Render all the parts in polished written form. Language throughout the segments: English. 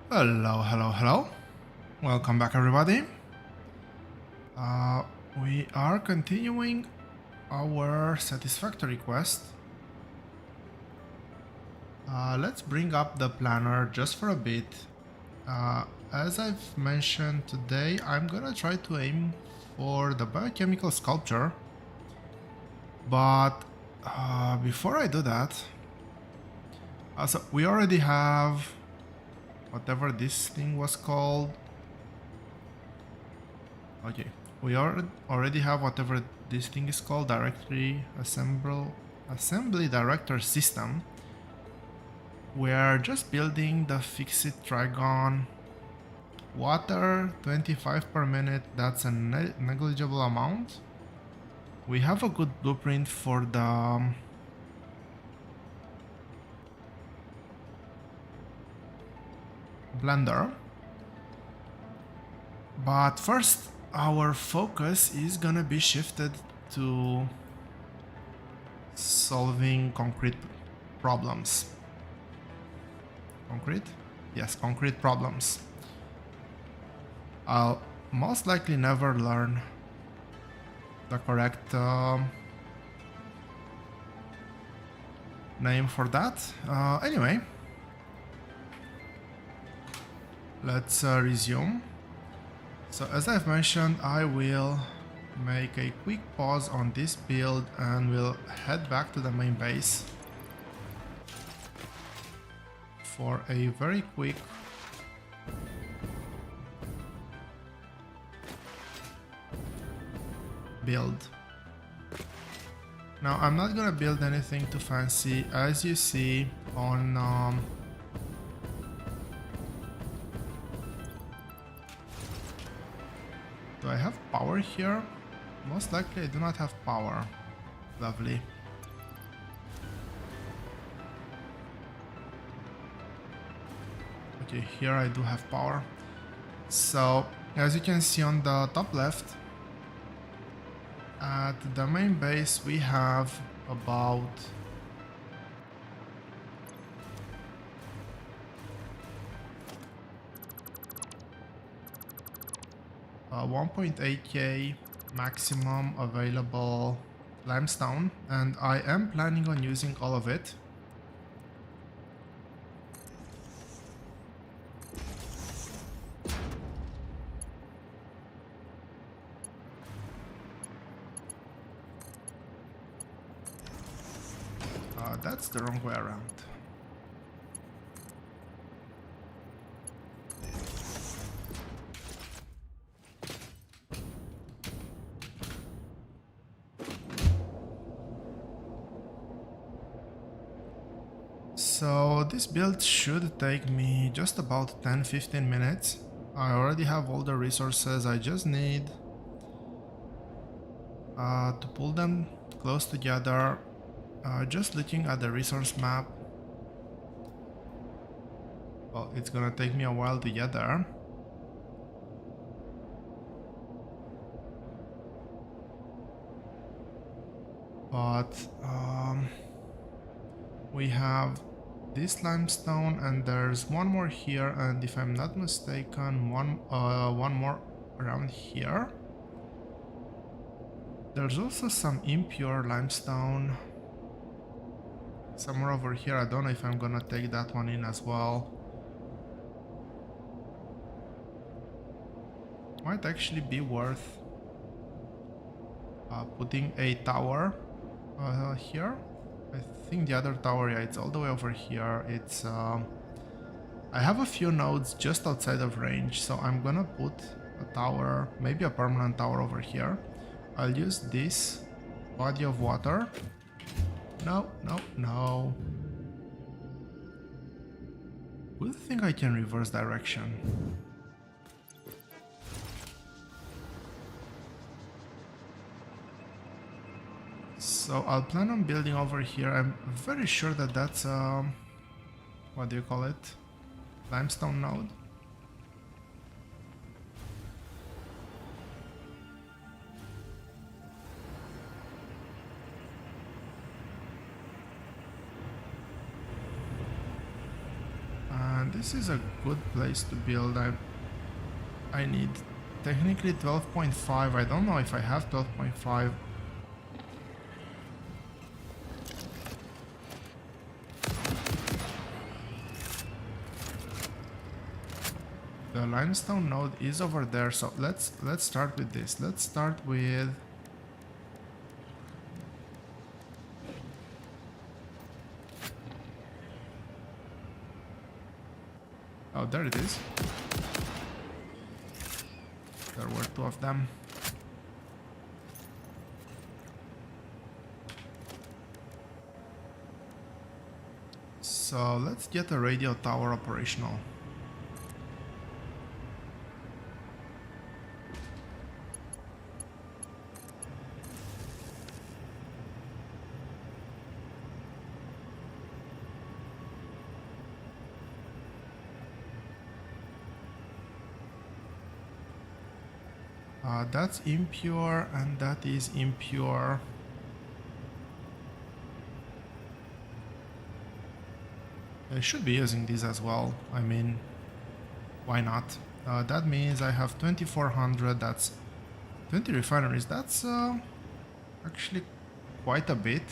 Hello, hello, hello. Welcome back, everybody. Uh, we are continuing our Satisfactory quest. Let's bring up the planner just for a bit. As I've mentioned today, I'm gonna try to aim for the biochemical sculpture. But before I do that, so we already have whatever this thing was called. Okay, we already have whatever this thing is called, directory assembly director system. We are just building the fixed trigon. Water 25 per minute, that's a negligible amount. We have a good blueprint for the blender. But first, our focus is gonna be shifted to solving concrete problems. Concrete? Yes, concrete problems. I'll most likely never learn the correct name for that. Anyway, let's resume. So as I've mentioned, I will make a quick pause on this build and we'll head back to the main base for a very quick build. Now I'm not gonna build anything too fancy. As you see on do I have power here? Most likely I do not have power. Lovely. Okay, here I do have power. So as you can see on the top left, at the main base we have about 1.8k maximum available limestone, and I am planning on using all of it. That's the wrong way around. So this build should take me just about 10-15 minutes. I already have all the resources, I just need to pull them close together. Just looking at the resource map, well, it's gonna take me a while to get there. But we have this limestone and there's one more here, and if I'm not mistaken, one more around here. There's also some impure limestone somewhere over here. I don't know if I'm gonna take that one in as well. Might actually be worth putting a tower here. I think the other tower, yeah, it's all the way over here. It's I have a few nodes just outside of range, so I'm gonna put a tower, maybe a permanent tower over here. I'll use this body of water. No, no, no. Good thing I can reverse direction. So I'll plan on building over here. I'm very sure that that's what do you call it? Limestone node. And this This is a good place to build. I need technically 12.5. I don't know if I have 12.5. The limestone node is over there, so let's start with this. Let's start with oh, there it is. There were two of them. So let's get a radio tower operational. That's impure and that is impure. I should be using these as well. I mean, why not? That means I have 2400. That's 20 refineries. That's actually quite a bit.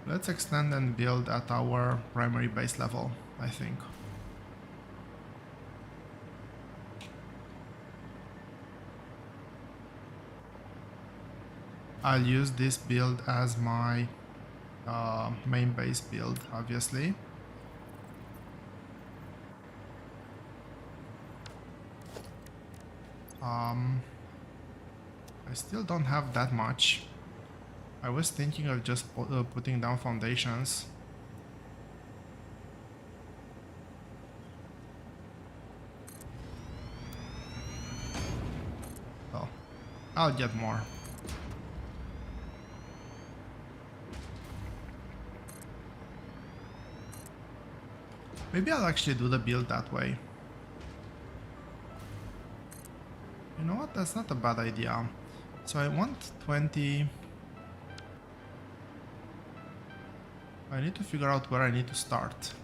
Let's extend and build at our primary base level, I think. I'll use this build as my main base build, obviously. I still don't have that much. I was thinking of just putting down foundations. Well, I'll get more. Maybe I'll actually do the build that way. You know what? That's not a bad idea. So I want 20... I need to figure out where I need to start.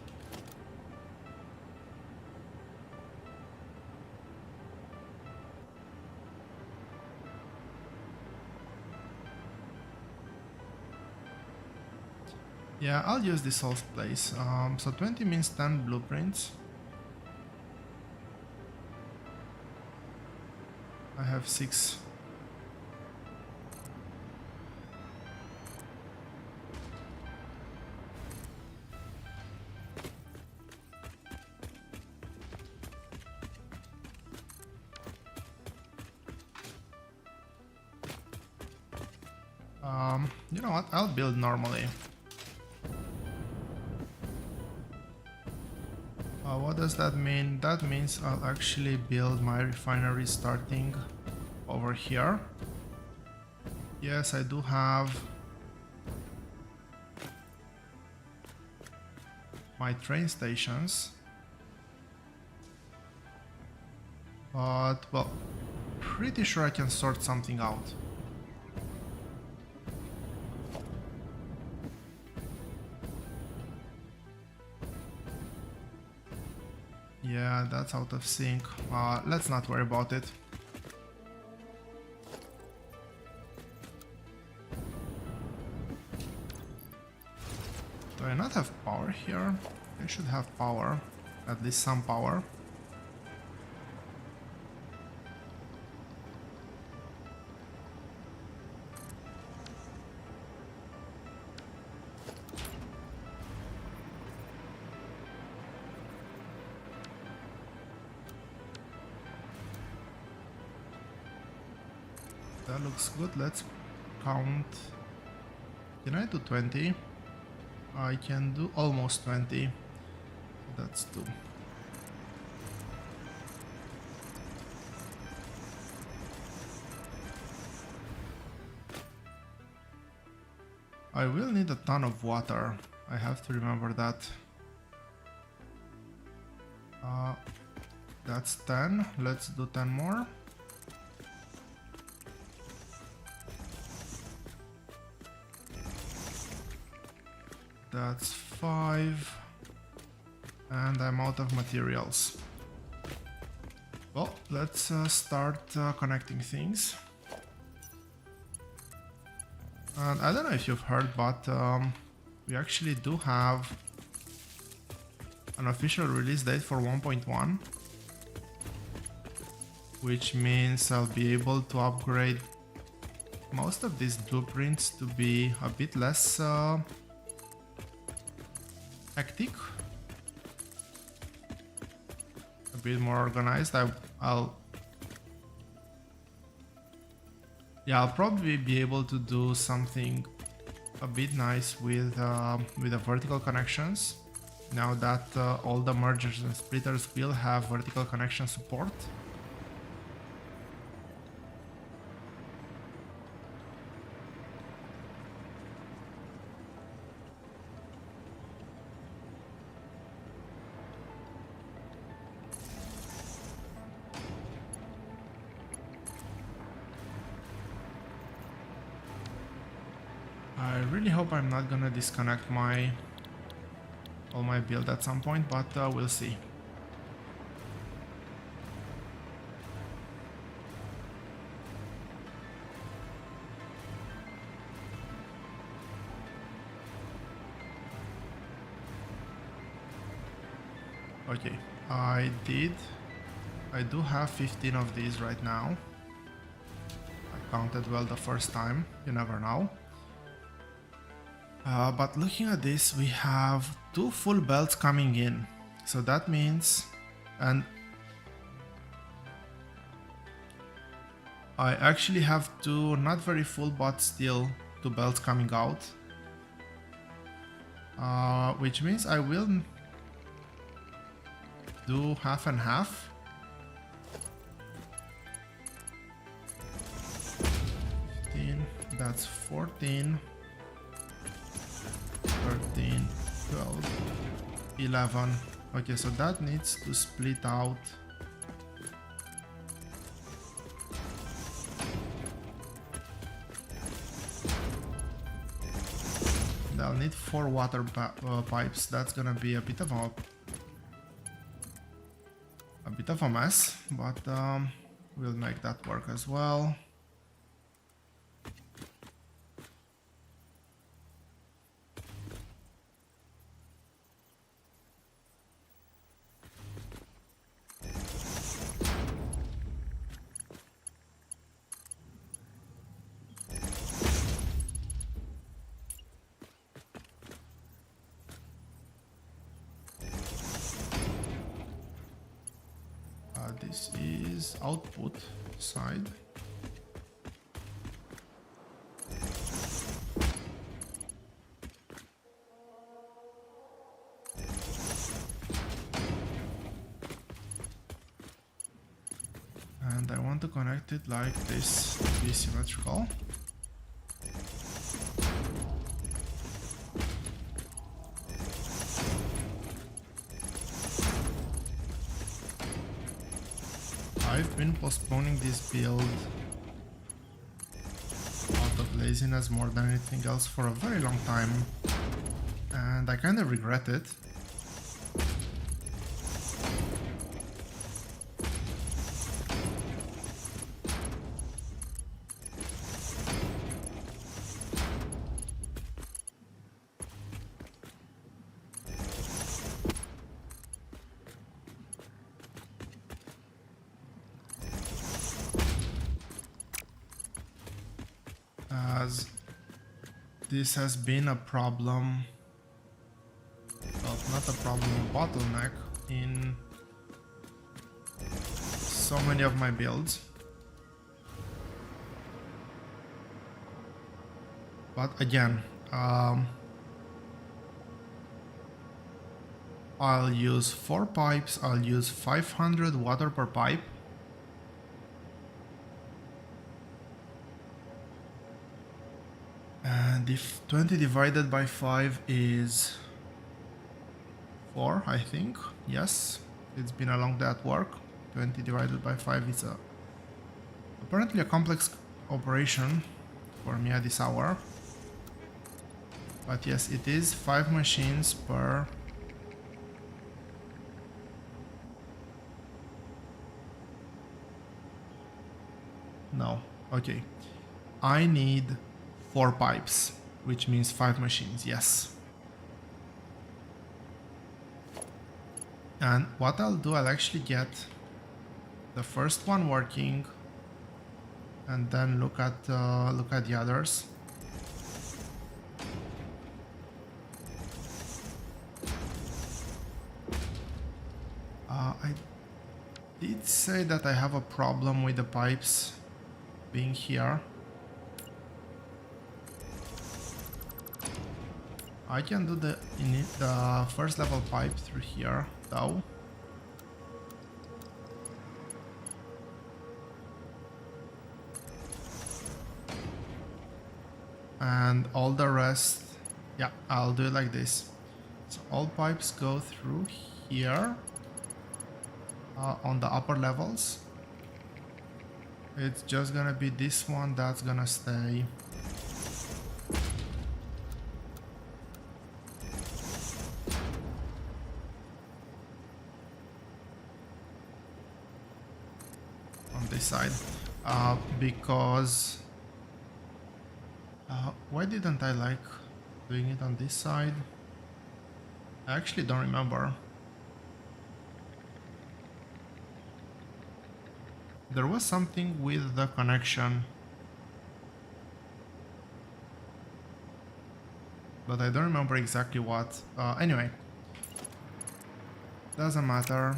Yeah, I'll use this whole place. So 20 means 10 blueprints. I have 6. You know what? I'll build normally. What does that mean? That means I'll actually build my refinery starting over here. Yes, I do have my train stations. But, well, pretty sure I can sort something out. Yeah, that's out of sync. Let's not worry about it. Do I not have power here? I should have power. At least some power. That looks good. Let's count. Can I do 20? I can do almost 20. That's 2. I will need a ton of water. I have to remember that. That's 10. Let's do 10 more. That's 5. And I'm out of materials. Well, let's start connecting things. And I don't know if you've heard, but we actually do have an official release date for 1.1, which means I'll be able to upgrade most of these blueprints to be a bit less hectic, a bit more organized. I'll probably be able to do something a bit nice with the vertical connections, now that all the mergers and splitters will have vertical connection support. I really hope I'm not gonna disconnect all my build at some point, but we'll see. Okay, I do have 15 of these right now. I counted well the first time, you never know. But looking at this, we have 2 full belts coming in. So that means, and I actually have 2 not very full, but still 2 belts coming out. Which means I will do half and half. 15, that's 14. 13, 12, 11. Okay, so that needs to split out. They'll need 4 water pipes. That's gonna be a bit of a mess, but we'll make that work as well. This is output side. And I want to connect it like this to be symmetrical. I've been postponing this build out of laziness more than anything else for a very long time, and I kind of regret it. As this has been a problem, well, not a problem, a bottleneck in so many of my builds. But again, I'll use 4 pipes, I'll use 500 water per pipe. And if 20 divided by 5 is 4, I think. Yes, it's been a long day at work. 20 divided by 5 is apparently a complex operation for me at this hour. But yes, it is 5 machines per... No, okay. I need 4 pipes, which means 5 machines, yes. And what I'll do, I'll actually get the first one working and then look at the others. I did say that I have a problem with the pipes being here. I can do the first level pipe through here though. And all the rest, yeah, I'll do it like this. So all pipes go through here on the upper levels. It's just gonna be this one that's gonna stay. On this side, because why didn't I like doing it on this side? I actually don't remember. There was something with the connection, but I don't remember exactly what. Anyway, doesn't matter.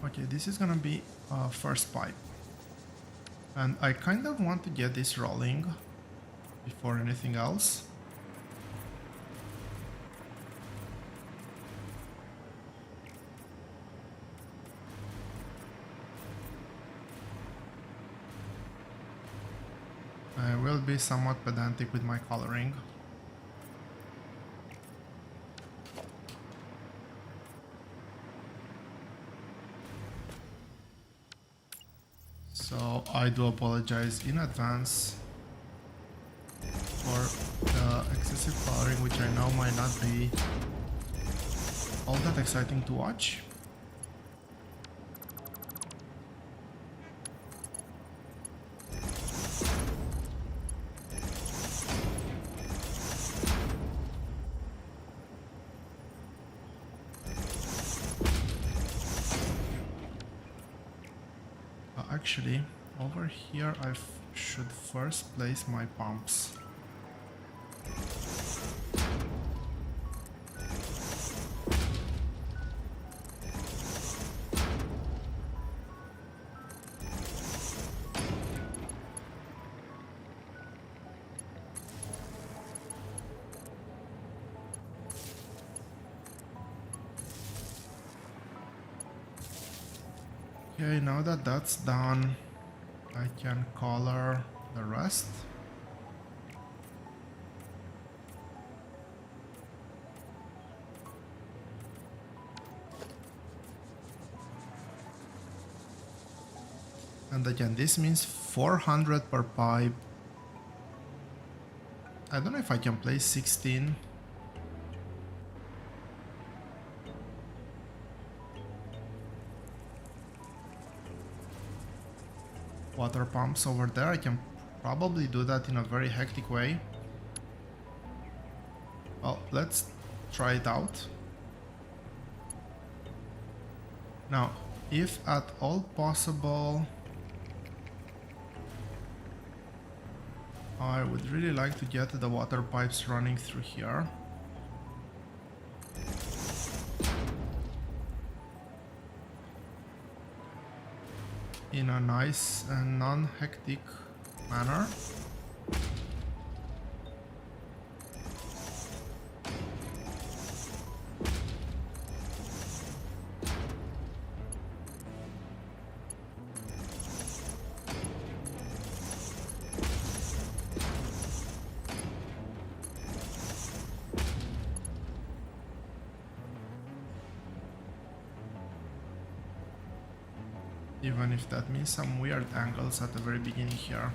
Okay, this is gonna be first pipe, and I kind of want to get this rolling before anything else. I will be somewhat pedantic with my coloring. So I do apologize in advance for the excessive coloring, which I know might not be all that exciting to watch. Actually, over here I should first place my pumps. Okay, now that that's done, I can color the rest. And again, this means 400 per pipe. I don't know if I can place 16. Water pumps over there. I can probably do that in a very hectic way. Well, let's try it out. Now, if at all possible, I would really like to get the water pipes running through here. In a nice and non-hectic manner. Even if that means some weird angles at the very beginning here.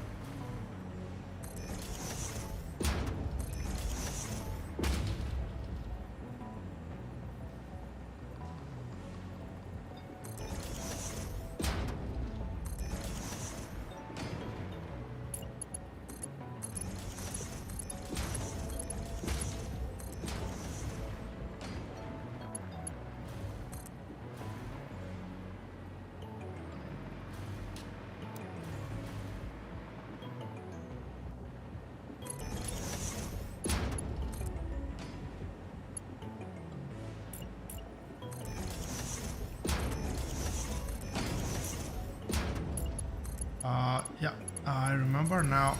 Yeah, I remember now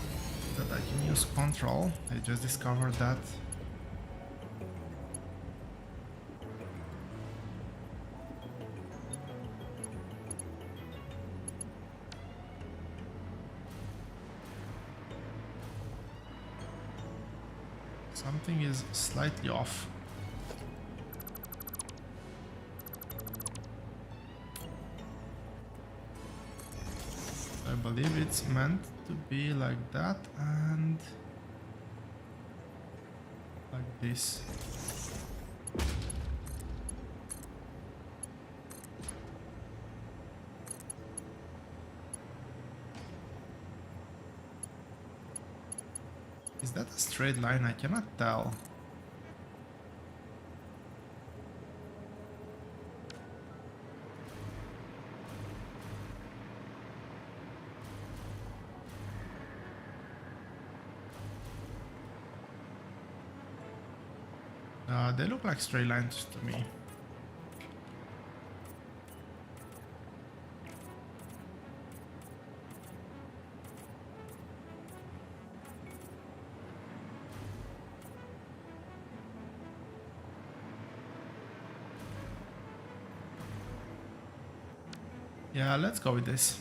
that I can use control. I just discovered that. Something is slightly off. I believe it's meant to be like that and like this. Is that a straight line? I cannot tell. They look like straight lines to me. Yeah, let's go with this.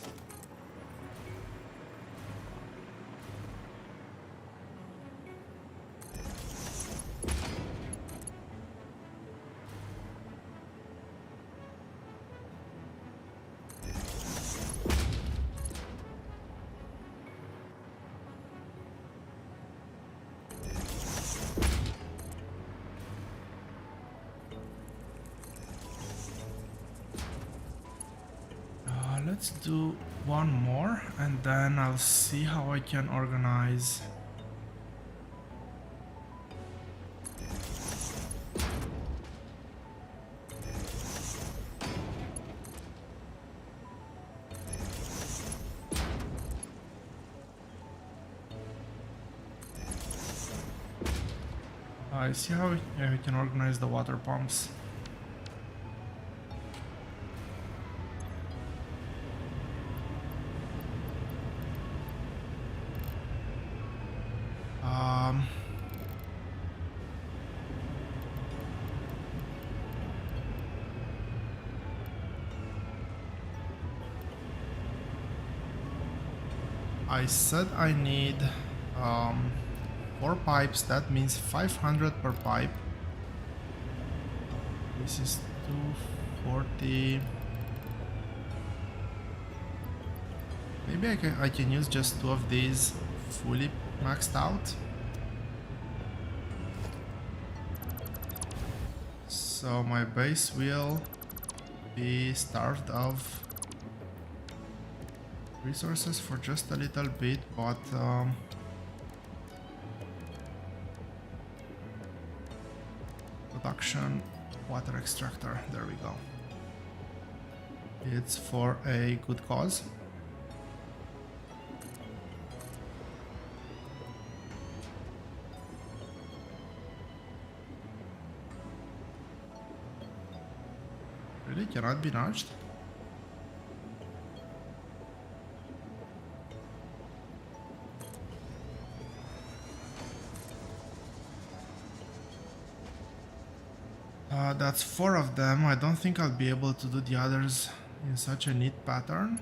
Let's do one more and then I'll see how I can organize. I see how we can organize the water pumps. I said I need 4 pipes, that means 500 per pipe. This is 240. Maybe I can use just 2 of these fully maxed out. So my base will be starved of resources for just a little bit, but production water extractor, there we go. It's for a good cause. Really cannot be nudged. That's 4 of them. I don't think I'll be able to do the others in such a neat pattern.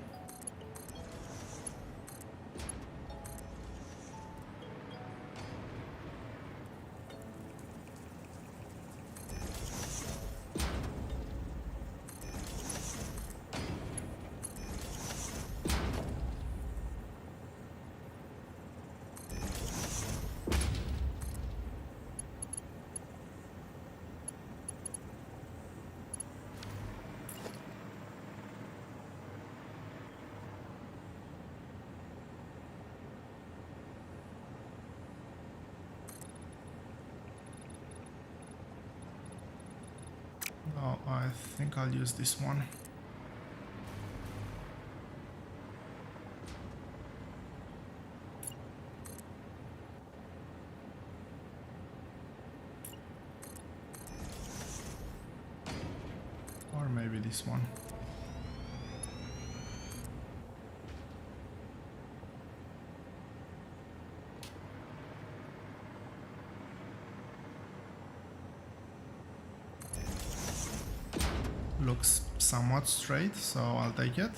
I think I'll use this one. Or maybe this one. Looks somewhat straight, so I'll take it.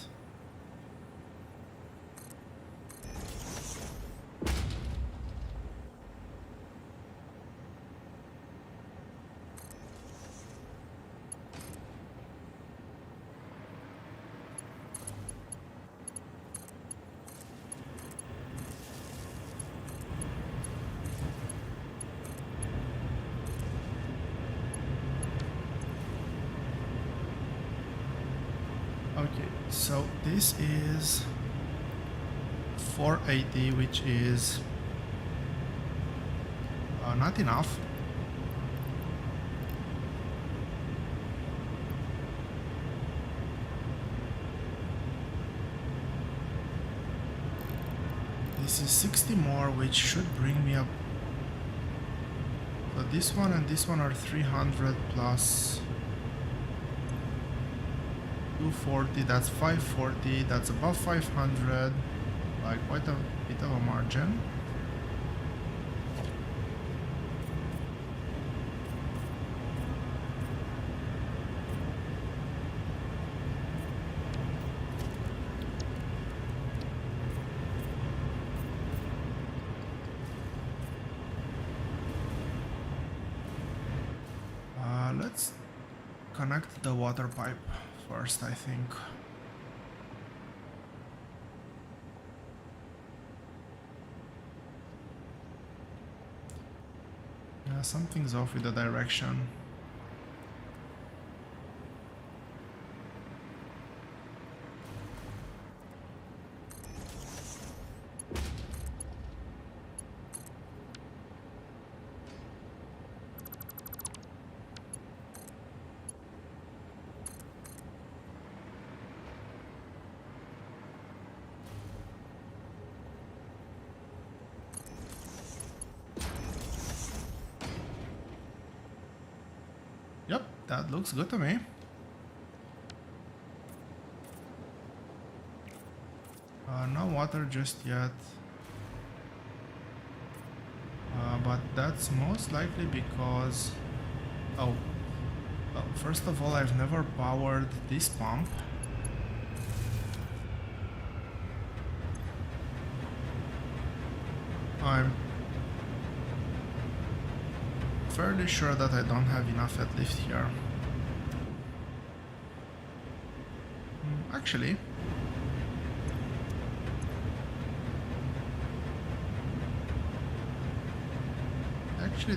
Okay, so this is 480, which is not enough. This is 60 more, which should bring me up. So this one and this one are 300 plus 240, that's 540, that's above 500, like quite a bit of a margin. Let's connect the water pipe first, I think. Yeah, something's off with the direction. Yep, that looks good to me. No water just yet. But that's most likely because... Oh. Well, first of all, I've never powered this pump. I'm fairly sure that I don't have enough head lift here. Actually,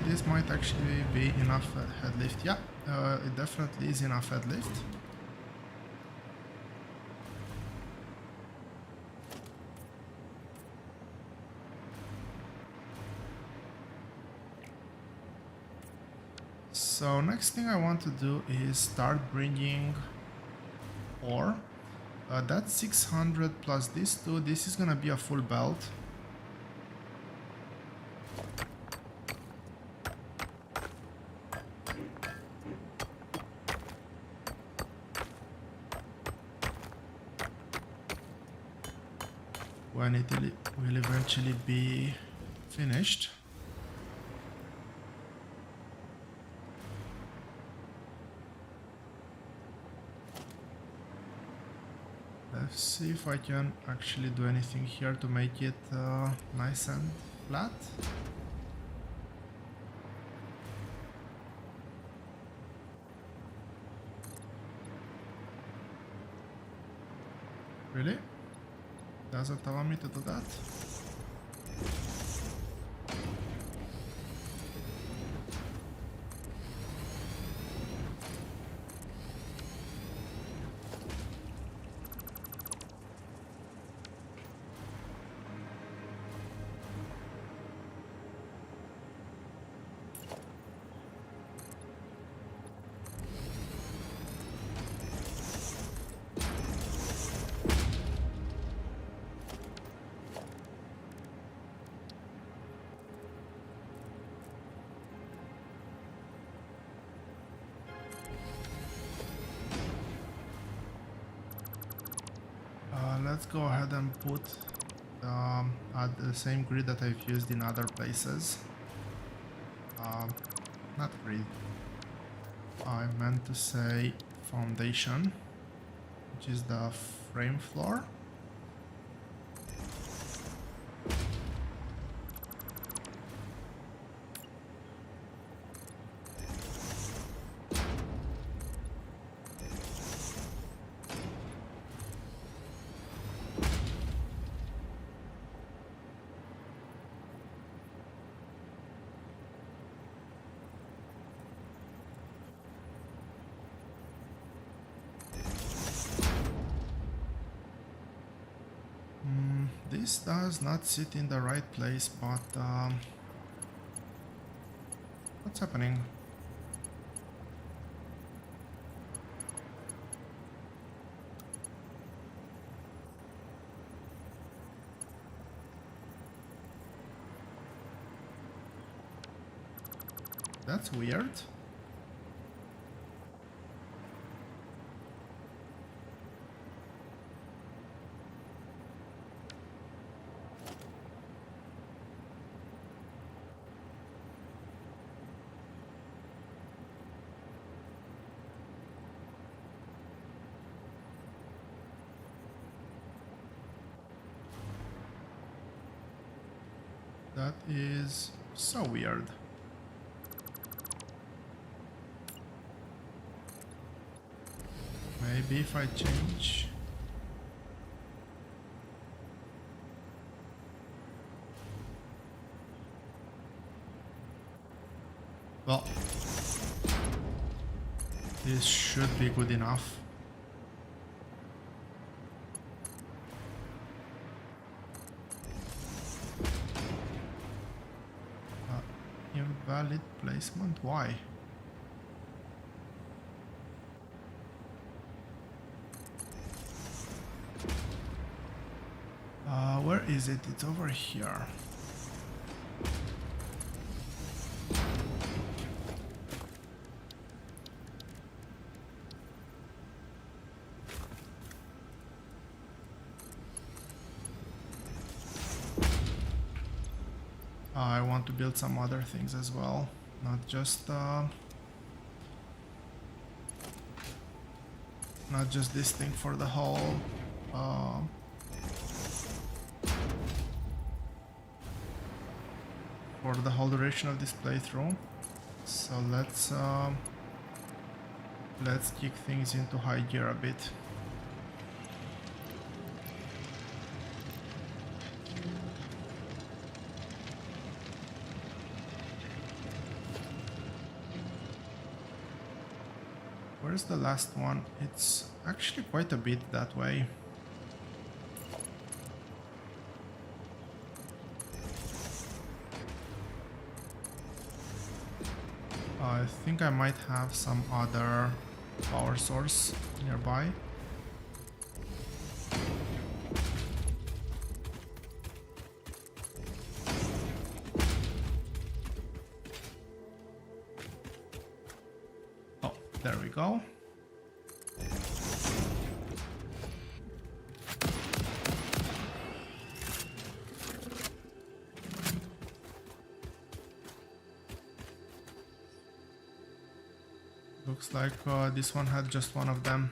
this might actually be enough head lift. Yeah, it definitely is enough head lift. So next thing I want to do is start bringing ore. That's 600 plus this two. This is gonna be a full belt. When it will eventually be finished. Let's see if I can actually do anything here to make it nice and flat. Really? Doesn't allow me to do that? let's go ahead and put at the same grid that I've used in other places. Not grid. I meant to say foundation, which is the frame floor. This does not sit in the right place, but what's happening? That's weird. That is so weird. Maybe if I change... Well, this should be good enough. Invalid placement? Why? Where is it? It's over here. I want to build some other things as well, not just this thing for the whole duration of this playthrough. So let's kick things into high gear a bit. Where's the last one? It's actually quite a bit that way. I think I might have some other power source nearby. Oh, there we go. Looks like this one had just one of them.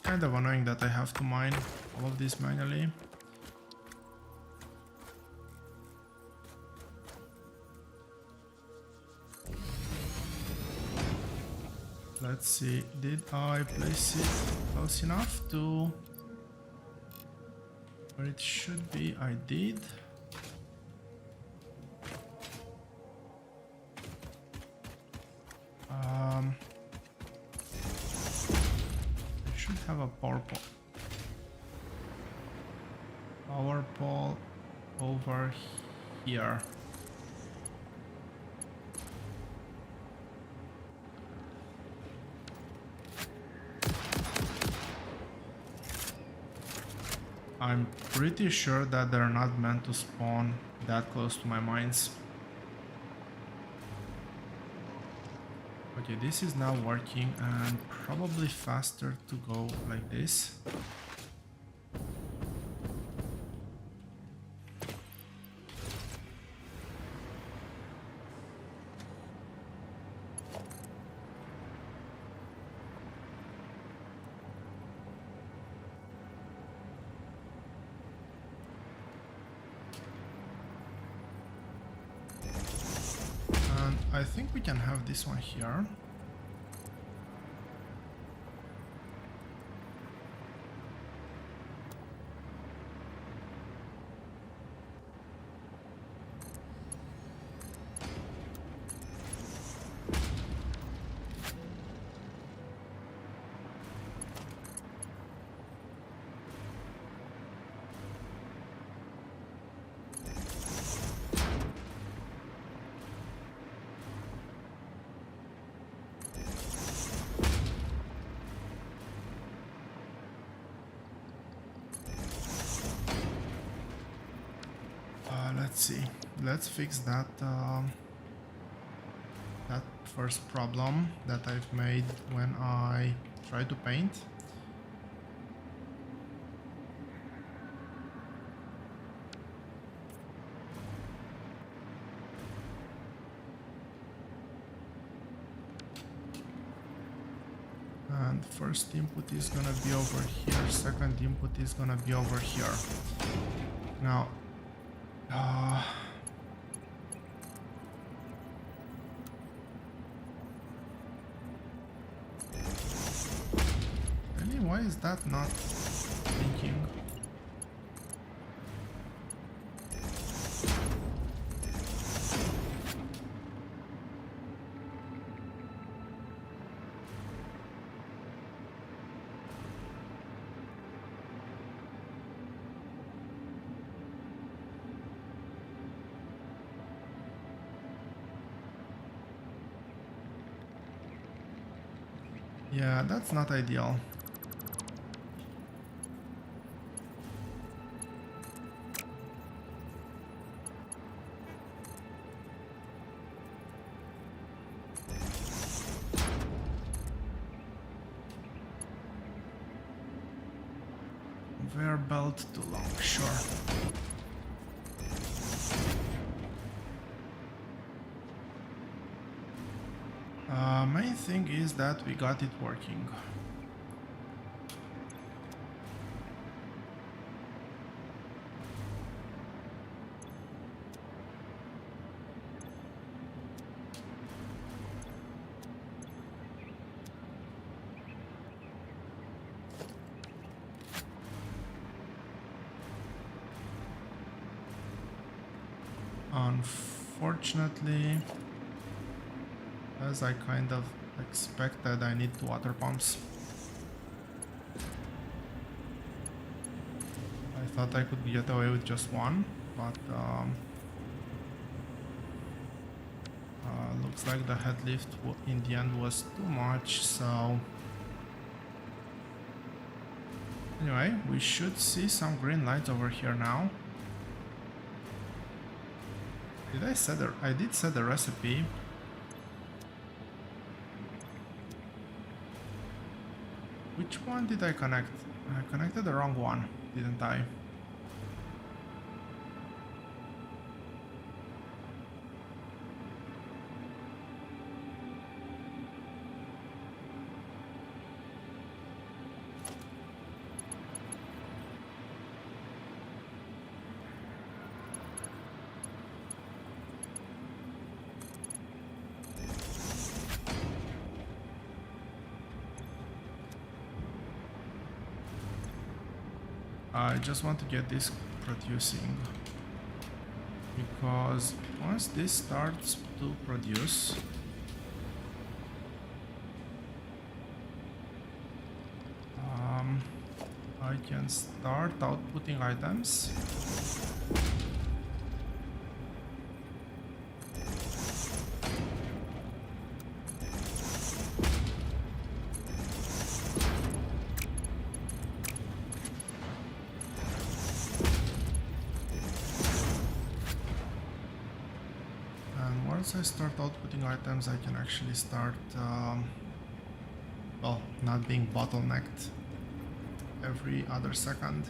Kind of annoying that I have to mine all of this manually. Let's see, did I place it close enough to where it should be? I did. I should have a power pole over here. I'm pretty sure that they're not meant to spawn that close to my mines. Okay, this is now working and probably faster to go like this. I think we can have this one here. Let's see. Let's fix that that first problem that I've made when I try to paint. And first input is gonna be over here, second input is gonna be over here. Now really, why is that not thinking? Yeah, that's not ideal. Conveyor belt too long, sure. Main thing is that we got it working. Unfortunately, as I kind of expected, I need 2 water pumps. I thought I could get away with just one, but looks like the head lift in the end was too much, so anyway, we should see some green lights over here now. Did I set the... I did set the recipe. Which one did I connect? I connected the wrong one, didn't I? I just want to get this producing, because once this starts to produce, I can start outputting items. once I start outputting items, I can actually start, well, not being bottlenecked every other second.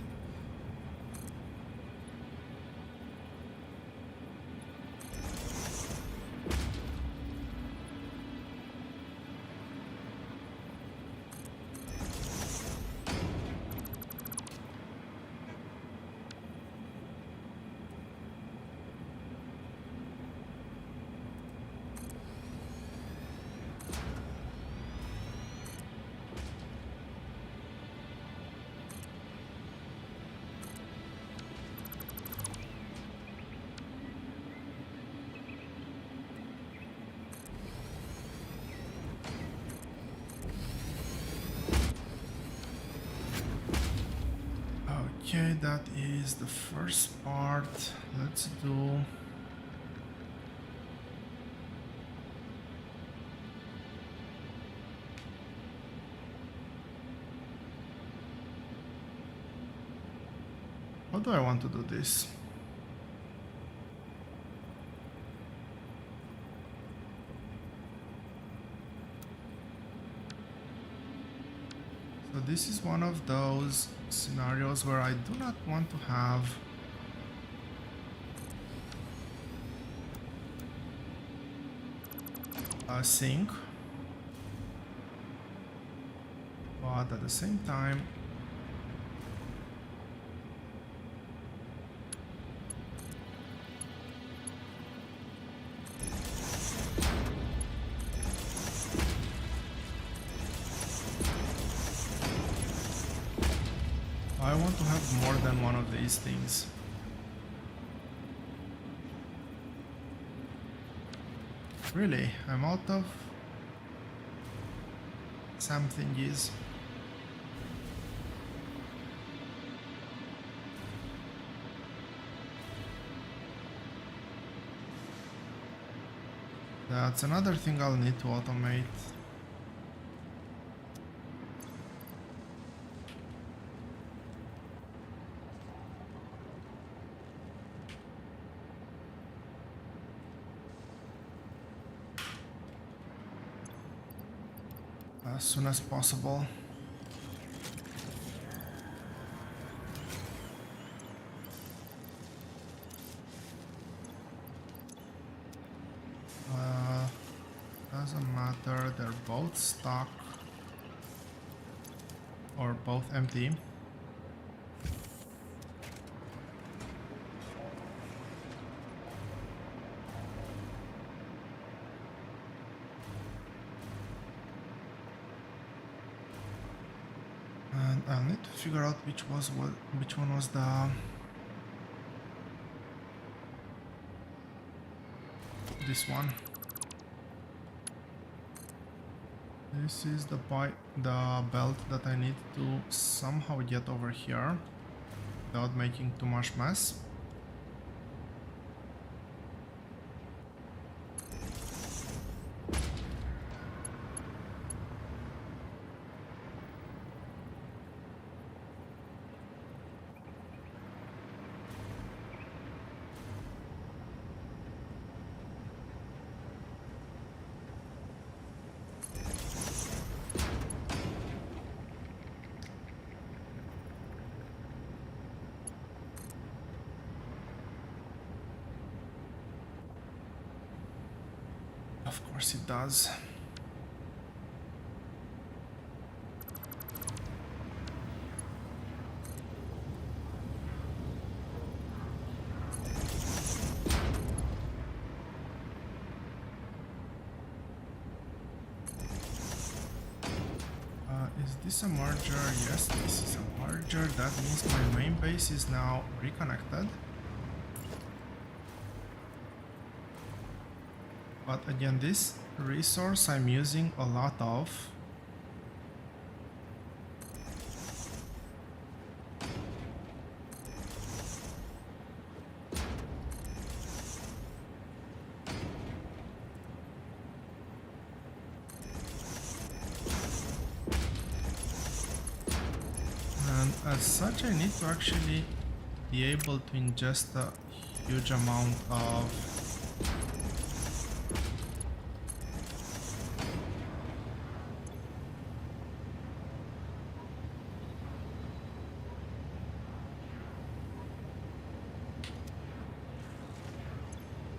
Okay, that is the first part. Let's do... How do I want to do this? So this is one of those scenarios where I do not want to have a sink, but at the same time I want to have more than one of these things. Really, I'm out of some thingies. That's another thing I'll need to automate. As soon as possible. Doesn't matter, they're both stuck or both empty. And I'll need to figure out which one was this one. This is the belt that I need to somehow get over here without making too much mess. Of course it does. Is this a merger? Yes, this is a merger. That means my main base is now reconnected. But again, this resource I'm using a lot of. And as such, I need to actually be able to ingest a huge amount of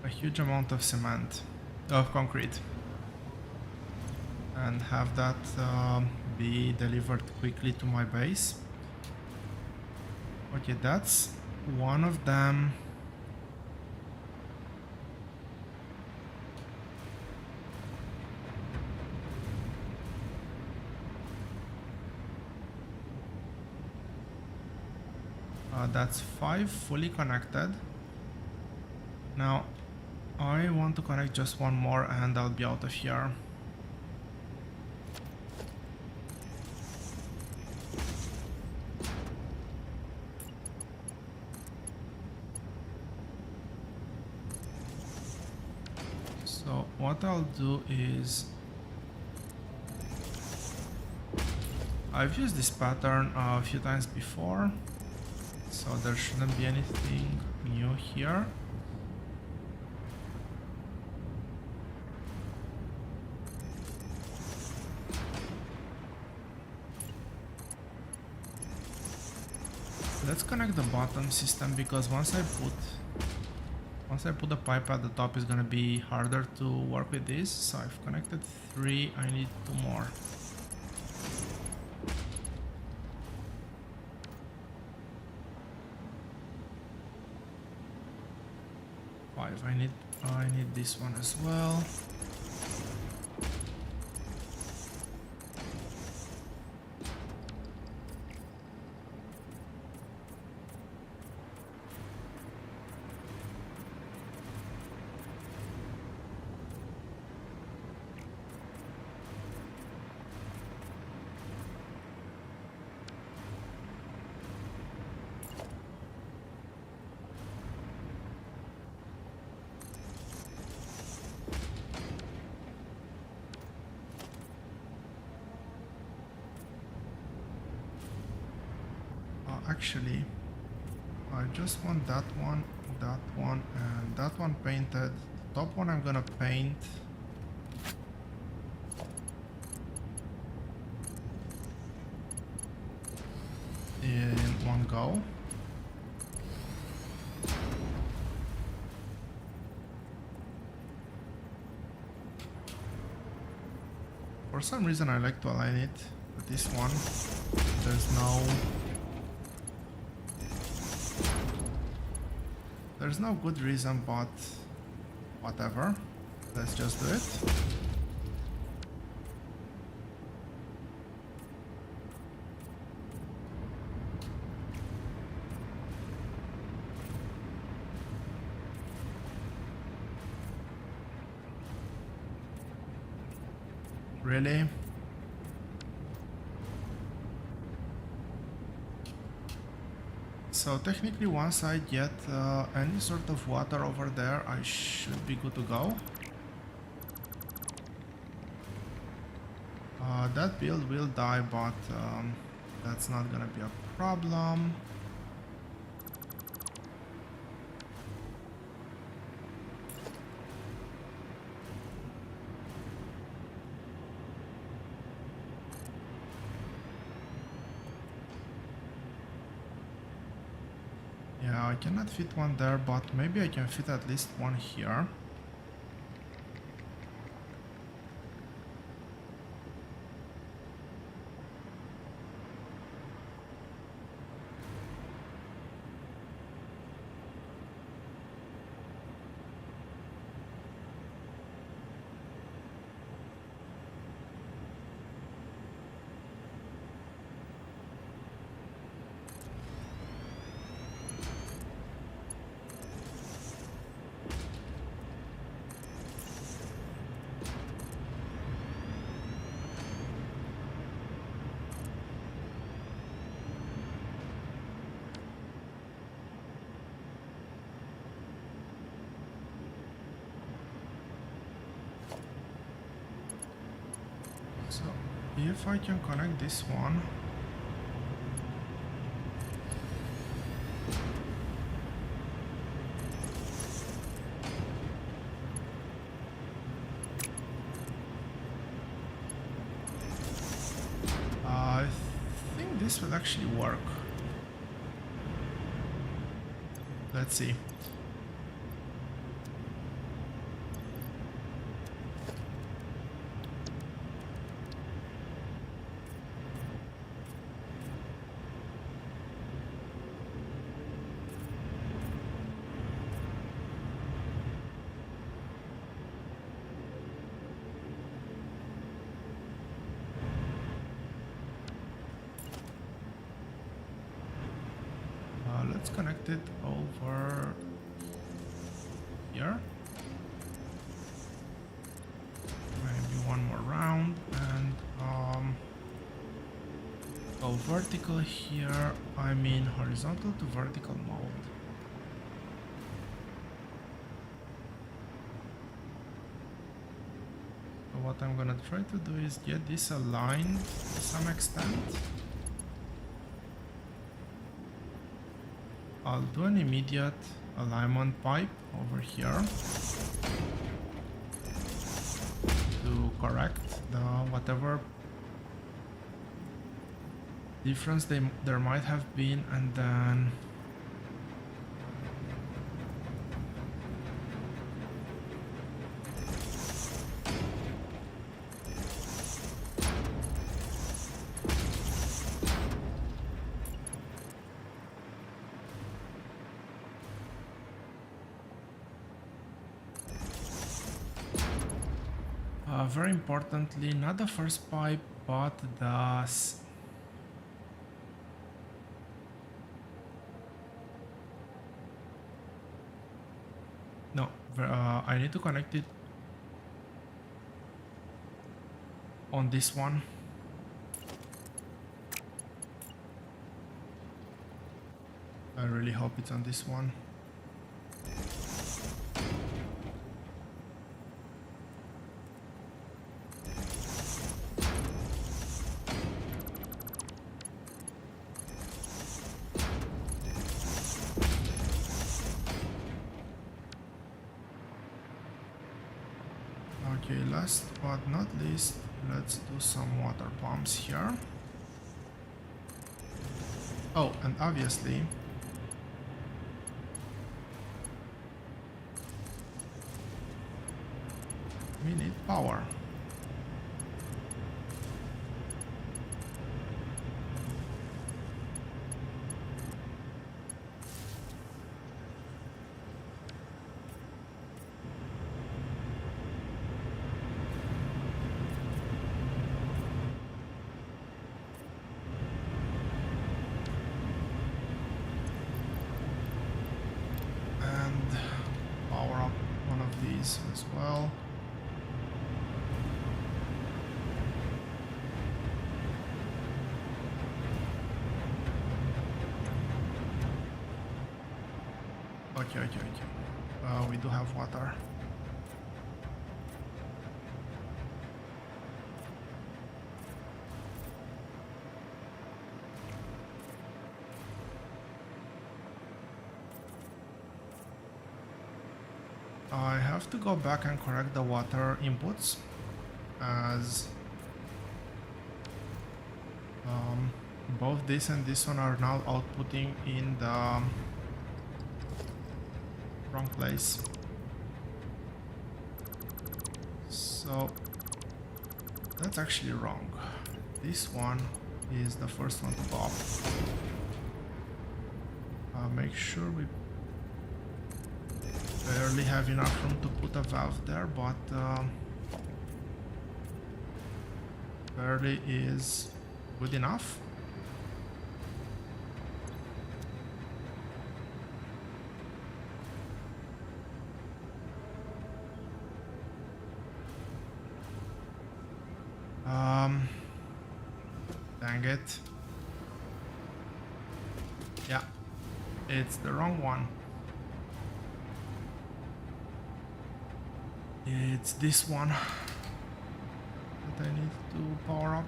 a huge amount of cement, of concrete, and have that be delivered quickly to my base. Okay, that's one of them. That's 5 fully connected. Now I want to connect just one more and I'll be out of here. So what I'll do is, I've used this pattern a few times before, so there shouldn't be anything new here. Let's connect the bottom system, because once I put the pipe at the top, it's gonna be harder to work with this. So I've connected 3, I need 2 more. I need this one as well. Actually, I just want that one, and that one painted. The top one I'm gonna paint in one go. For some reason I like to align it with this one. There's no good reason, but whatever. Let's just do it. Really? So technically, once I get any sort of water over there, I should be good to go. That build will die, but that's not gonna be a problem. Yeah, I cannot fit one there, but maybe I can fit at least one here. So if I can connect this one, I think this will actually work. Let's see. not connected over here. Maybe one more round and go vertical here. I mean horizontal to vertical mode. So what I'm gonna try to do is get this aligned to some extent. I'll do an immediate alignment pipe over here to correct the whatever difference there might have been, and then very importantly, not the first pipe, but the no, I need to connect it on this one. I really hope it's on this one. Okay, last but not least, let's do some water pumps here. Oh, and obviously we need power. As well. Okay. We do have water. I have to go back and correct the water inputs, as both this and this one are now outputting in the wrong place. So that's actually wrong. This one is the first one to go up. Make sure we barely have enough room to put a valve there, but barely is good enough. Dang it. Yeah, it's the wrong one. It's this one that I need to power up.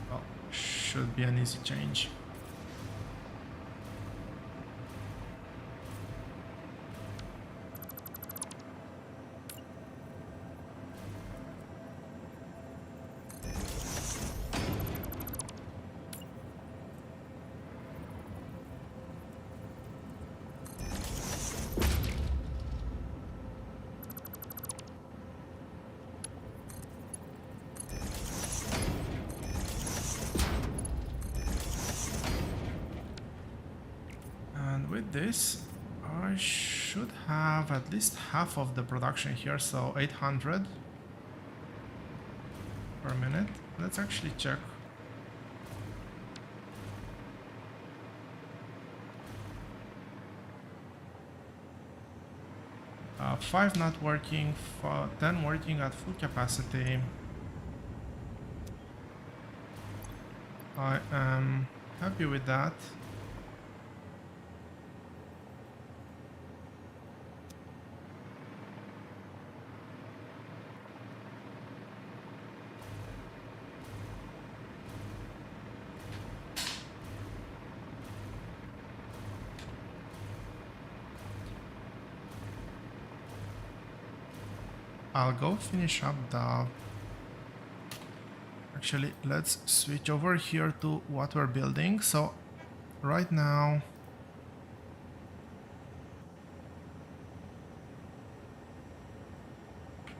Well, should be an easy change. With this, I should have at least half of the production here, so 800. for a minute. Let's actually check. Five not working, 10 working at full capacity. I am happy with that. I'll go finish up the... Actually, let's switch over here to what we're building. So right now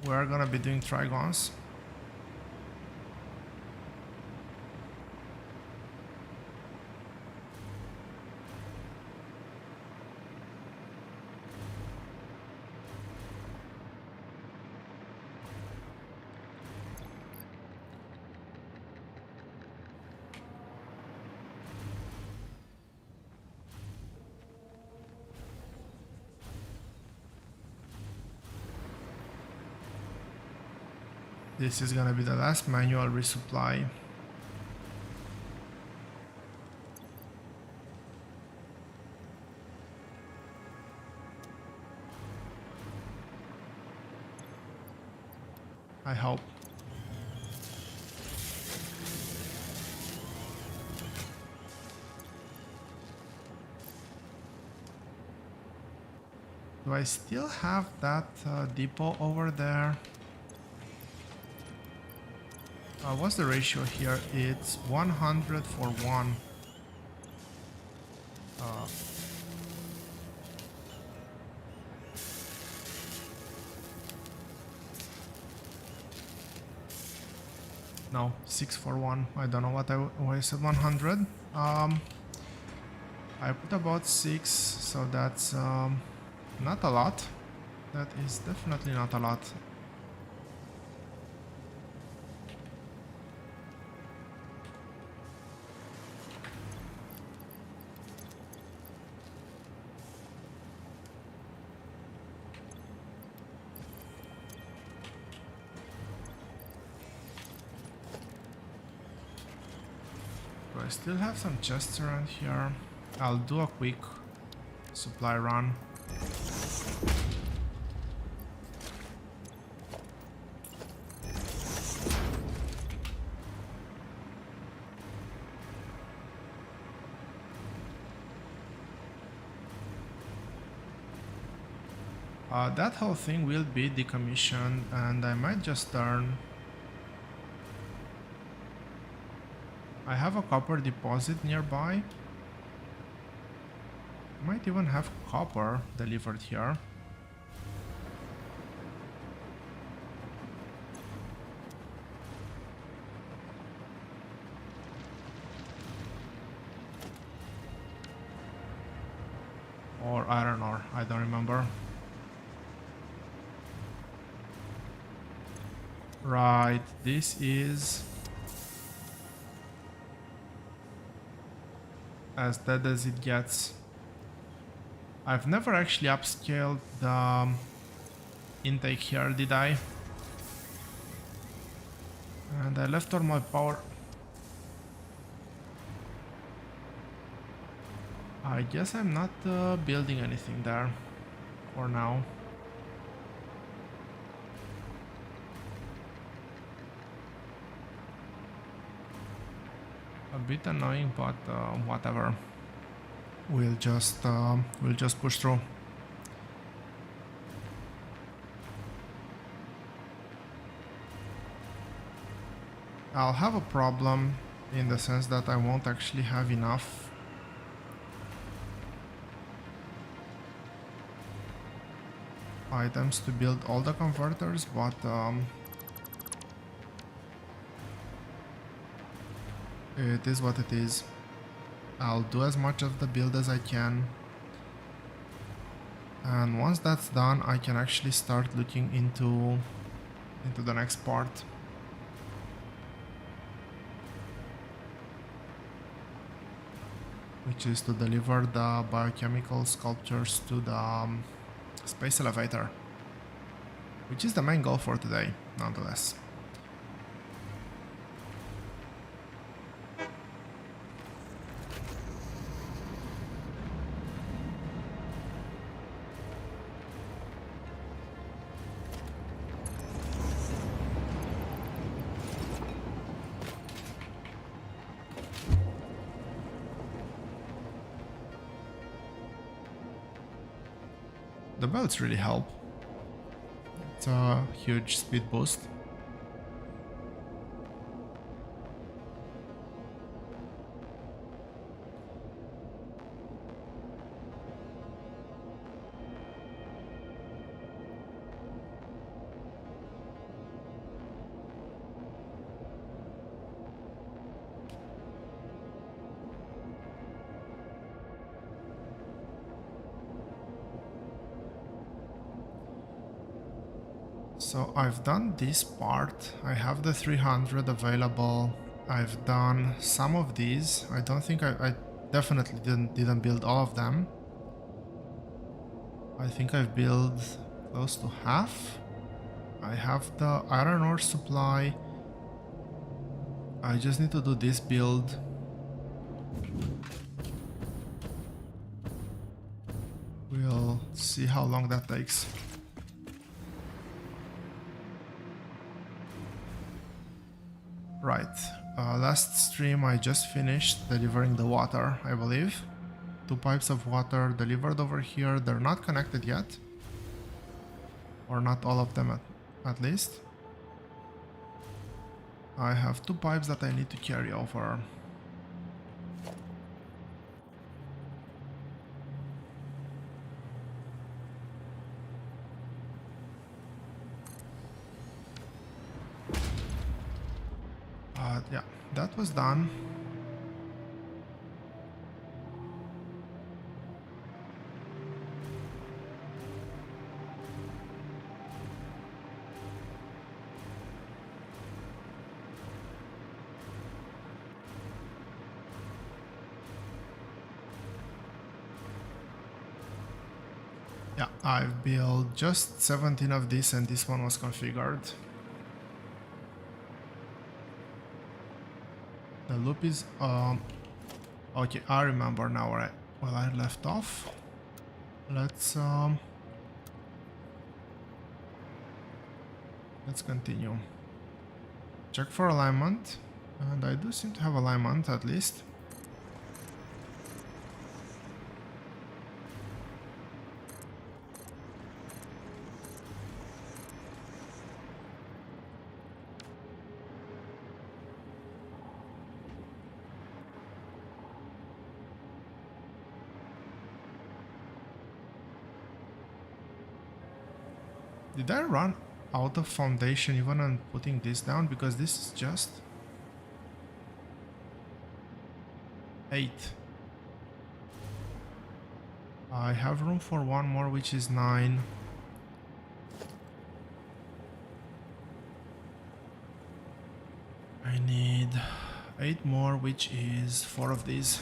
we're gonna be doing trigons. This is gonna be the last manual resupply. I hope. Do I still have that depot over there? What's the ratio here? It's 100 for 1. No, 6 for 1. I don't know why I said 100. I put about 6, so that's not a lot. That is definitely not a lot. I still have some chests around here. I'll do a quick supply run. That whole thing will be decommissioned, and I might just turn... I have a copper deposit nearby. Might even have copper delivered here. Or iron ore, I don't remember. Right, this is as dead as it gets. I've never actually upscaled the intake here, did I? And I left all my power. I guess I'm not building anything there for now. A bit annoying, but whatever. We'll just push through. I'll have a problem in the sense that I won't actually have enough items to build all the converters, but it is what it is. I'll do as much of the build as I can, and once that's done I can actually start looking into the next part. which is to deliver the biochemical sculptures to the space elevator, which is the main goal for today, nonetheless. The belts really help. It's a huge speed boost. So I've done this part, I have the 300 available, I've done some of these, I don't think I definitely didn't build all of them. I think I've built close to half. I have the iron ore supply, I just need to do this build. We'll see how long that takes. Right, last stream I just finished delivering the water, I believe. 2 pipes of water delivered over here, they're not connected yet. Or not all of them at least. I have 2 pipes that I need to carry over. Yeah, that was done. Yeah, I've built just 17 of these and this one was configured. The loop is okay, I remember now where I left off. Let's continue. Check for alignment, and I do seem to have alignment at least. Did I run out of foundation even on putting this down? Because this is just 8. I have room for one more, which is 9. I need 8 more, which is 4 of these.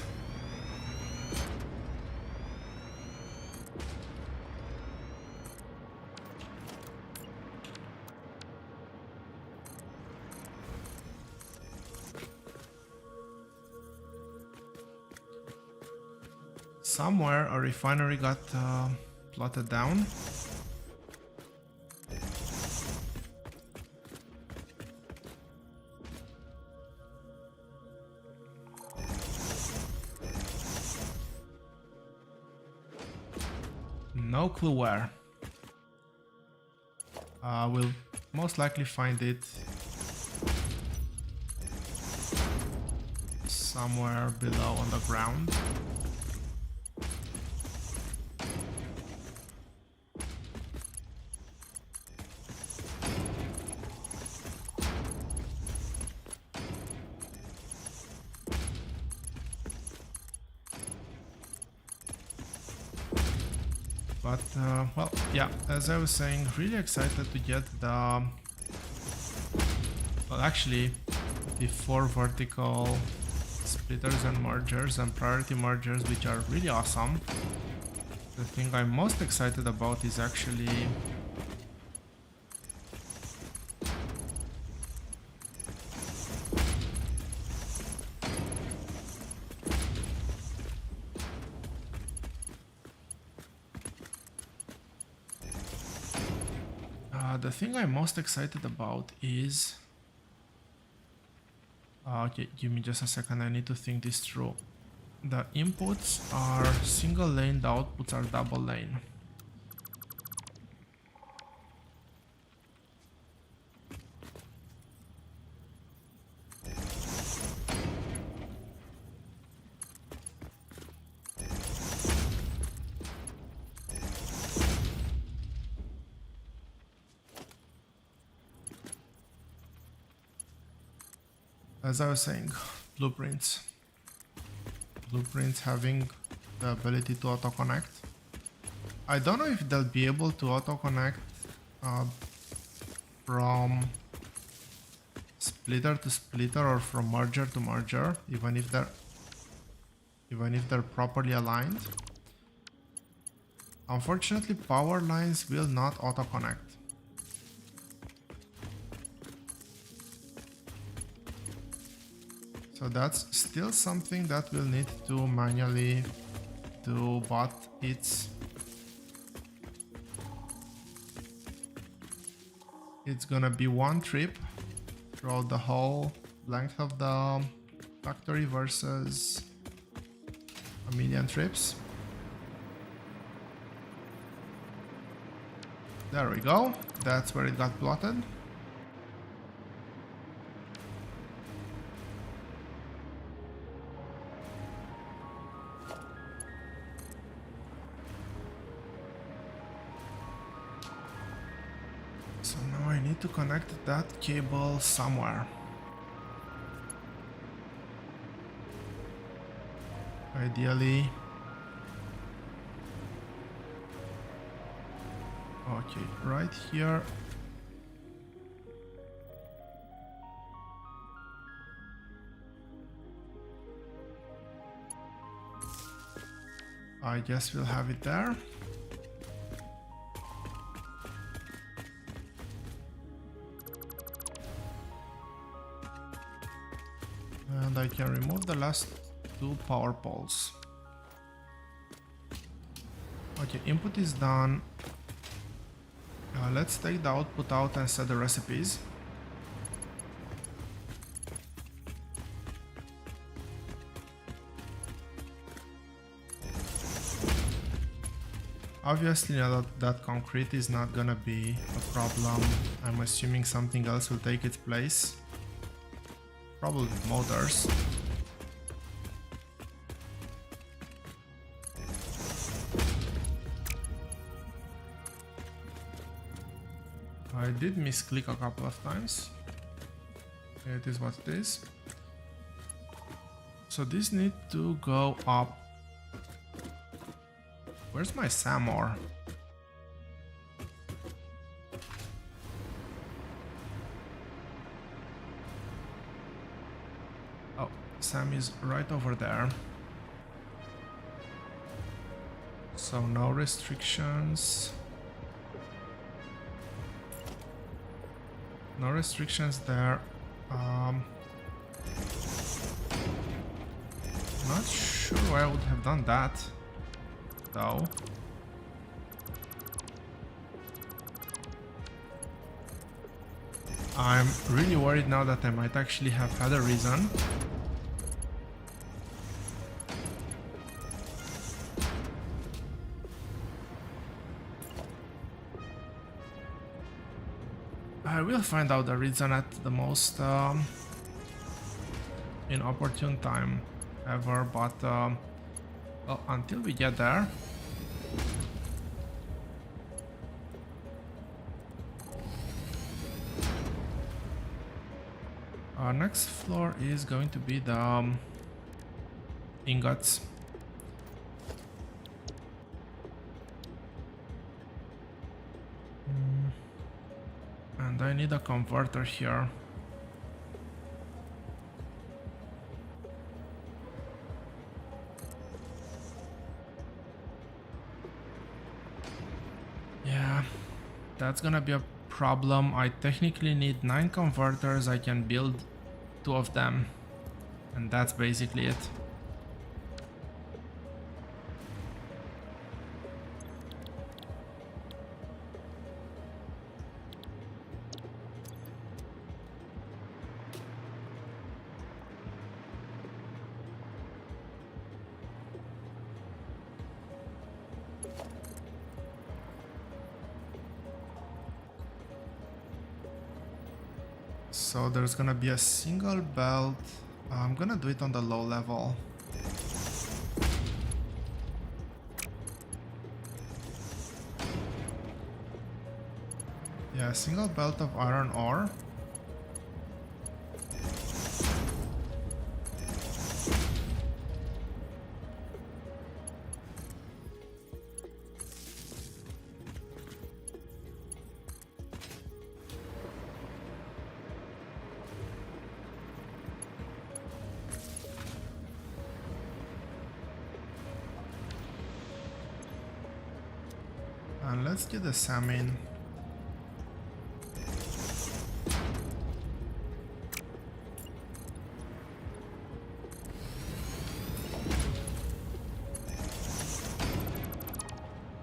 Somewhere a refinery got plotted down. No clue where. We'll most likely find it somewhere below on the ground. But, well, yeah, as I was saying, really excited to get the... Well, actually, before vertical splitters and mergers and priority mergers, which are really awesome. The thing I'm most excited about is actually is okay, give me just a second, I need to think this through. The inputs are single lane, the outputs are double lane. As I was saying, blueprints. Blueprints having the ability to auto-connect. I don't know if they'll be able to auto-connect from splitter to splitter or from merger to merger, even if they're properly aligned. Unfortunately, power lines will not auto-connect. So that's still something that we'll need to manually do, but it's gonna be one trip throughout the whole length of the factory versus a million trips. There we go. That's where it got plotted. So now I need to connect that cable somewhere. Ideally. Okay, right here. I guess we'll have it there. And I can remove the last two power poles. Okay, input is done. Let's take the output out and set the recipes. Obviously now that concrete is not gonna be a problem. I'm assuming something else will take its place. Probably motors. I did misclick a couple of times. It is what it is. So this need to go up. Where's my SAM ore? Oh, SAM is right over there. So no restrictions. No restrictions there. Not sure why I would have done that, though. I'm really worried now that I might actually have had a reason. I will find out the reason at the most inopportune time ever, but well, until we get there. Our next floor is going to be the ingots. And I need a converter here. That's gonna be a problem. I technically need 9 converters. I can build 2 of them. And that's basically it. So there's gonna be a single belt. I'm gonna do it on the low level. Yeah, single belt of iron ore. And let's get the salmon.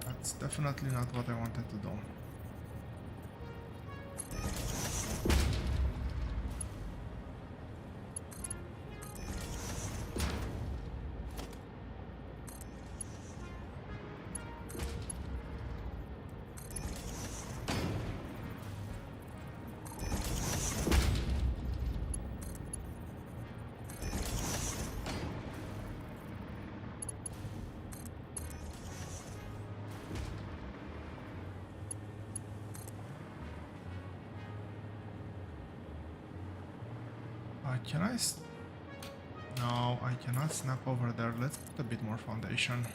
That's definitely not what I wanted to do. Can I? No, I cannot snap over there. Let's put a bit more foundation.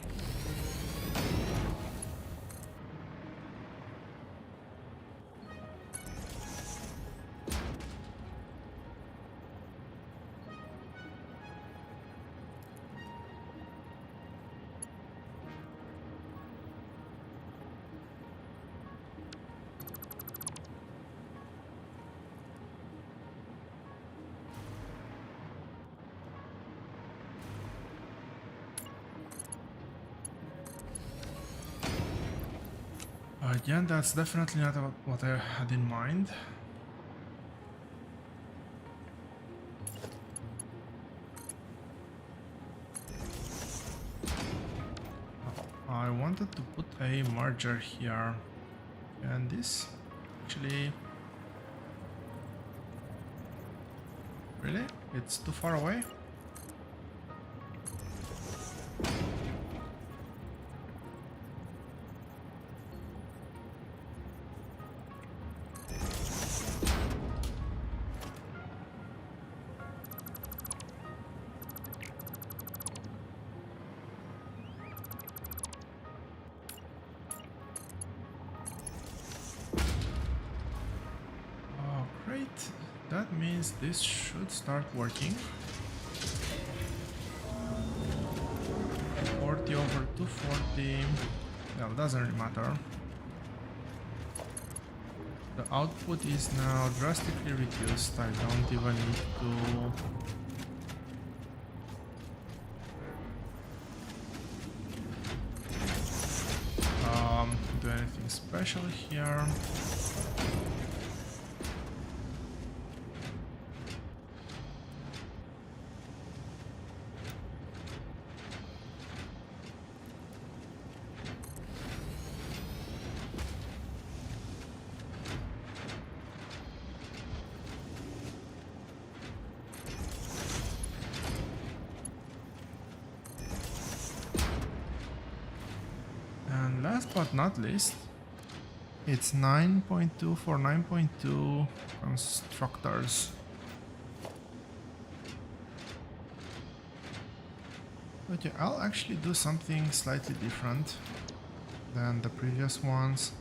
Again, that's definitely not what I had in mind. I wanted to put a merger here, and this actually, really? It's too far away? That means this should start working. 40 over 240. Well, doesn't really matter. The output is now drastically reduced. I don't even need to do anything special here. Last but not least, it's 9.2 for 9.2 constructors. Okay, I'll actually do something slightly different than the previous ones.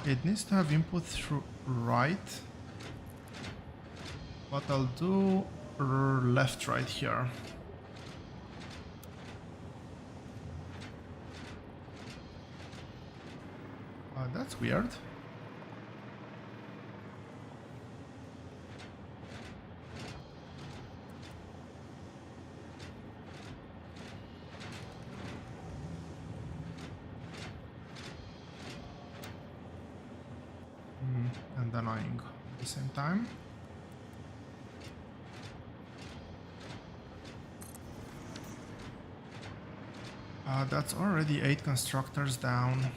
It needs to have input through right, but I'll do left right here. That's weird. annoying at the same time. That's already 8 constructors down.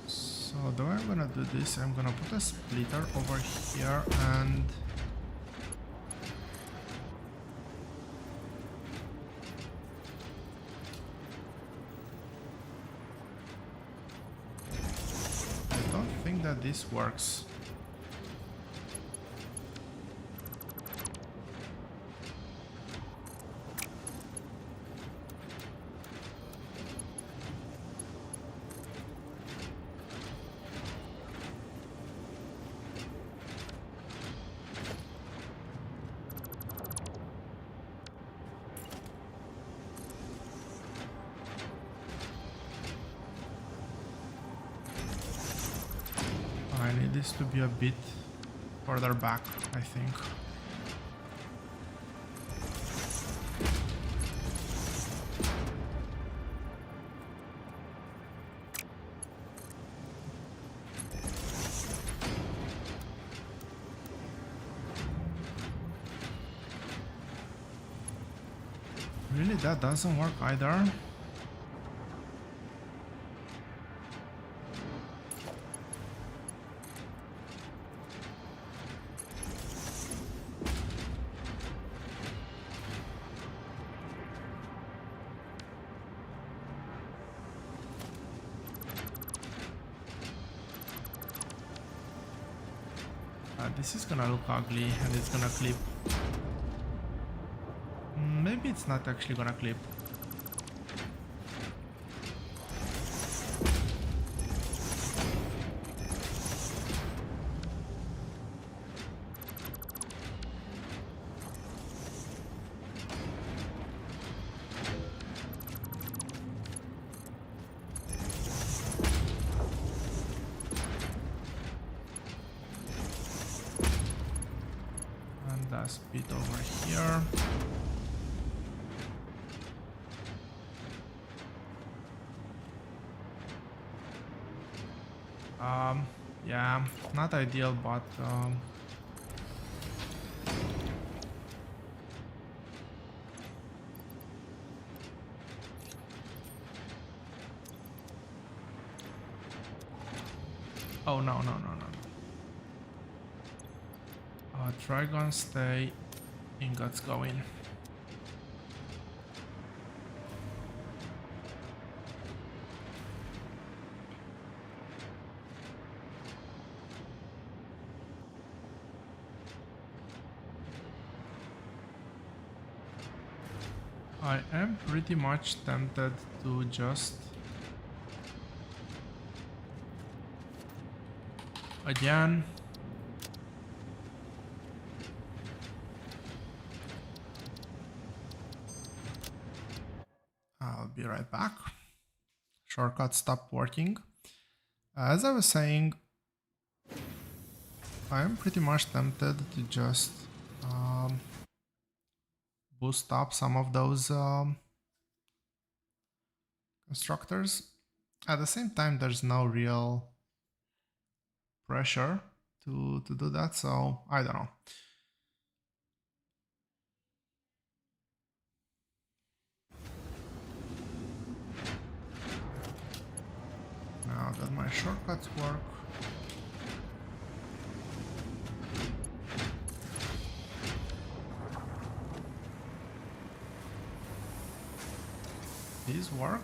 So the way I'm gonna do this, I'm gonna put a splitter over here and that this works. I need this to be a bit further back, I think. Really, that doesn't work either. This is gonna look ugly and it's gonna clip. Maybe it's not actually gonna clip. Last bit over here. Yeah, not ideal, but oh no. Trigon stay, ingots going. I am pretty much tempted to just again I'll be right back. Shortcut stopped working. As I was saying, I'm pretty much tempted to just boost up some of those constructors. At the same time, there's no real pressure to do that, so I don't know. Now that my shortcuts work, these work.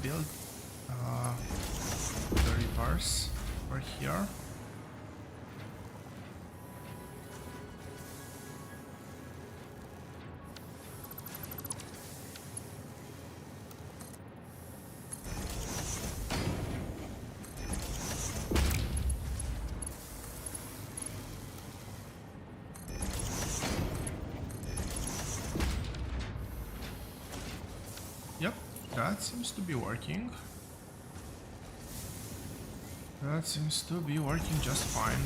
Build the reverse over here. That seems to be working. That seems to be working just fine.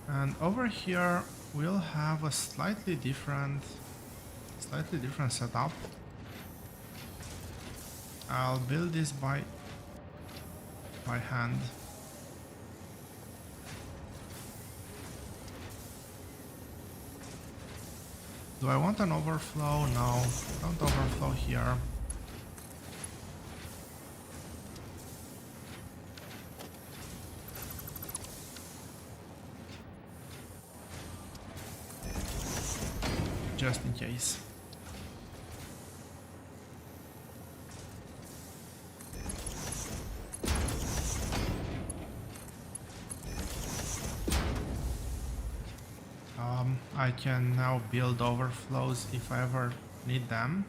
And over here we'll have a slightly different setup. I'll build this by hand. Do I want an overflow? No, don't overflow here. Just in case. I can now build overflows if I ever need them.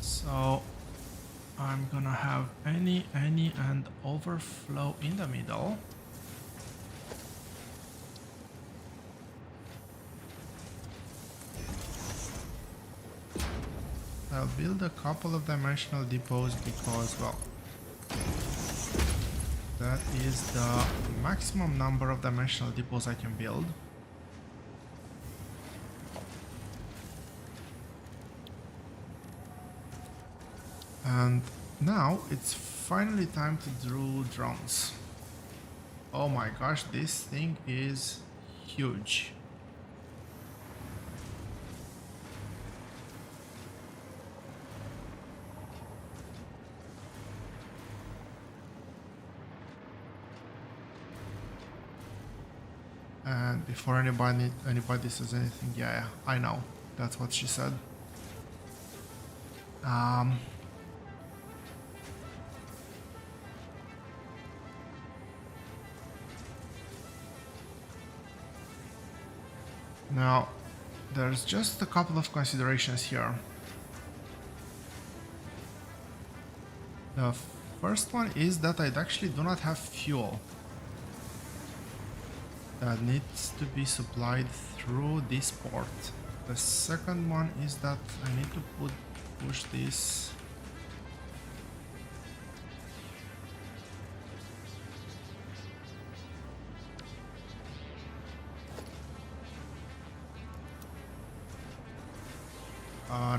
So I'm gonna have any and overflow in the middle. I'll build a couple of dimensional depots because, well, that is the maximum number of dimensional depots I can build. And now it's finally time to do drones. Oh my gosh, this thing is huge. And before anybody says anything, yeah, I know. That's what she said. Now, there's just a couple of considerations here. The first one is that I actually do not have fuel that needs to be supplied through this port. The second one is that I need to push this .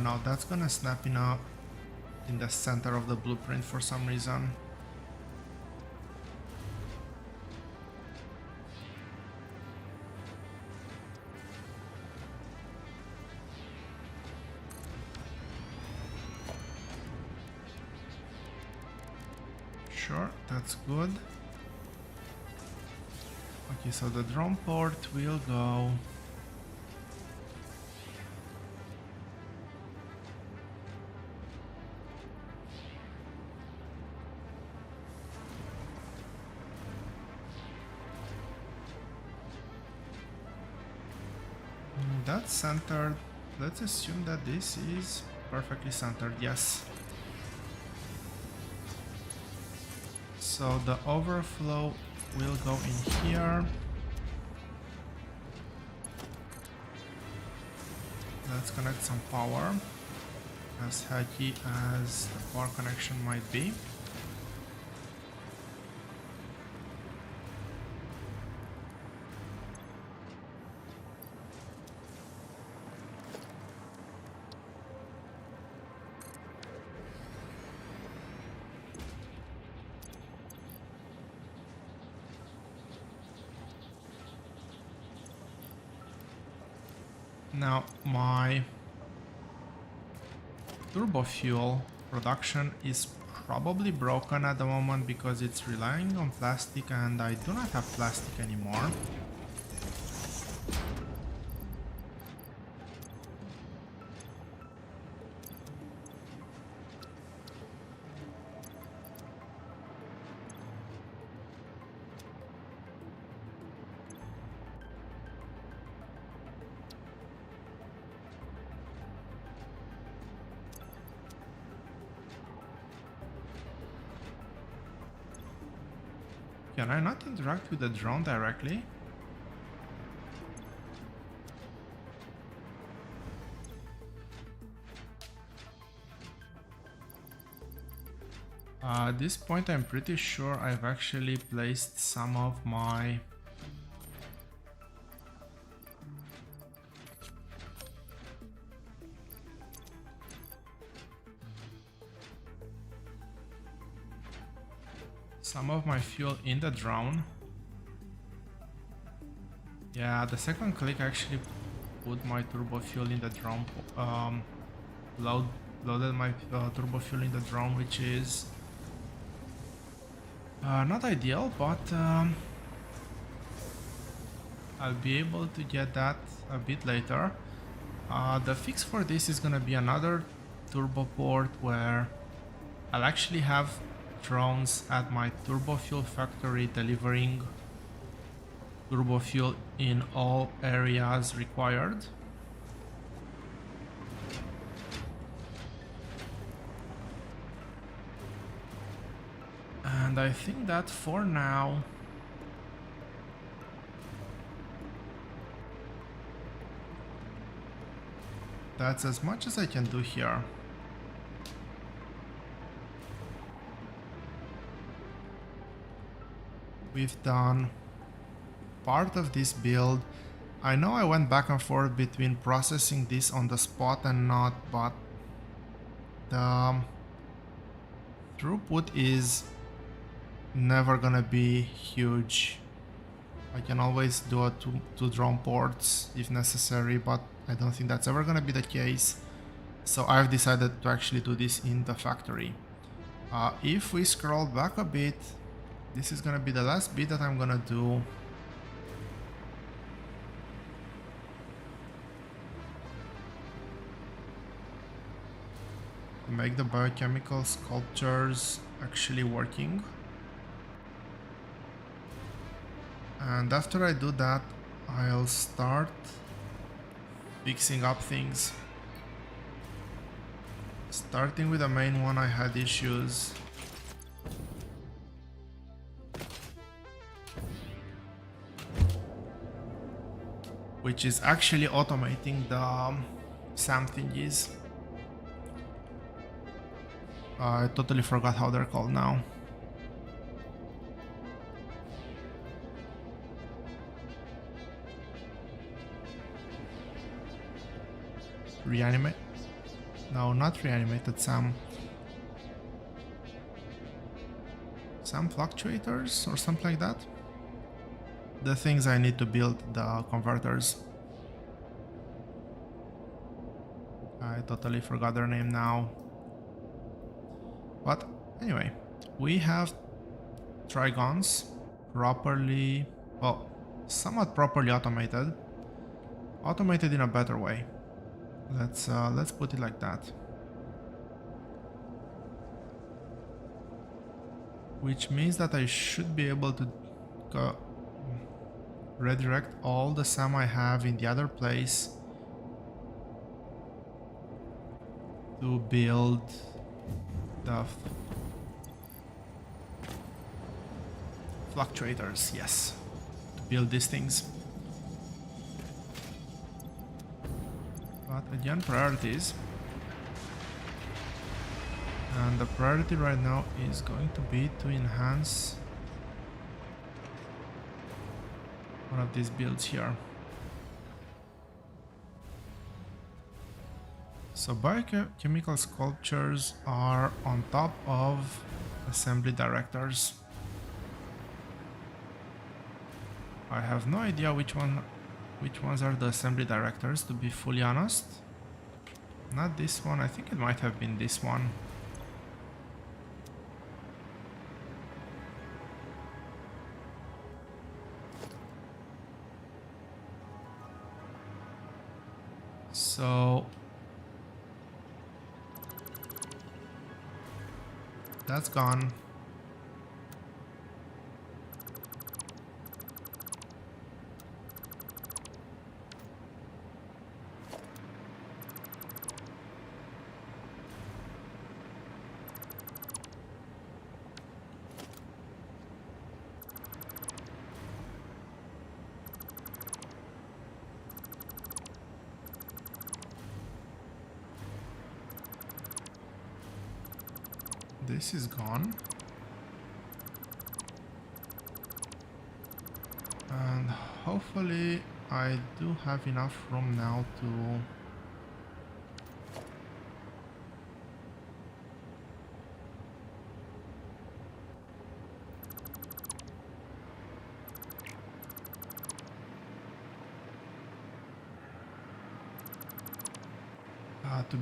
Now that's gonna snap in the center of the blueprint for some reason. Sure, that's good. Okay, so the drone port will go that's centered. Let's assume that this is perfectly centered. Yes. So the overflow will go in here. Let's connect some power, as hacky as the power connection might be. Now my turbo fuel production is probably broken at the moment because it's relying on plastic and I do not have plastic anymore. Can I not interact with the drone directly? At this point, I'm pretty sure I've actually placed some of my fuel in the drone. Yeah, the second click actually put my turbo fuel in the drone. Loaded my turbo fuel in the drone, which is not ideal, but I'll be able to get that a bit later. The fix for this is gonna be another turbo port where I'll actually have drones at my turbo fuel factory delivering turbo fuel in all areas required. And I think that for now that's as much as I can do here. We've done part of this build. I know I went back and forth between processing this on the spot and not, but the throughput is never gonna be huge. I can always do two drone ports if necessary, but I don't think that's ever gonna be the case. So I've decided to actually do this in the factory. If we scroll back a bit, this is gonna be the last bit that I'm gonna do. Make the biochemical sculptures actually working. And after I do that, I'll start fixing up things. Starting with the main one, I had issues. Which is actually automating the SAM thingies. I totally forgot how they're called now. Reanimate? No, not reanimated SAM. SAM fluctuators or something like that? The things I need to build the converters. I totally forgot their name now. But anyway, we have trigons properly, well, somewhat properly automated. Automated in a better way. Let's put it like that. Which means that I should be able to redirect all the SAM I have in the other place to build the fluctuators, yes, to build these things. But again, priorities. And the priority right now is going to be to enhance one of these builds here. So biochemical sculptures are on top of assembly directors. I have no idea which ones are the assembly directors, to be fully honest. Not this one, I think it might have been this one. So that's gone. This is gone. And hopefully I do have enough room now to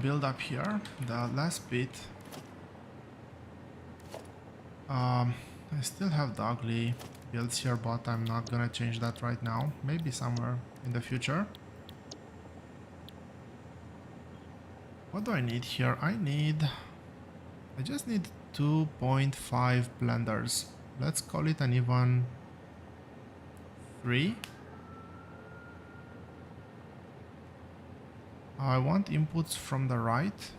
build up here. The last bit. I still have the ugly builds here, but I'm not gonna change that right now. Maybe somewhere in the future. What do I need here? I just need 2.5 blenders. Let's call it an even 3. I want inputs from the right.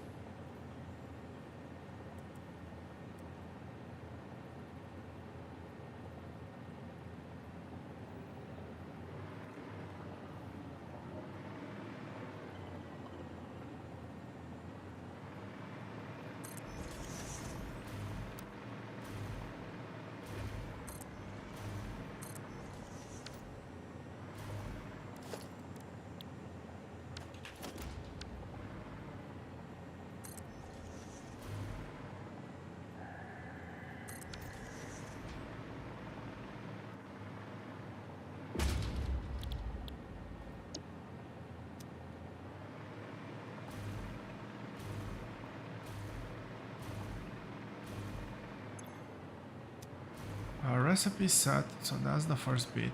Recipe set, so that's the first bit.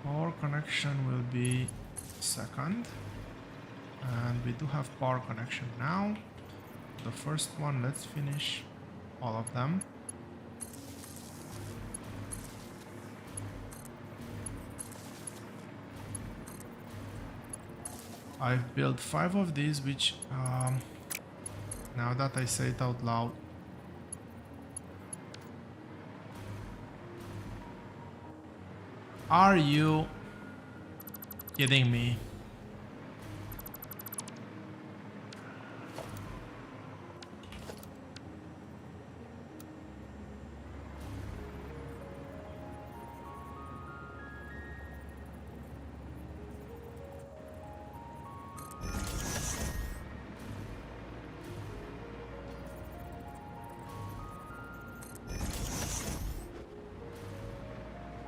Power connection will be second, and we do have power connection now. The first one, let's finish all of them. I've built 5 of these, which now that I say it out loud, are you kidding me?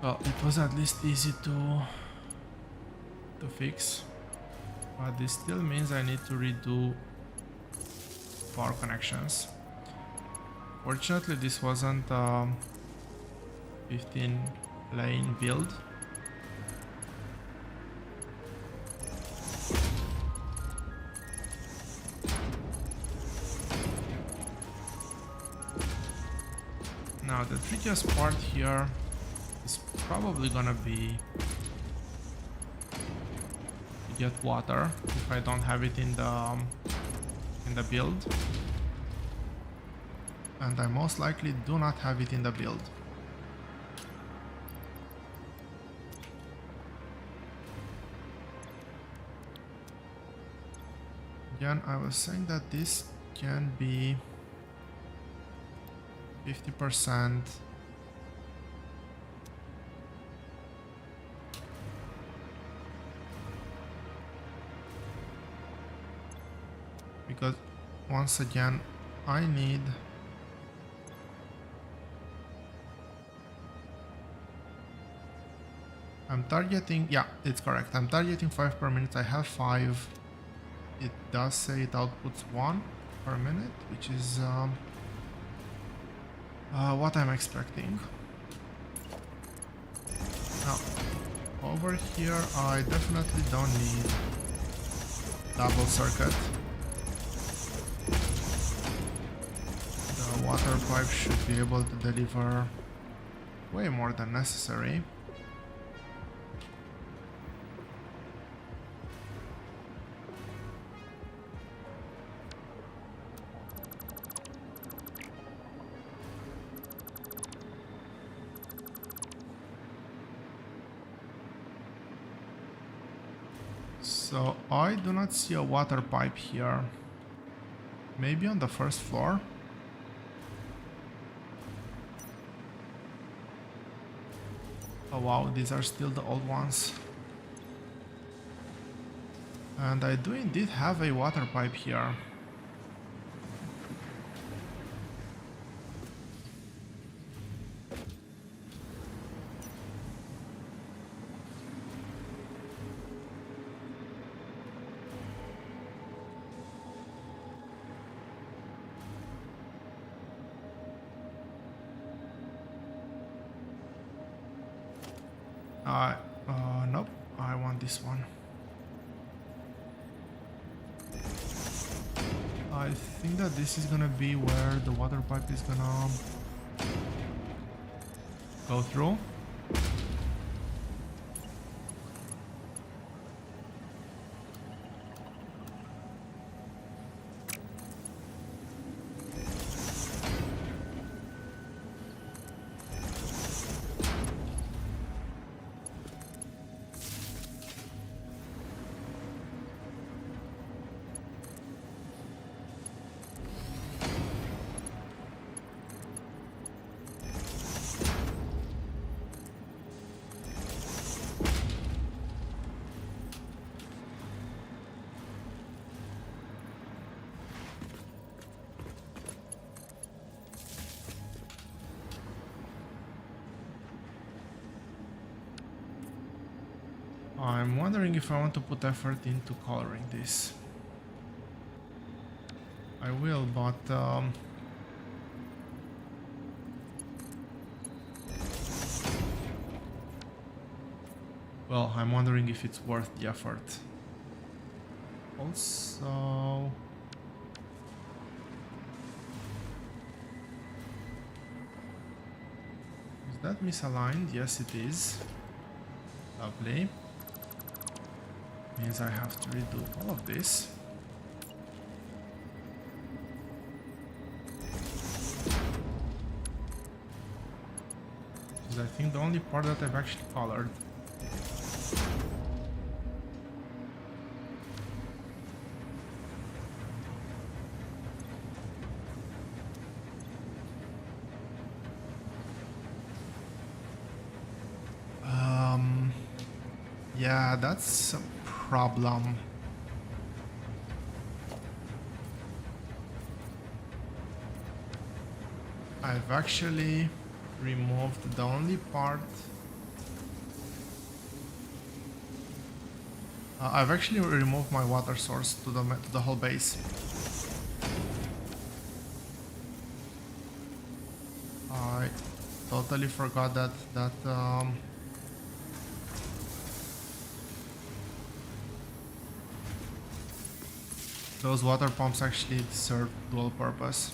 Well, it was at least easy to fix, but this still means I need to redo power connections. Fortunately, this wasn't 15 lane build. Now the trickiest part here is probably gonna be to get water if I don't have it in the build, and I most likely do not have it in the build. Again, I was saying that this can be 50%. Because once again, I need I'm targeting, yeah, it's correct. I'm targeting 5 per minute. I have 5. It does say it outputs 1 per minute, which is what I'm expecting. Now, over here, I definitely don't need double circuit. The water pipe should be able to deliver way more than necessary. So I do not see a water pipe here. Maybe on the first floor? Oh wow, these are still the old ones. And I do indeed have a water pipe here. Nope, I want this one. I think that this is gonna be where the water pipe is gonna go through. I'm wondering if I want to put effort into coloring this. I will, but well, I'm wondering if it's worth the effort. Also, is that misaligned? Yes, it is. Lovely. Means I have to redo all of this. Which is, I think, the only part that I've actually colored. Yeah, that's a problem. I've actually removed the only part. I've actually removed my water source to the whole base. I totally forgot that those water pumps actually serve dual purpose.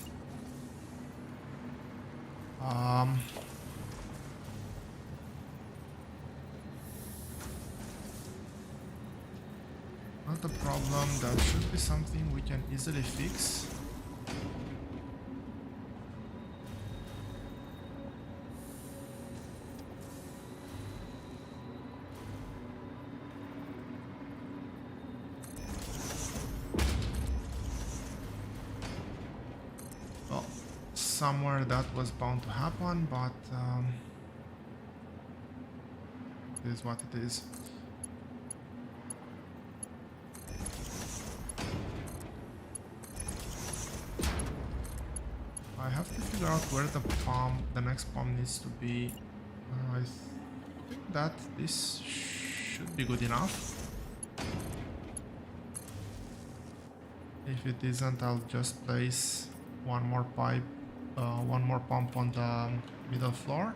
Not a problem, that should be something we can easily fix. Somewhere that was bound to happen, but it is what it is. I have to figure out where the next pump needs to be. I think that this should be good enough. If it isn't, I'll just place one more pipe. One more pump on the middle floor.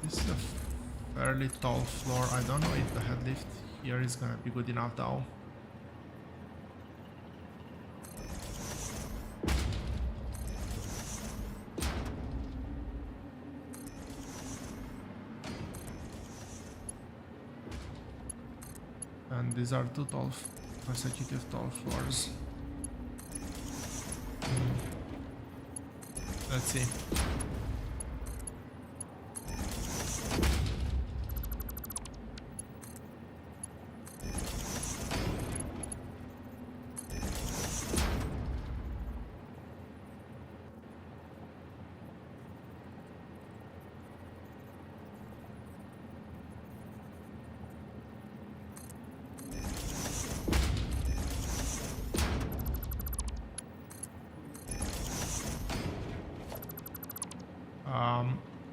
This is a fairly tall floor. I don't know if the head lift here is gonna be good enough though. And these are two consecutive tall floors. Let's see.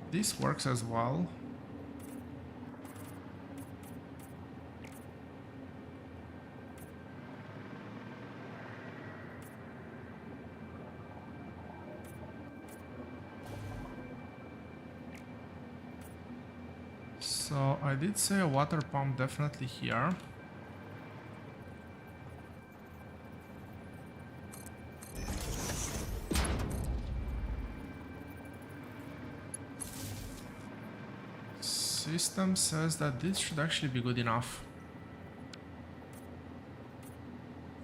This works as well. So I did say a water pump definitely here. System says that this should actually be good enough.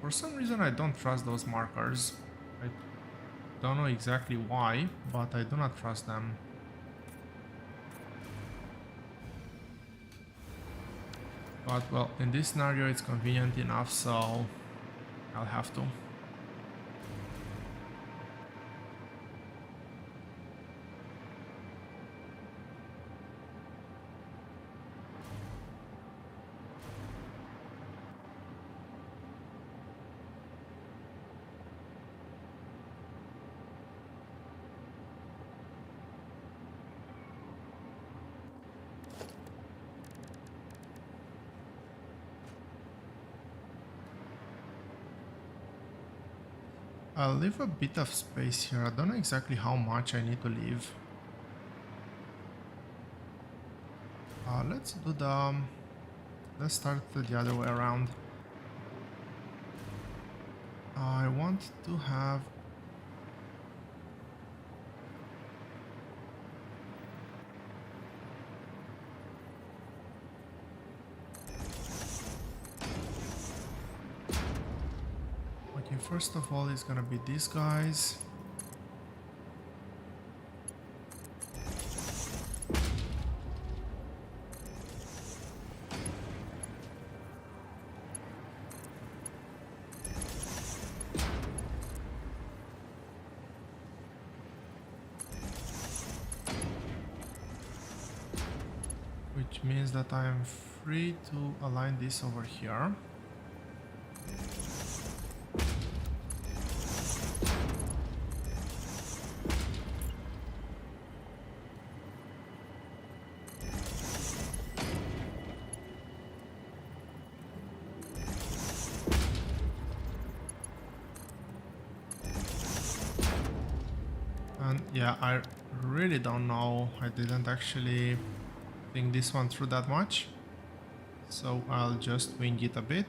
For some reason I don't trust those markers. I don't know exactly why, but I do not trust them. But well, in this scenario it's convenient enough, so I'll have to. I'll leave a bit of space here. I don't know exactly how much I need to leave. Let's do the... Let's start the other way around. I want to have... Okay, first of all, it's gonna be these guys. Which means that I am free to align this over here. And yeah, I really don't know. I didn't actually think this one through that much, so I'll just wing it a bit.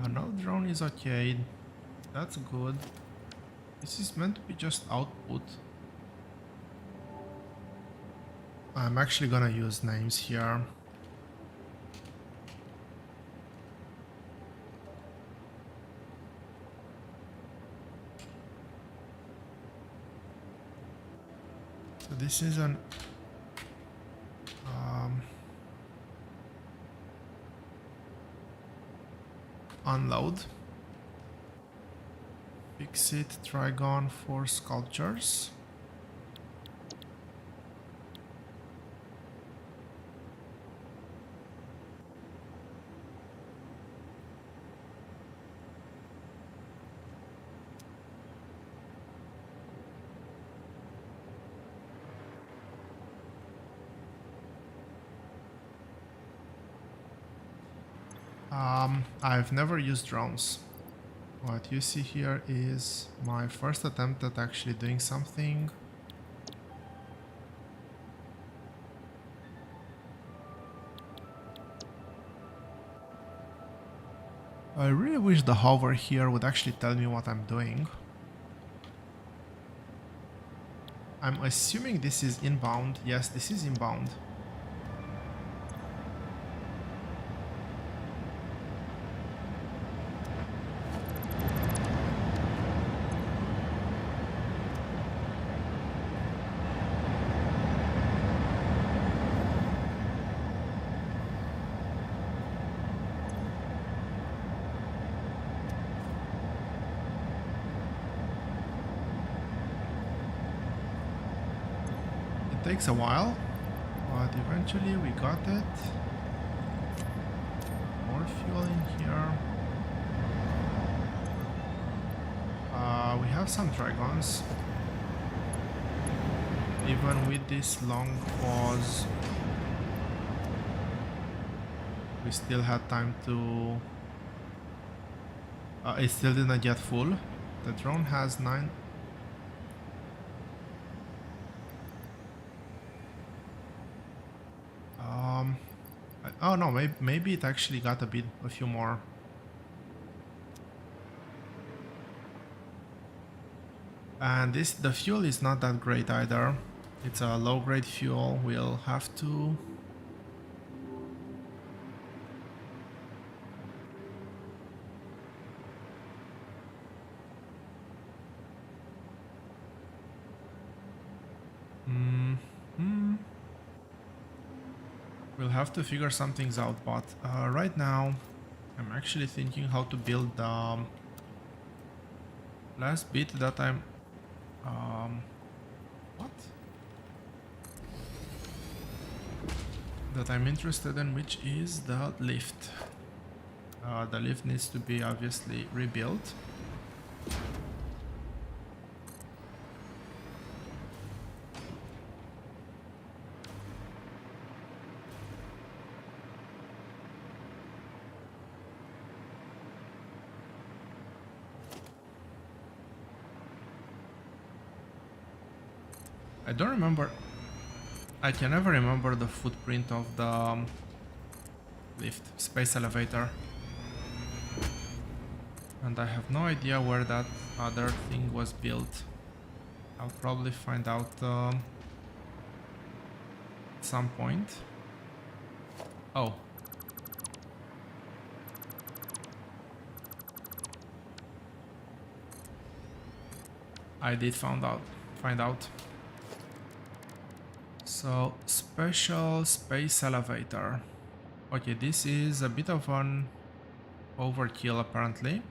No drone is okay. That's good. This is meant to be just output. I'm actually gonna use names here. So this is an unload. Fix it, trigon for sculptures. I've never used drones. What you see here is my first attempt at actually doing something. I really wish the hover here would actually tell me what I'm doing. I'm assuming this is inbound. Yes, this is inbound. Takes a while, but eventually we got it. More fuel in here. We have some dragons. Even with this long pause, we still had time to... it still didn't get full. The drone has 9... oh no, maybe it actually got a few more. And the fuel is not that great either. It's a low grade fuel. We'll have to... We'll have to figure some things out, but right now I'm actually thinking how to build the last bit that I'm... what? That I'm interested in, which is the lift. The lift needs to be obviously rebuilt. I don't remember. I can never remember the footprint of the lift, space elevator. And I have no idea where that other thing was built. I'll probably find out at some point. Oh. I did find out. So, special space elevator. Okay, this is a bit of an overkill apparently.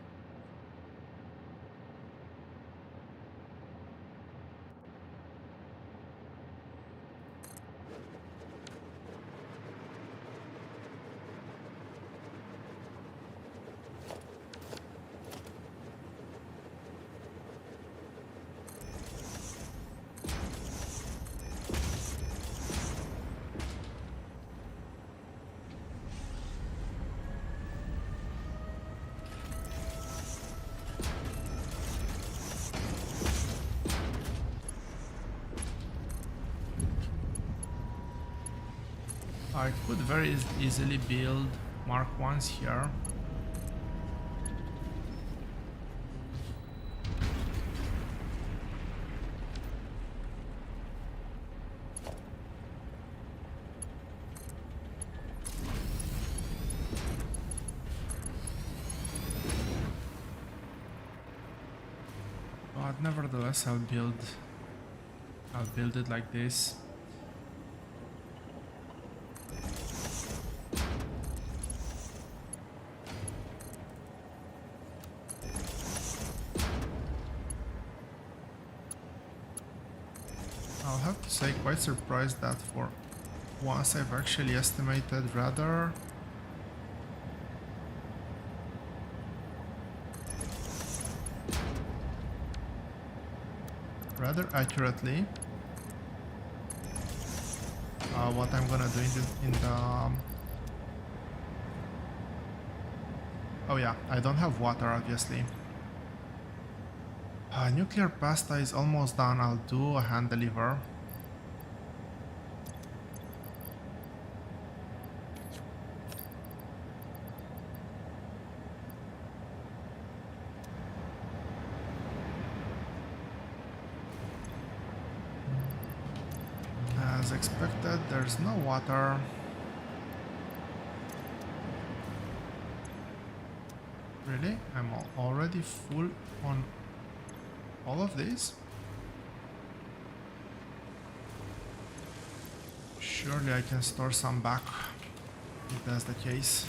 I could very easily build Mark 1s here. But nevertheless, I'll build it like this. I'll have to say, quite surprised that for once I've actually estimated rather accurately what I'm gonna do in the Oh yeah, I don't have water, obviously. Nuclear pasta is almost done. I'll do a hand deliver. As expected, there's no water. Really? I'm already full on all of these? Surely I can store some back if that's the case.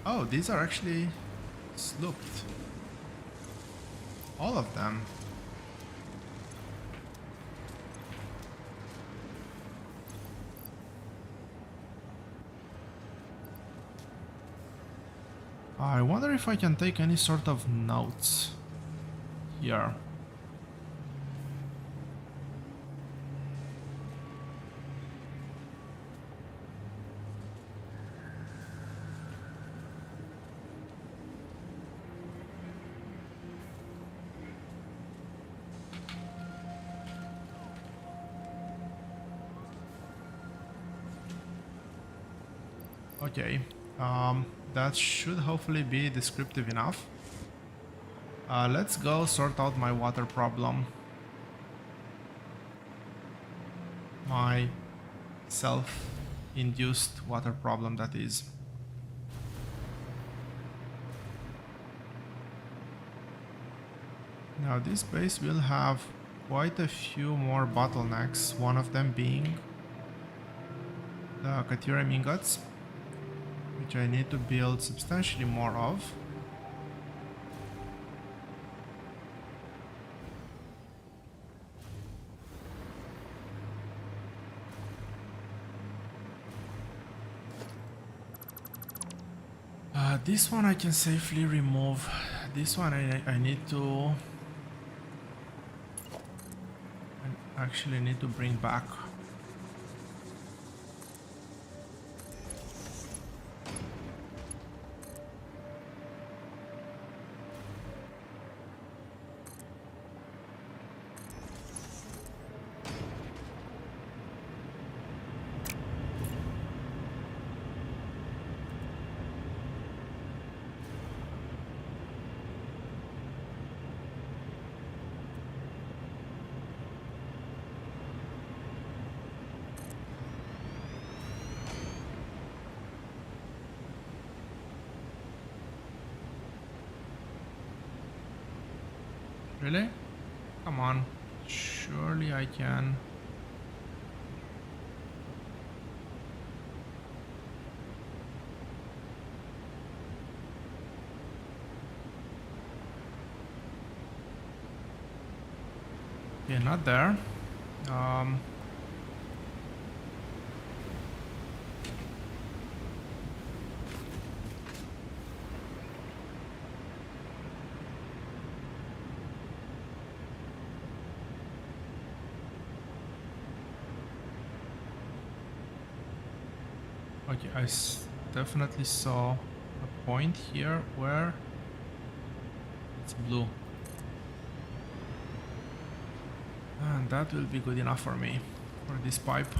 Oh, these are actually slooped. All of them. I wonder if I can take any sort of notes here. Okay, that should hopefully be descriptive enough. Let's go sort out my water problem. My self-induced water problem, that is. Now this base will have quite a few more bottlenecks, one of them being the Caterium ingots, which I need to build substantially more of. This one I can safely remove. This one I need to... I actually need to bring back. Really? Come on. Surely I can. Okay, not there. Okay, I definitely saw a point here where it's blue. And that will be good enough for me, for this pipe.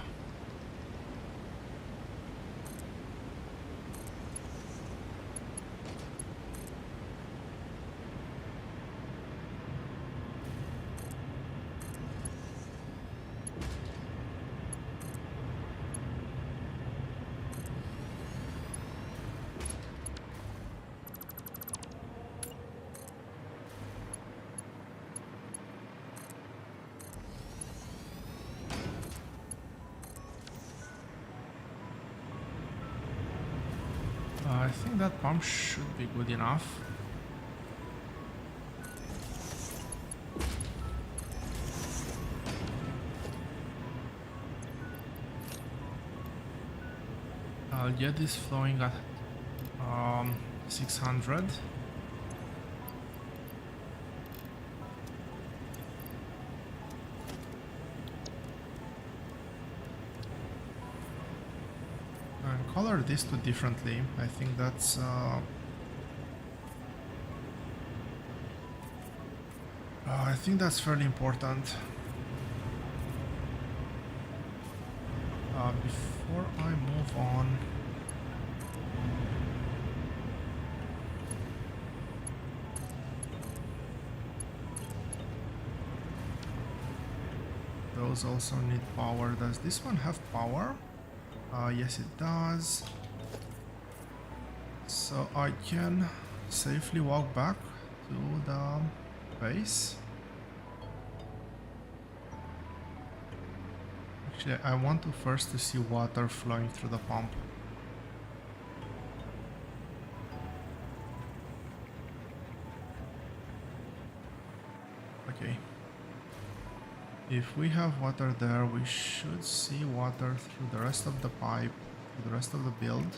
I think that pump should be good enough. I'll get this flowing at 600. color these two differently. I think that's fairly important. Before I move on, those also need power. Does this one have power? Yes, it does. So I can safely walk back to the base. Actually, I want to first see water flowing through the pump. Okay. If we have water there, we should see water through the rest of the pipe, through the rest of the build.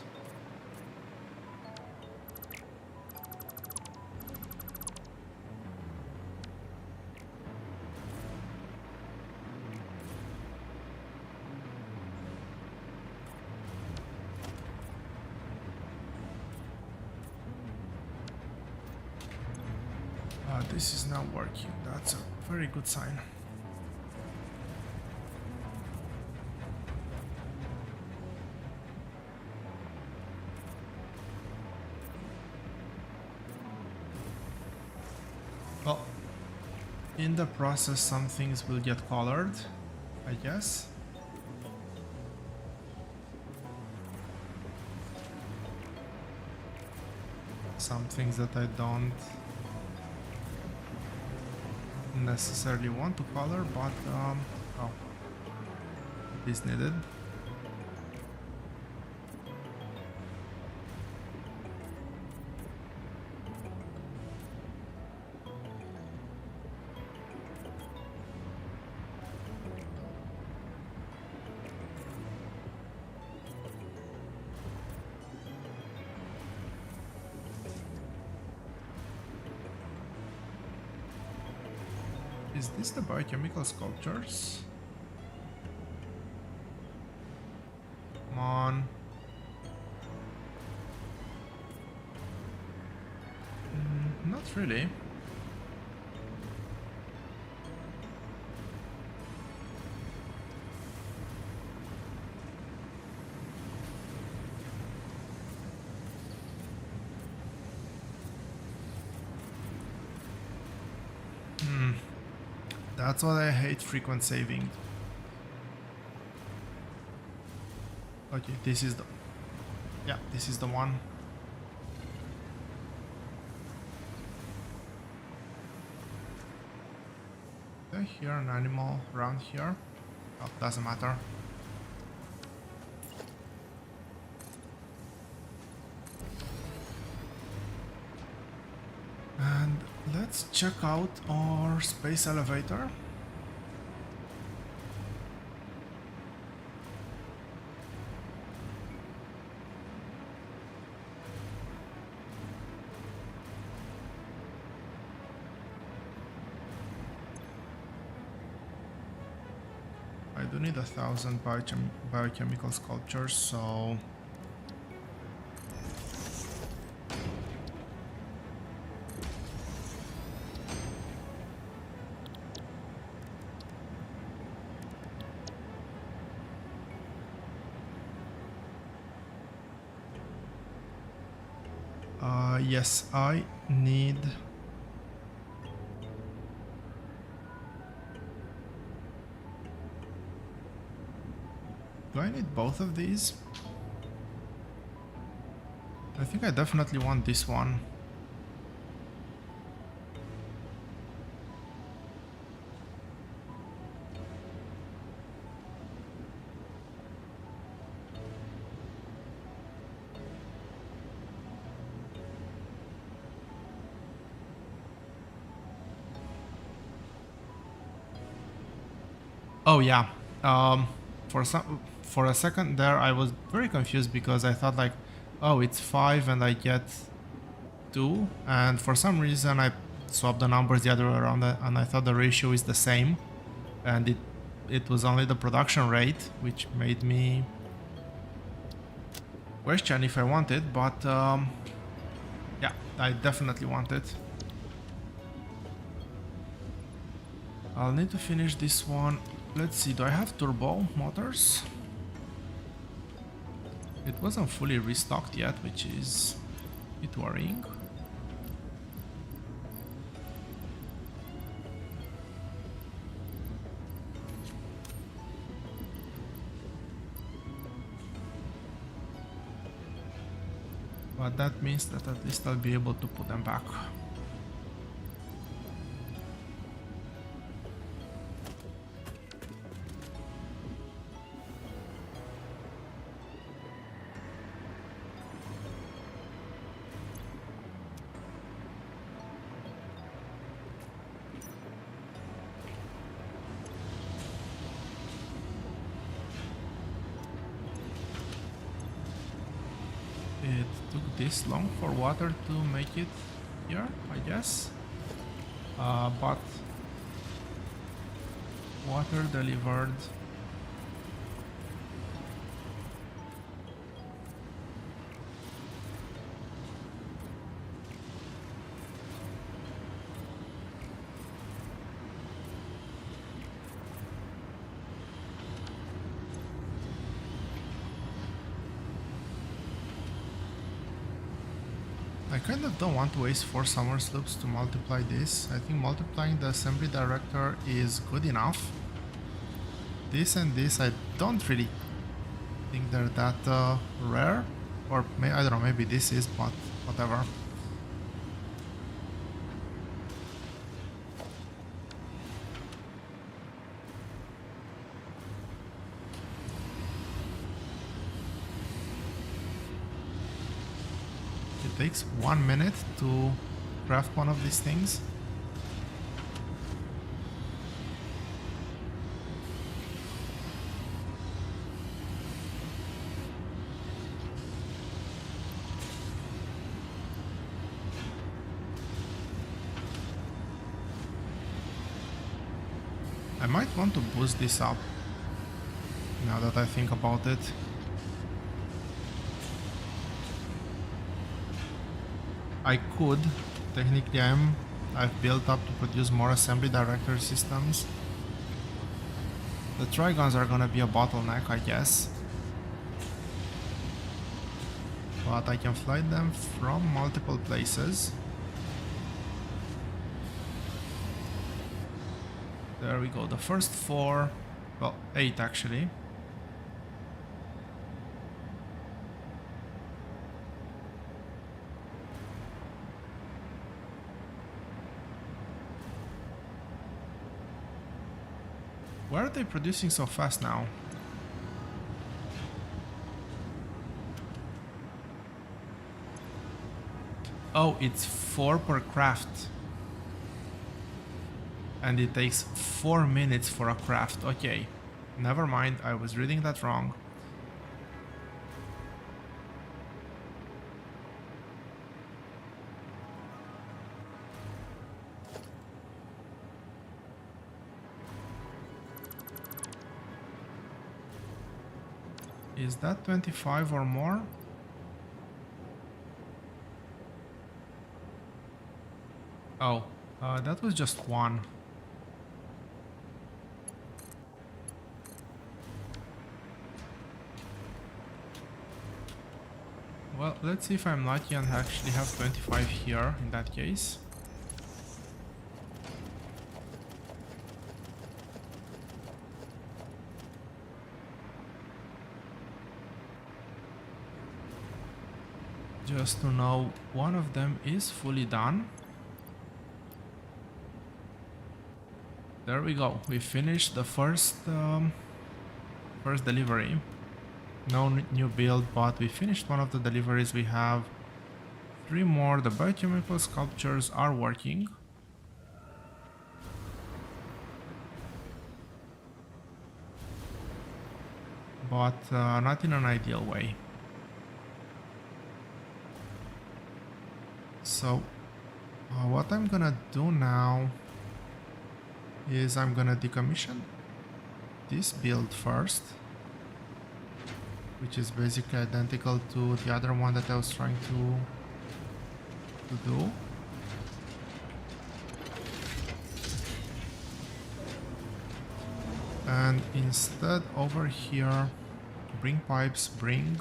This is not working. That's a very good sign. Well, in the process, some things will get colored, I guess. Some things that I don't necessarily want to color, but oh, it is needed. Is this the biochemical sculptures? Come on. Not really. That's what I hate, frequent saving. Okay, this is the... yeah, this is the one. Did I hear an animal around here? Oh, doesn't matter. And let's check out our space elevator. I do need 1,000 biochemical sculptures, so... yes, I need... do I need both of these? I think I definitely want this one. Oh yeah, for a second there I was very confused because I thought like, oh, it's 5 and I get 2, and for some reason I swapped the numbers the other way around and I thought the ratio is the same, and it was only the production rate, which made me question if I want it, but yeah, I definitely want it. I'll need to finish this one. Let's see, do I have turbo motors? It wasn't fully restocked yet, which is a bit worrying. But that means that at least I'll be able to put them back. It took this long for water to make it here, I guess. But water delivered. I kind of don't want to waste 4 summer sloops to multiply this. I think multiplying the assembly director is good enough. This and this, I don't really think they're that rare. Or I don't know, maybe this is, but whatever. It takes 1 minute to craft one of these things. I might want to boost this up now that I think about it. I could, technically I've built up to produce more assembly director systems. The trigons are gonna be a bottleneck, I guess. But I can fly them from multiple places. There we go, the first 4, well 8 actually. Why are they producing so fast now? Oh, it's 4 per craft. And it takes 4 minutes for a craft. Okay, never mind, I was reading that wrong. Is that 25 or more? Oh, that was just 1. Well, let's see if I'm lucky and actually have 25 here in that case. Just to know, one of them is fully done. There we go. We finished the first delivery. No new build, but we finished one of the deliveries. We have 3 more. The biochemical sculptures are working. But not in an ideal way. So what I'm gonna do now is I'm gonna decommission this build first. which is basically identical to the other one that I was trying to do. And instead over here, bring pipes, bring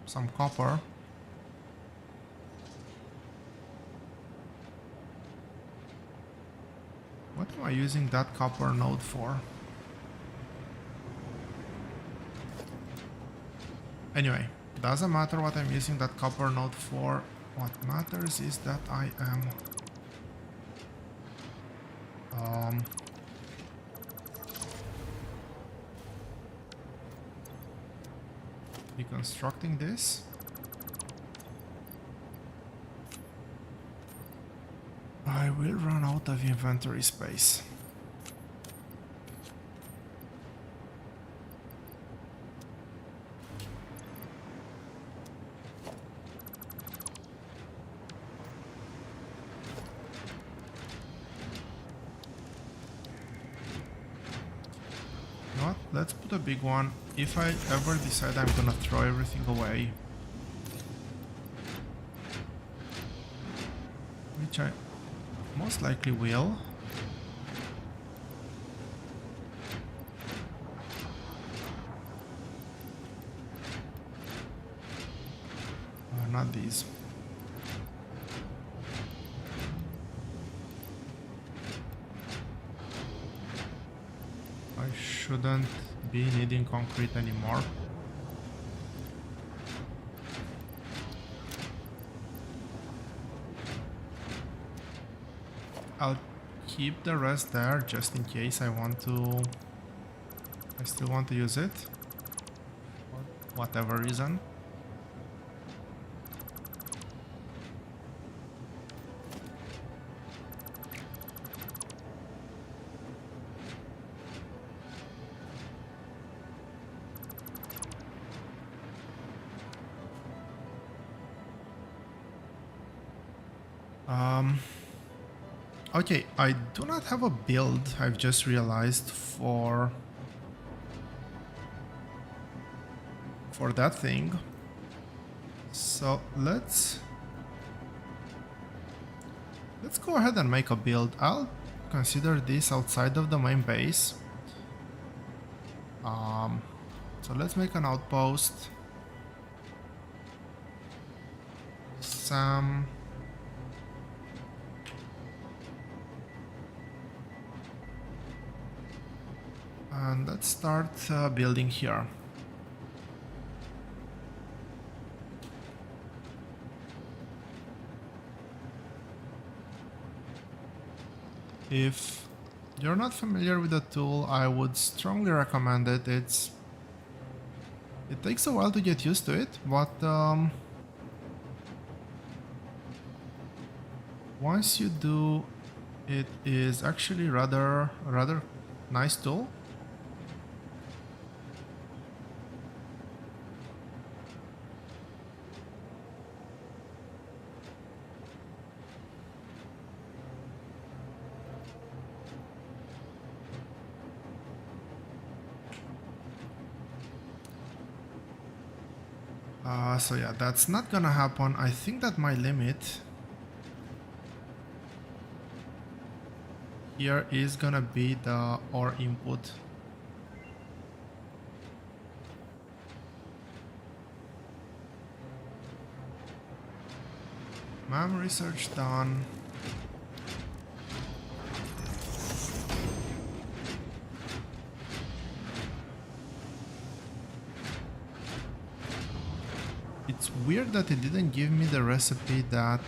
some copper. What am I using that copper node for? Anyway, doesn't matter what I'm using that copper node for. What matters is that I am deconstructing this. I will run out of inventory space. You know what? Let's put a big one. If I ever decide I'm gonna throw everything away, which I most likely will. Not these. I shouldn't be needing concrete anymore. I'll keep the rest there just in case I still want to use it for whatever reason. Okay, I do not have a build, I've just realized, for that thing. So let's go ahead and make a build. I'll consider this outside of the main base. So let's make an outpost. Some and let's start building here. If you're not familiar with the tool, I would strongly recommend it. It takes a while to get used to it, but once you do, it is actually rather nice tool. So yeah, that's not gonna happen. I think that my limit here is gonna be the ore input. MAM research done. It's weird that it didn't give me the recipe that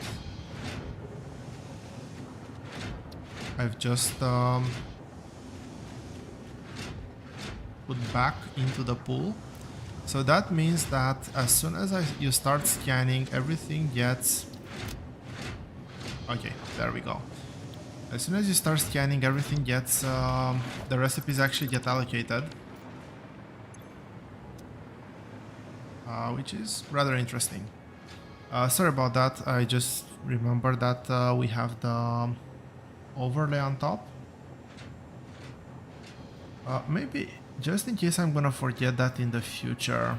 I've just put back into the pool. So that means that as soon as you start scanning, everything gets... Okay, there we go. As soon as you start scanning, everything gets... the recipes actually get allocated. Which is rather interesting. Sorry about that, I just remembered that we have the overlay on top. Maybe just in case I'm gonna forget that in the future,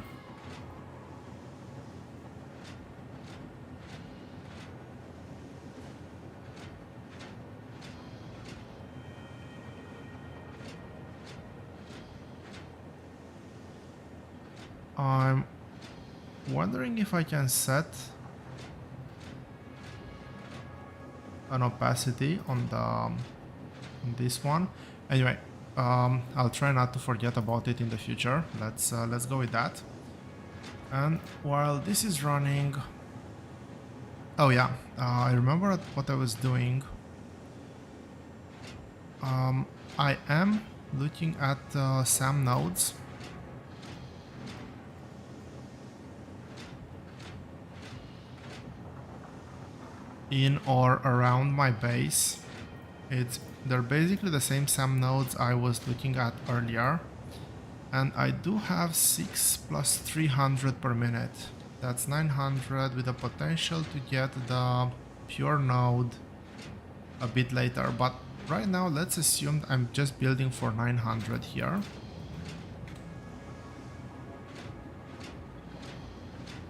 I'm wondering if I can set an opacity on the on this one. Anyway, I'll try not to forget about it in the future. Let's go with that. And while this is running, oh yeah, I remember what I was doing. I am looking at SAM nodes. In or around my base. They're basically the same SAM nodes I was looking at earlier. And I do have 6 plus 300 per minute. That's 900 with the potential to get the pure node a bit later. But right now, let's assume I'm just building for 900 here.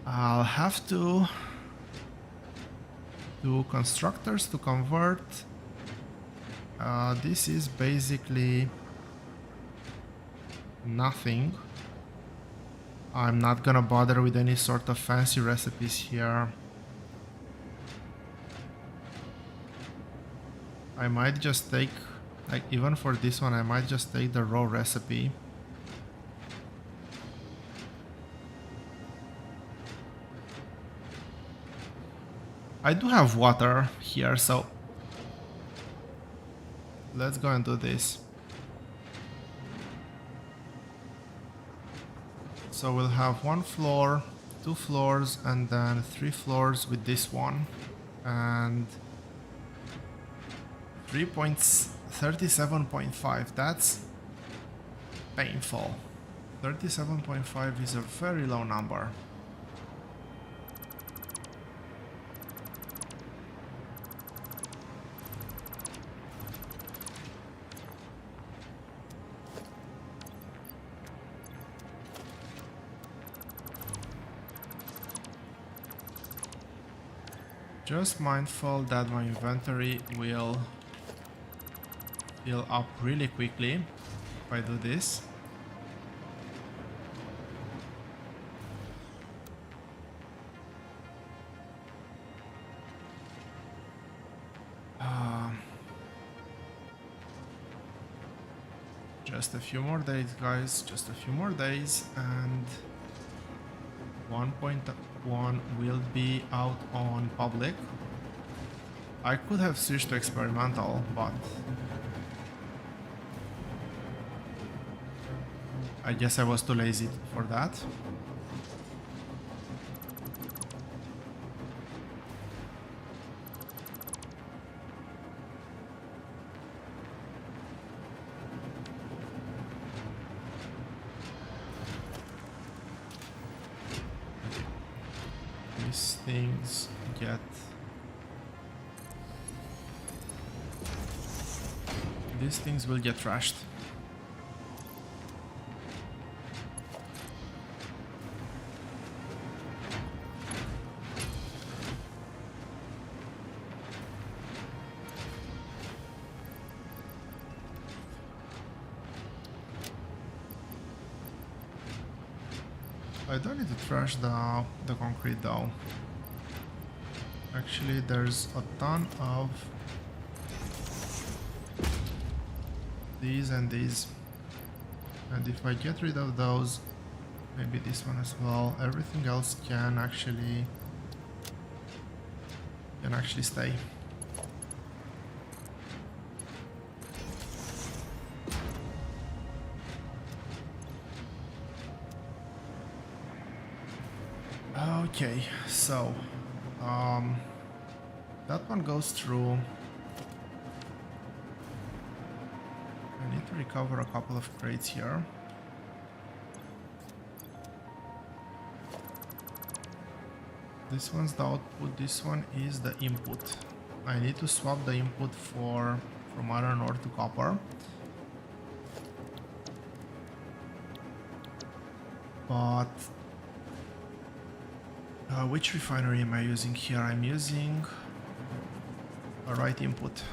I'll have to do constructors to convert. This is basically nothing. I'm not gonna bother with any sort of fancy recipes here. I might just take, like, even for this one, I might just take the raw recipe. I do have water here, so let's go and do this. So we'll have 1 floor, 2 floors, and then 3 floors with this one. And 37.5, that's painful. 37.5 is a very low number. Just mindful that my inventory will fill up really quickly if I do this. Just a few more days, guys, just a few more days, and 1.1 will be out on public. I could have switched to experimental, but I guess I was too lazy for that. These things get... These things will get trashed. I don't need to trash the concrete though. Actually, there's a ton of these and these. And if I get rid of those, maybe this one as well, everything else can actually stay. Okay, so that one goes through. I need to recover a couple of crates here. This one's the output, this one is the input. I need to swap the input from iron ore to copper. But which refinery am I using here? I'm using a right input.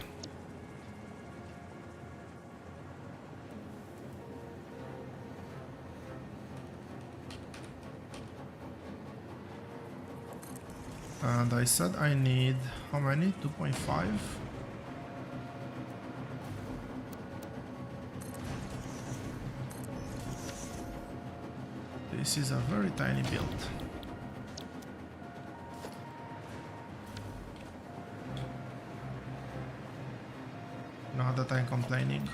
And I said I need how many? 2.5? This is a very tiny build. Not that I'm complaining.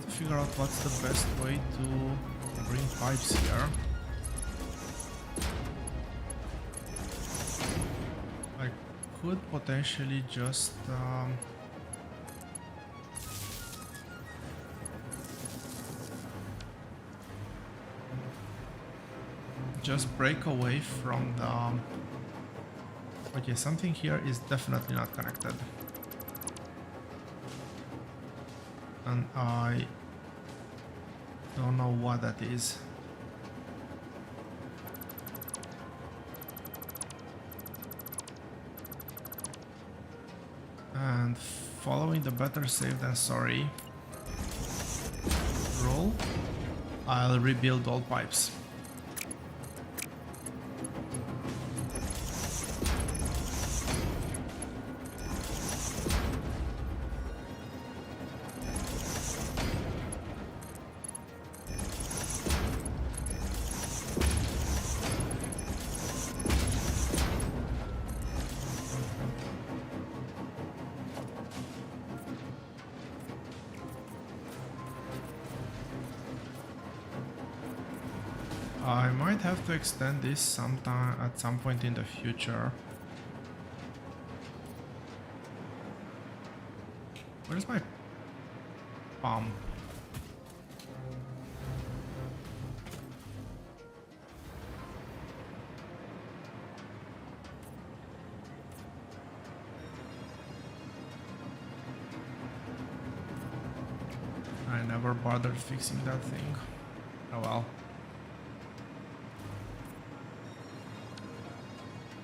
Figure out what's the best way to bring pipes here. I could potentially just break away from the... Okay, something here is definitely not connected. And I don't know what that is. And following the better safe than sorry rule, I'll rebuild all pipes. I might have to extend this sometime at some point in the future. Where's my pump? I never bothered fixing that thing. Oh well.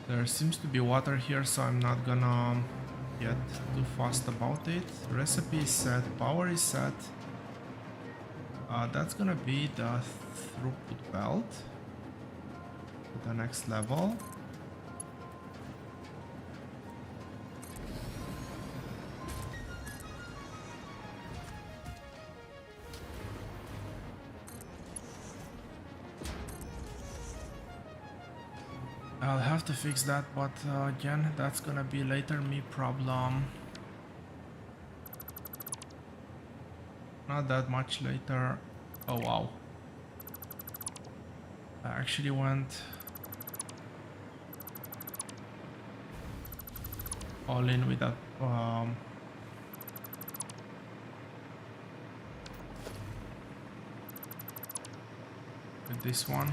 There seems to be water here, so I'm not gonna get too fast about it. Recipe is set, power is set. That's gonna be the throughput belt to the next level. I'll have to fix that, but again, that's gonna be later me problem. Not that much later. Oh wow. I actually went all in with that with this one.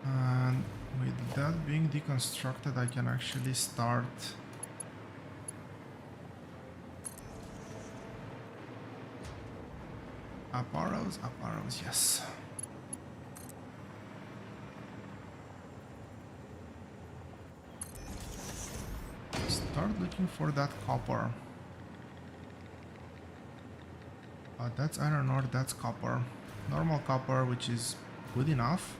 And with that being deconstructed, I can actually start up arrows, yes. Start looking for that copper. That's iron ore, that's copper. Normal copper, which is good enough.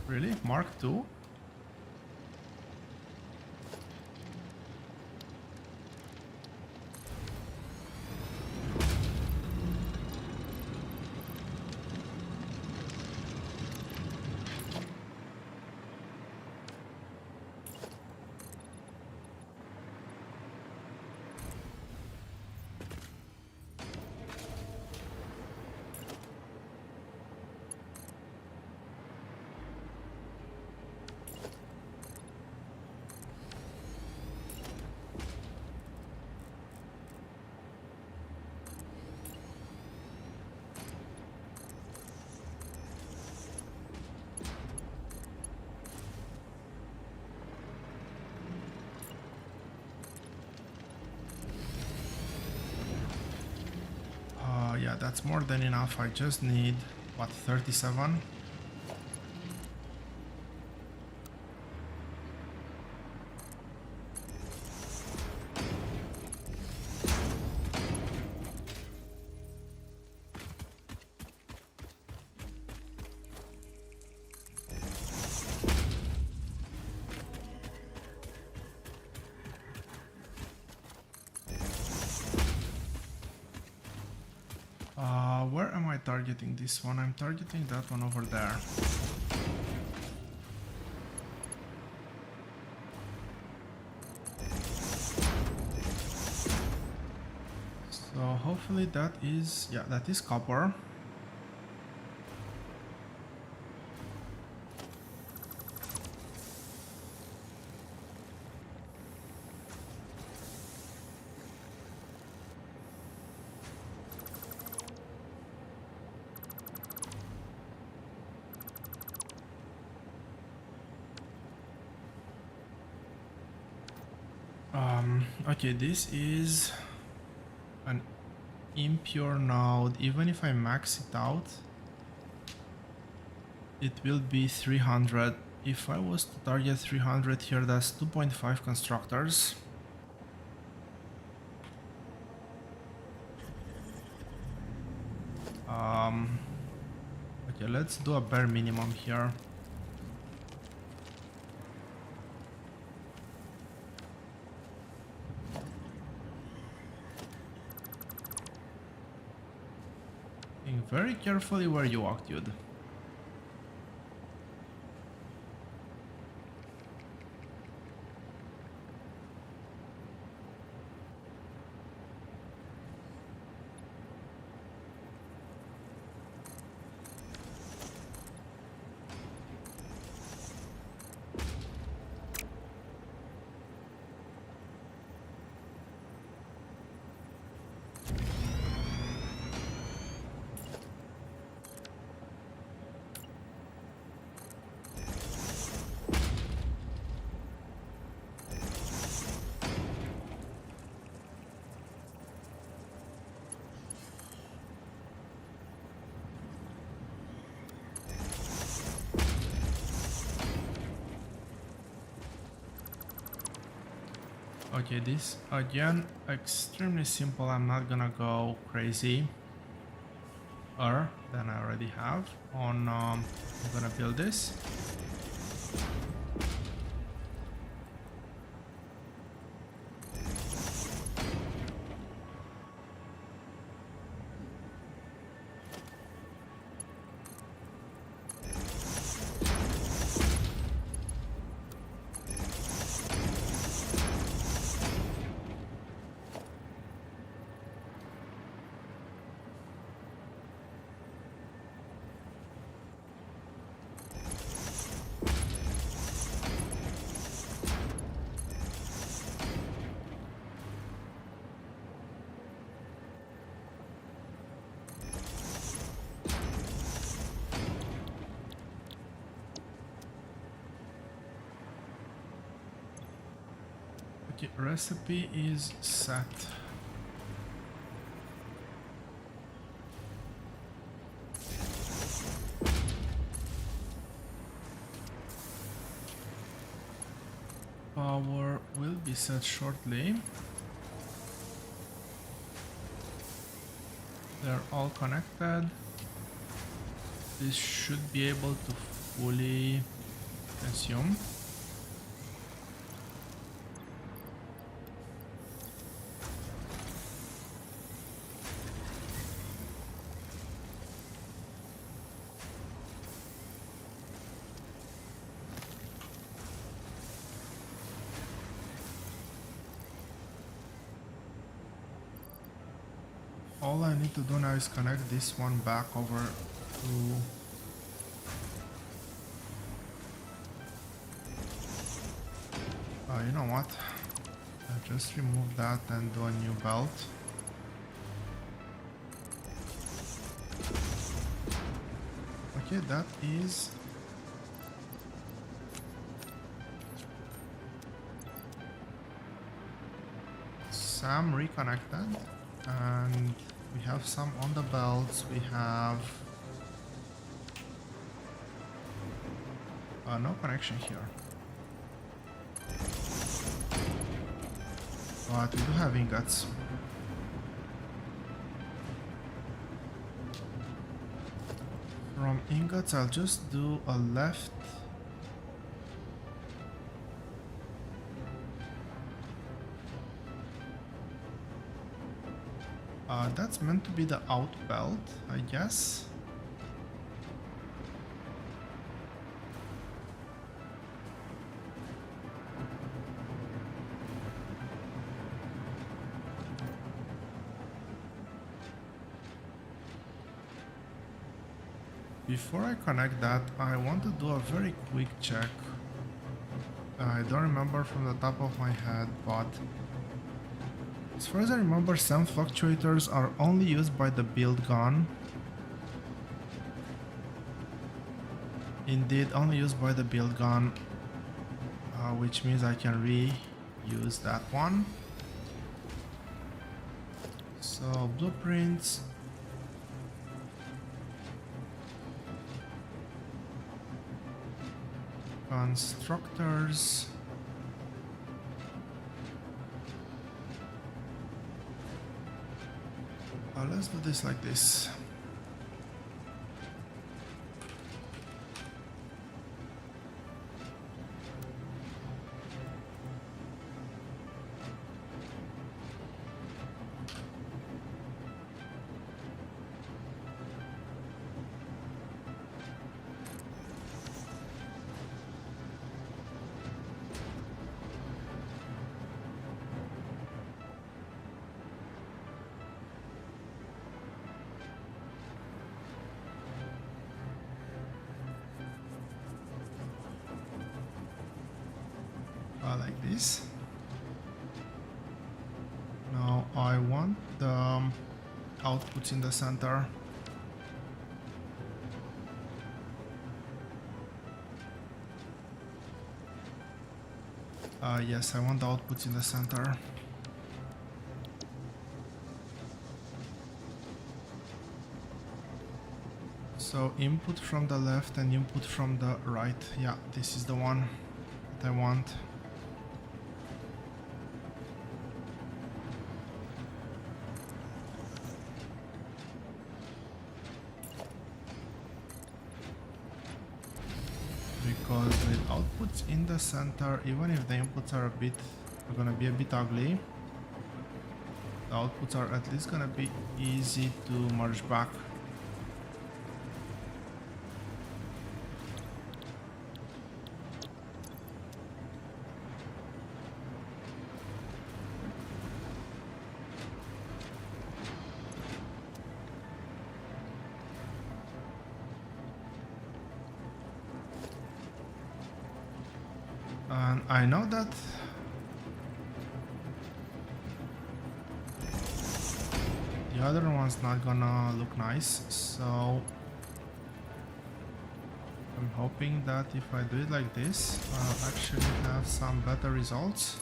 Really? Mark II? that's more than enough. I just need, what, 37? Where am I targeting this one? I'm targeting that one over there. So hopefully that is, yeah, that is copper. Okay, this is an impure node. Even if I max it out, it will be 300. If I was to target 300 here, that's 2.5 constructors. Okay, let's do a bare minimum here. Think very carefully where you walk, dude. Okay, this again extremely simple. I'm not gonna go crazy than I already have on I'm gonna build this. Okay, recipe is set. Power will be set shortly. They're all connected. This should be able to fully consume. All I need to do now is connect this one back over to you know what? I'll just remove that and do a new belt. Okay, that is Sam reconnected, and We have some on the belts. We have no connection here. But we do have ingots. From ingots, I'll just do a left. That's meant to be the out belt, I guess. Before I connect that, I want to do a very quick check. I don't remember from the top of my head, but as far as I remember, some fluctuators are only used by the build gun. Indeed, only used by the build gun, which means I can reuse that one. So, blueprints. Constructors. Let's do this like this. Like this. Now I want the outputs in the center. Yes, I want the outputs in the center. So input from the left and input from the right. Yeah, this is the one that I want. Because with outputs in the center, even if the inputs are gonna be a bit ugly, the outputs are at least gonna be easy to merge back. And I know that the other one's not gonna look nice, so I'm hoping that if I do it like this, I'll actually have some better results.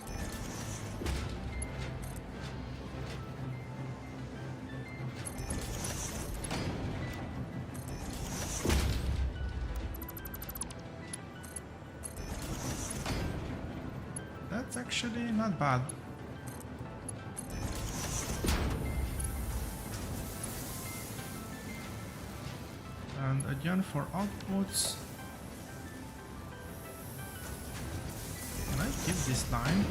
That's actually not bad. And again for outputs, can I keep this line?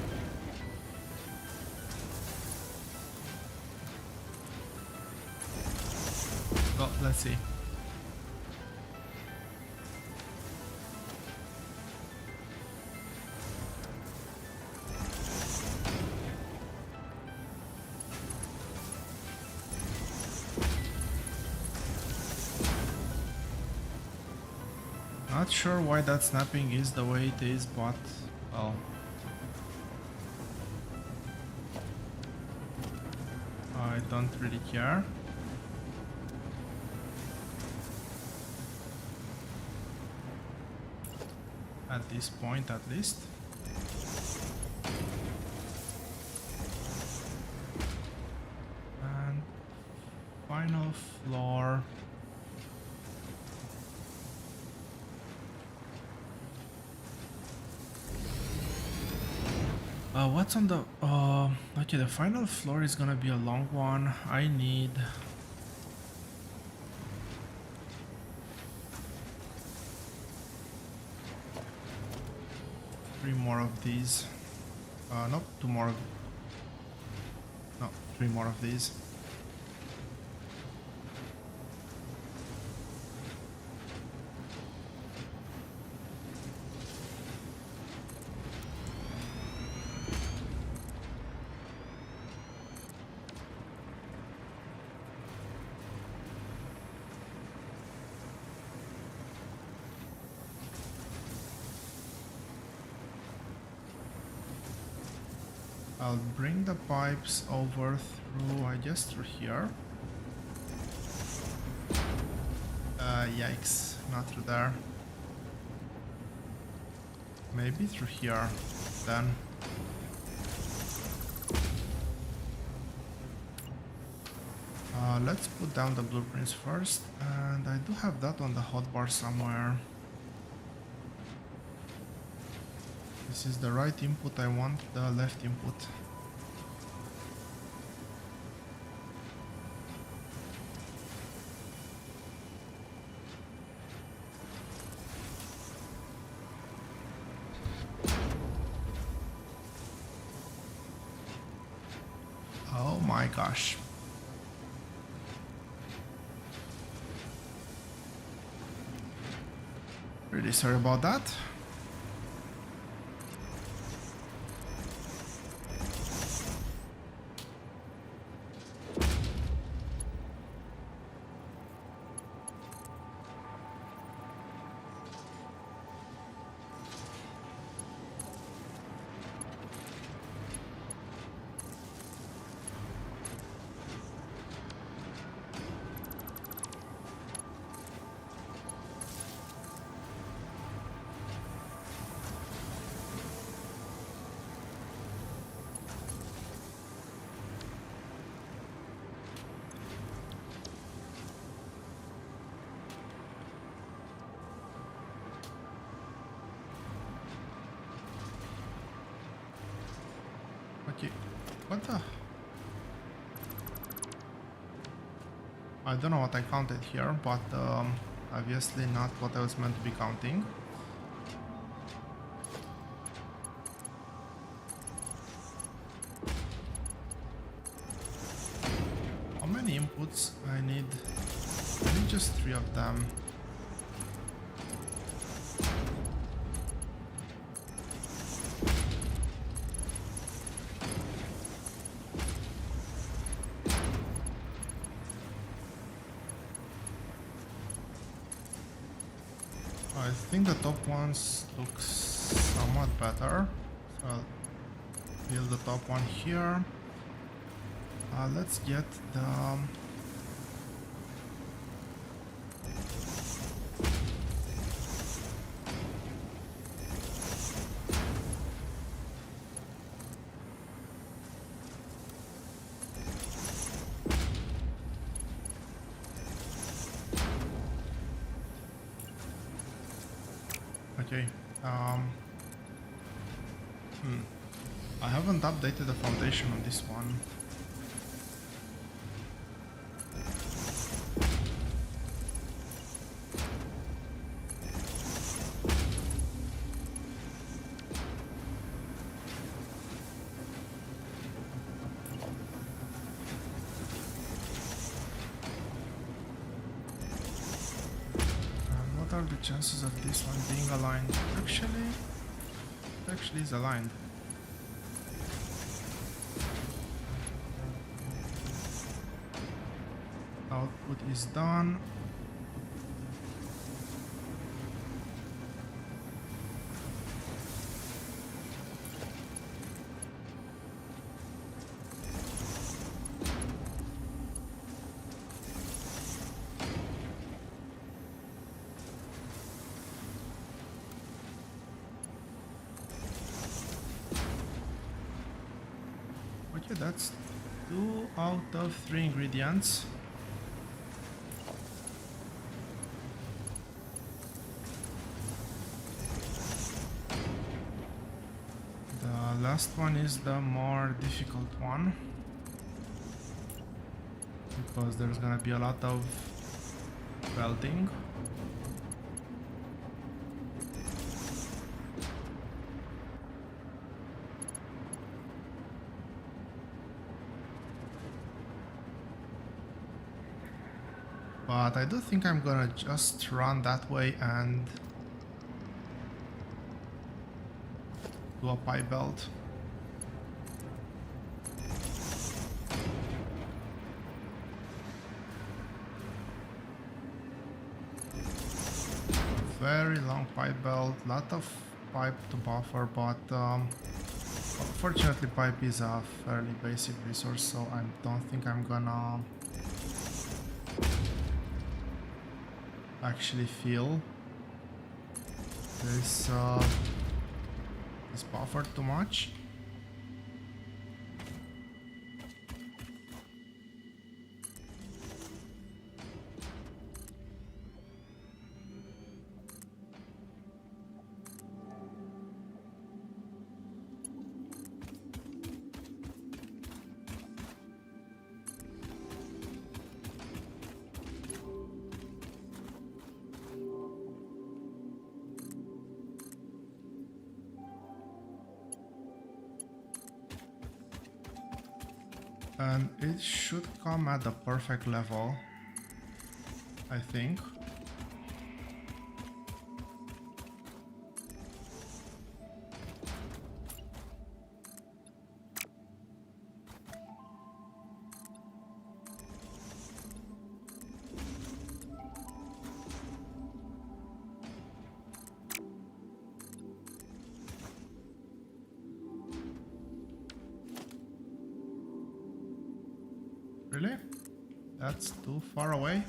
Well, let's see. Not sure why that snapping is the way it is, but well, I don't really care. At this point, at least. And final floor. What's on the... okay, the final floor is gonna be a long one. I need... 3 more of these. Nope, 2 more of... No, 3 more of these. I'll bring the pipes over through, I guess, through here. Yikes, not through there. Maybe through here, then. Let's put down the blueprints first, and I do have that on the hotbar somewhere. This is the right input, I want the left input. Oh my gosh. Really sorry about that. Okay, what the? I don't know what I counted here, but obviously not what I was meant to be counting. How many inputs I need? I need just 3 of them. I think the top ones look somewhat better, so I'll build the top one here. Let's get the... Okay, I haven't updated the foundation on this one. What are the chances of this one being aligned? It actually is aligned. Output is done. Okay, that's 2 out of 3 ingredients. last one is the more difficult one, because there's gonna be a lot of welding. But I do think I'm gonna just run that way and do a pipe belt. Very long pipe belt, lot of pipe to buffer, but fortunately pipe is a fairly basic resource, so I don't think I'm gonna actually feel this buffer too much. And it should come at the perfect level, I think. Really? That's too far away?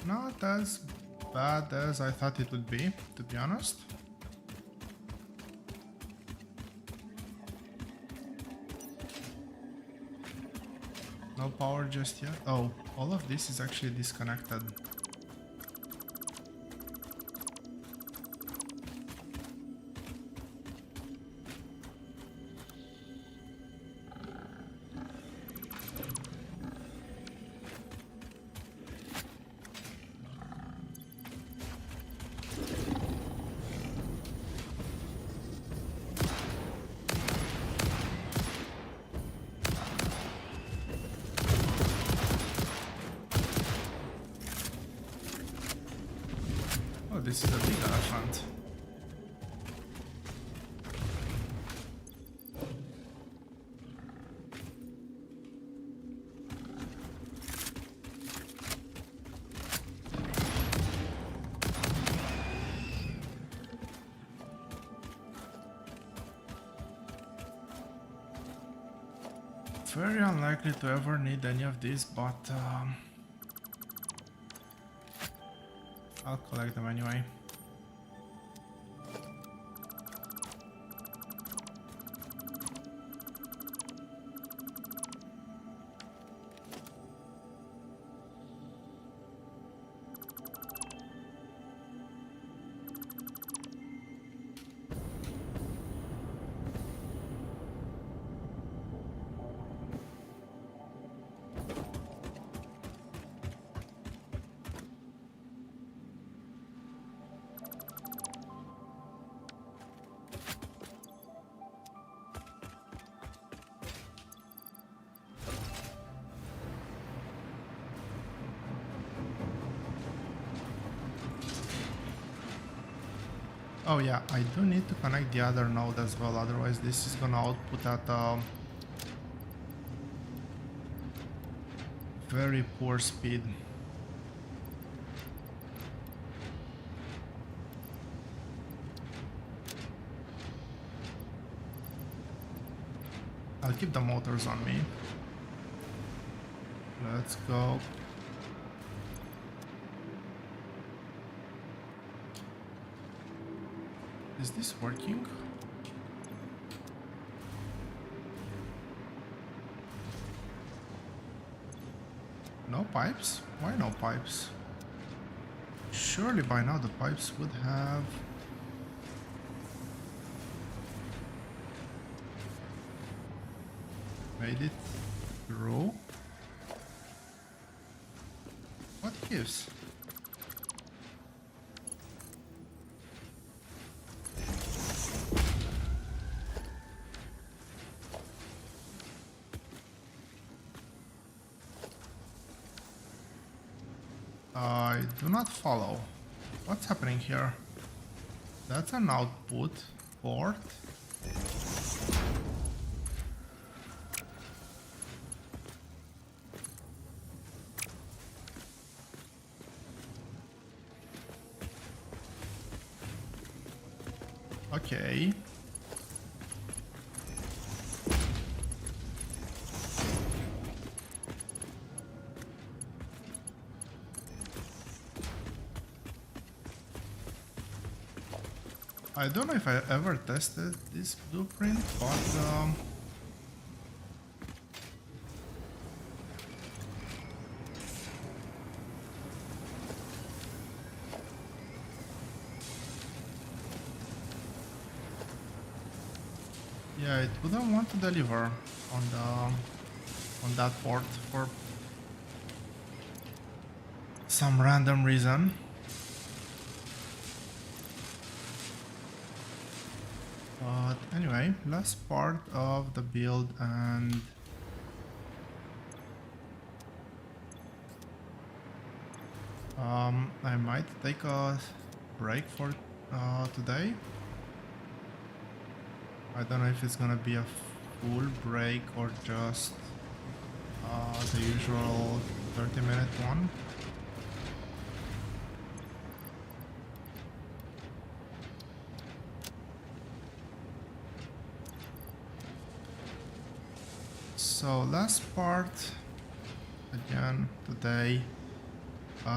Not as bad as I thought it would be, to be honest. No power just yet. Oh, all of this is actually disconnected. This is a big elephant. Very unlikely to ever need any of these, but I'll collect them anyway. Oh yeah, I do need to connect the other node as well, otherwise this is gonna output at a very poor speed. I'll keep the motors on me. Let's go. Is this working? No pipes? Why no pipes? Surely by now the pipes would have... made it through? What gives? I do not follow. What's happening here? That's an output port. Okay. I don't know if I ever tested this blueprint, but yeah, it wouldn't want to deliver on that port for some random reason. But anyway, last part of the build, and I might take a break for today. I don't know if it's gonna be a full break or just the usual 30-minute one. So last part again today.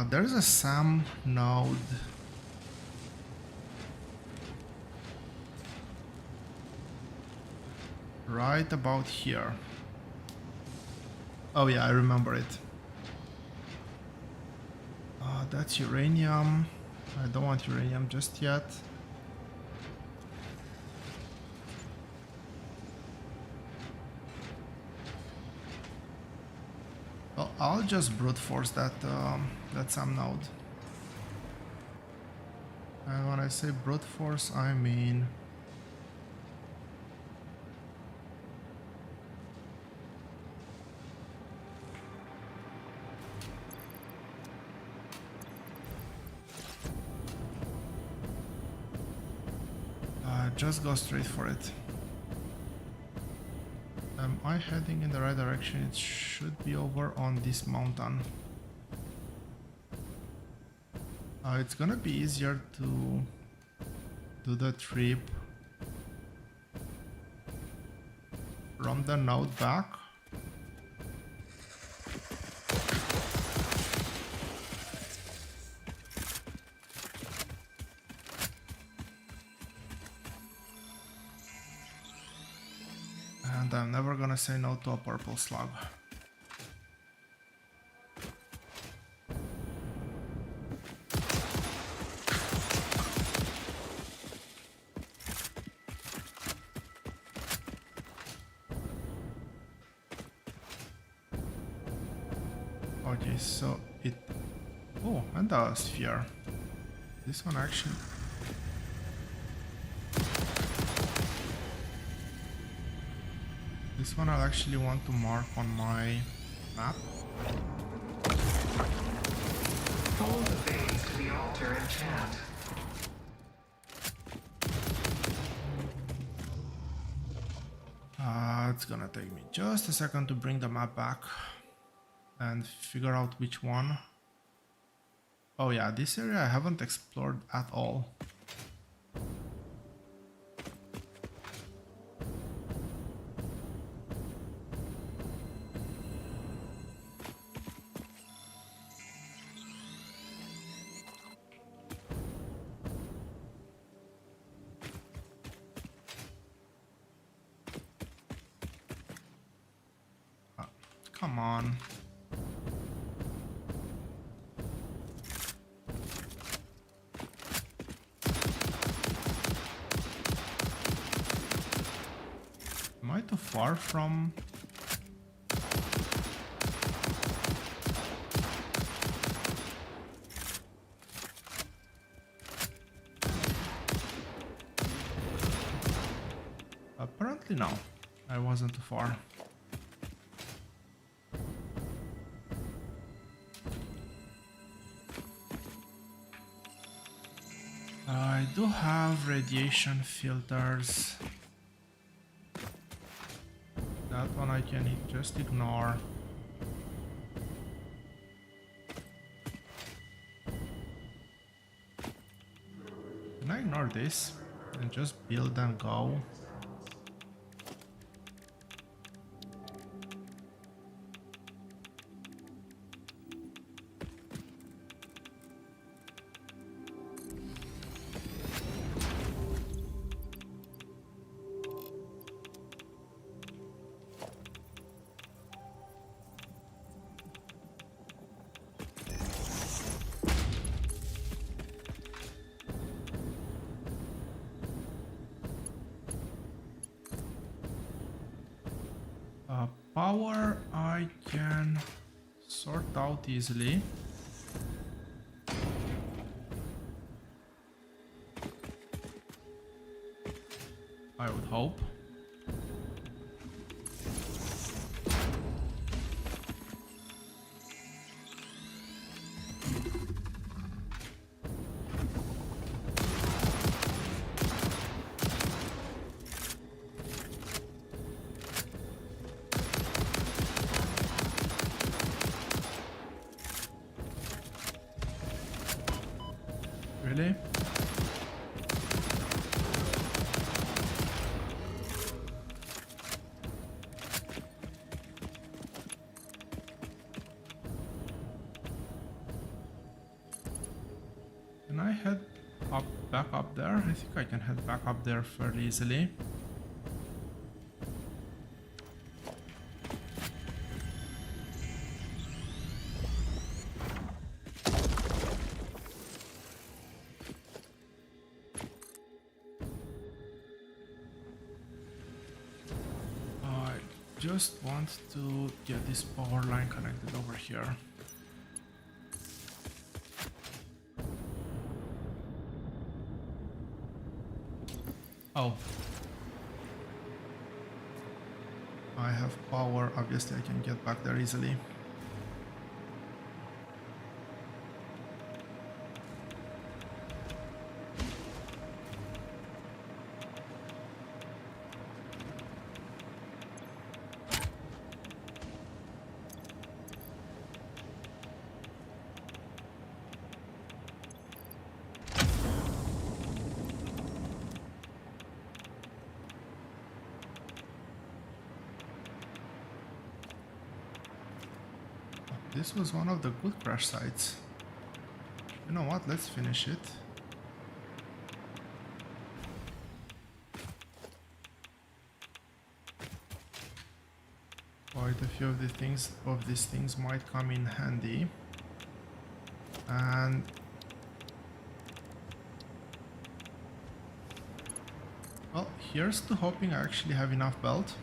There's a SAM node right about here. Oh yeah, I remember it. That's uranium. I don't want uranium just yet. Well, I'll just brute force that SAM node. And when I say brute force, I mean just go straight for it. Am I heading in the right direction? It should be over on this mountain. It's gonna be easier to do the trip from the node back. And I'm never gonna say no to a purple slug. Okay, so it... oh, and a sphere. This one actually... this one I'll actually want to mark on my map. Hold the phase to the altar and chant. It's gonna take me just a second to bring the map back and figure out which one. Oh yeah, this area I haven't explored at all. Come on. far from... Apparently no, I wasn't too far. I do have radiation filters. That one I can just ignore. Can I ignore this and just build and go? Power I can sort out easily. I would hope. Really? Can I head up, back up there? I think I can head back up there fairly easily. Just want to get this power line connected over here. Oh. I have power, obviously I can get back there easily. This was one of the good crash sites. You know what, let's finish it. Quite a few of these things might come in handy. And well, here's to hoping I actually have enough belt.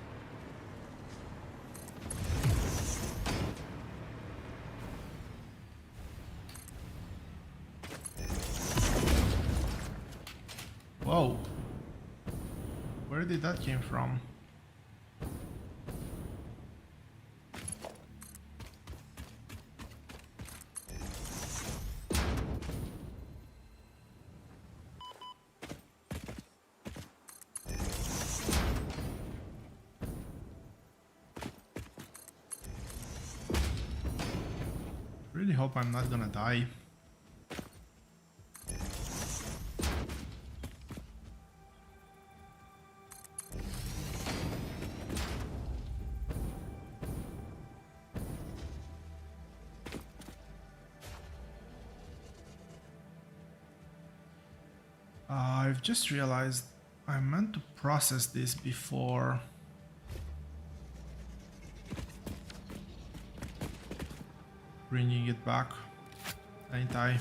Whoa, where did that came from? Really hope I'm not gonna die. I've just realized I meant to process this before bringing it back, ain't I?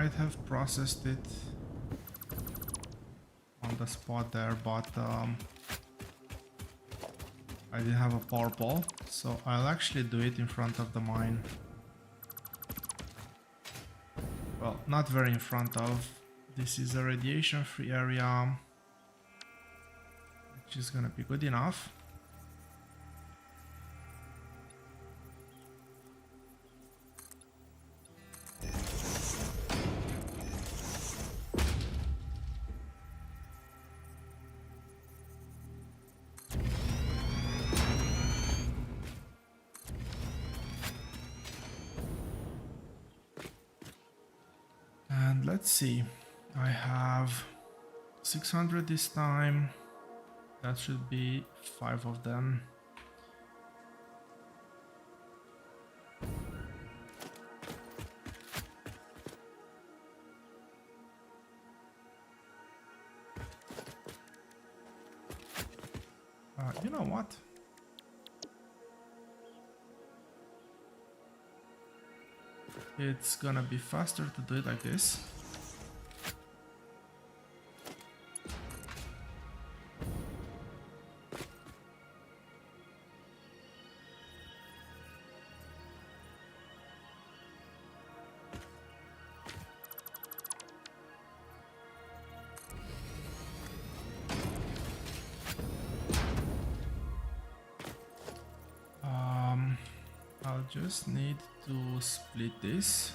might have processed it on the spot there, but I didn't have a power pole, so I'll actually do it in front of the mine. Well, not very in front of. This is a radiation-free area, which is gonna be good enough. And let's see, I have 600 this time. That should be 5 of them. You know what? It's gonna be faster to do it like this. I'll just need to split this.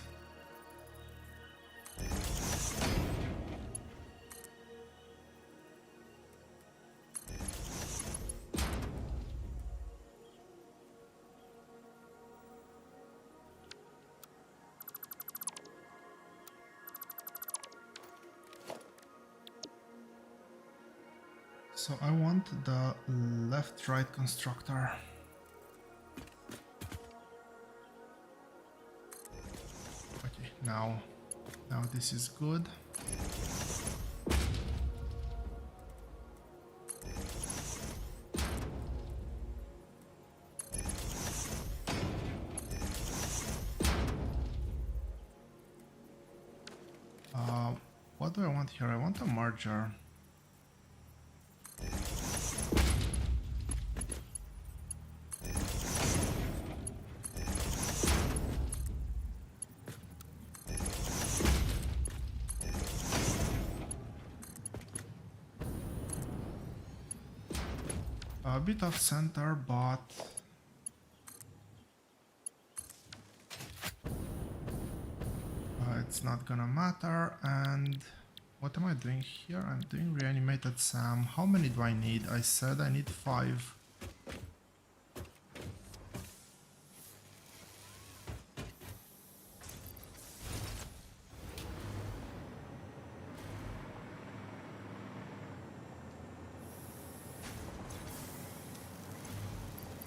So I want the left-right constructor. Okay, now this is good. What do I want here? I want a merger. A bit of center, but it's not gonna matter. And what am I doing here? I'm doing reanimated SAM. How many do I need? I said I need 5.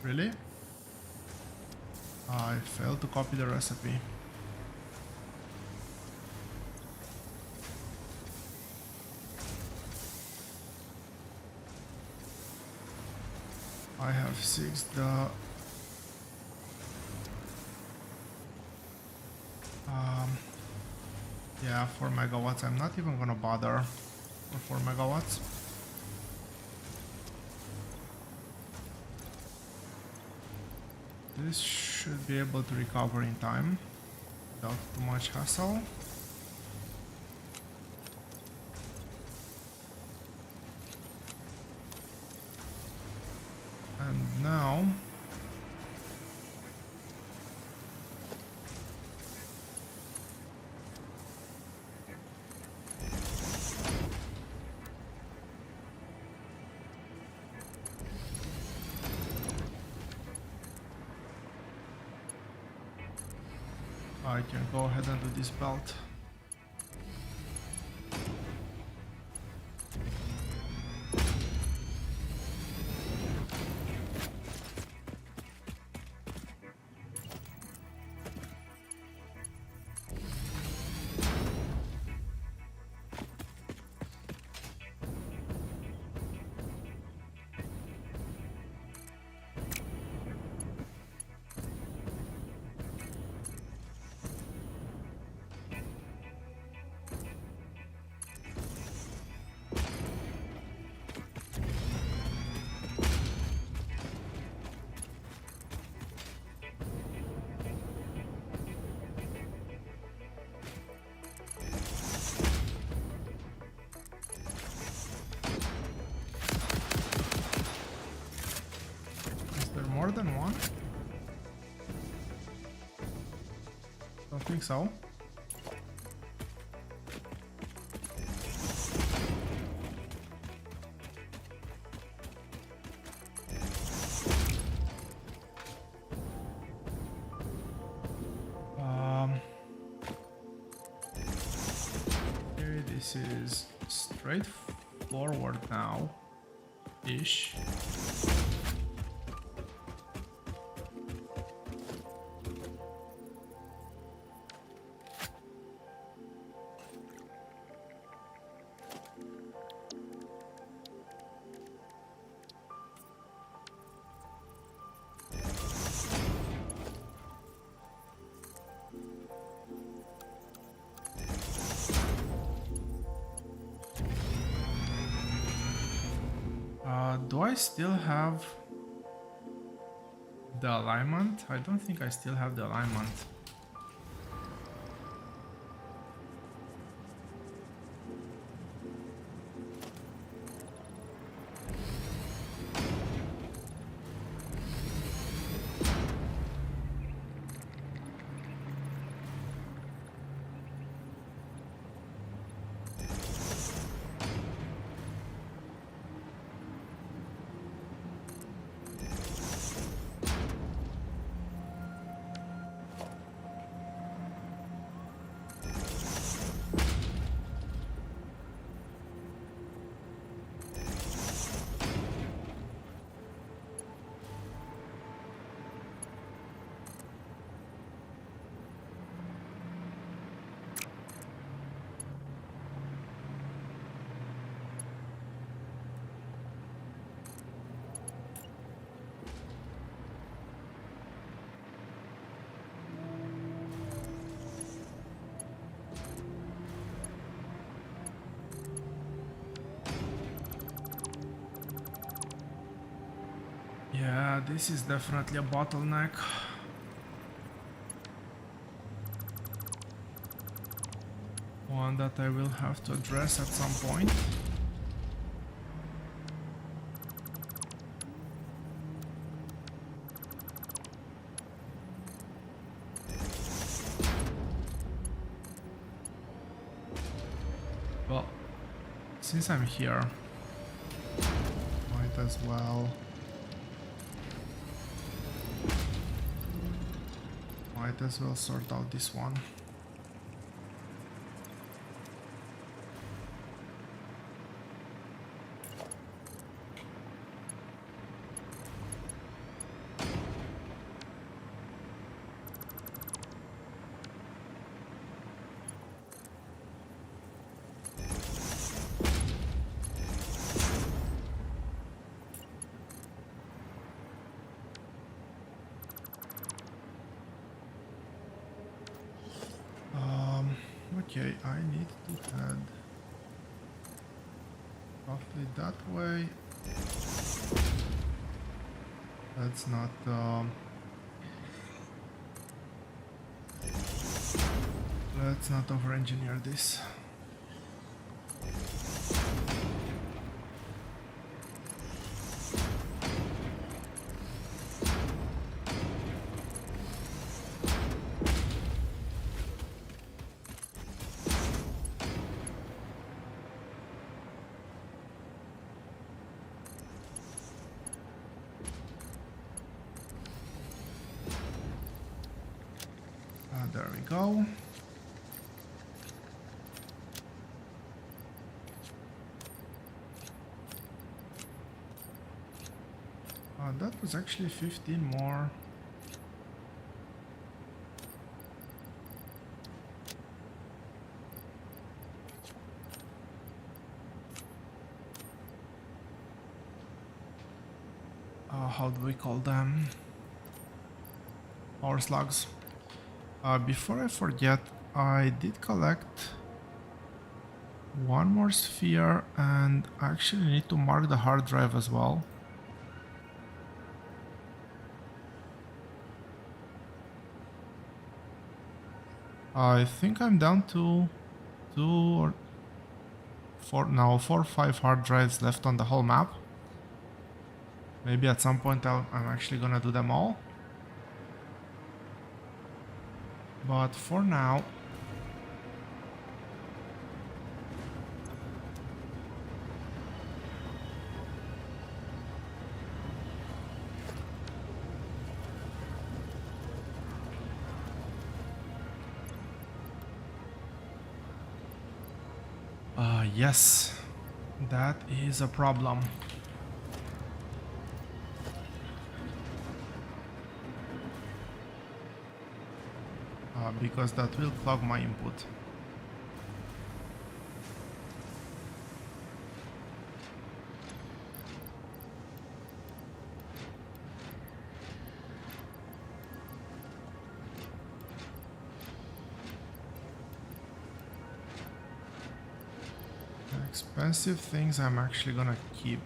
Really? I failed to copy the recipe. I have 6. Yeah, 4 megawatts. I'm not even gonna bother for 4 megawatts. This should be able to recover in time without too much hassle. And now I can go ahead and do this belt. think so. Okay, this is straightforward now, ish. Do I still have the alignment? I don't think I still have the alignment. Yeah, this is definitely a bottleneck. One that I will have to address at some point. Well, since I'm here, might as well sort out this one. Okay, I need to head roughly that way. Let's not over-engineer this. There we go. That was actually 15 more. How do we call them? Power slugs. Before I forget, I did collect one more sphere and I actually need to mark the hard drive as well. I think I'm down to 4 or 5 hard drives left on the whole map. Maybe at some point I'm actually gonna do them all. But for now, yes, that is a problem. Because that will clog my input. The expensive things I'm actually gonna keep.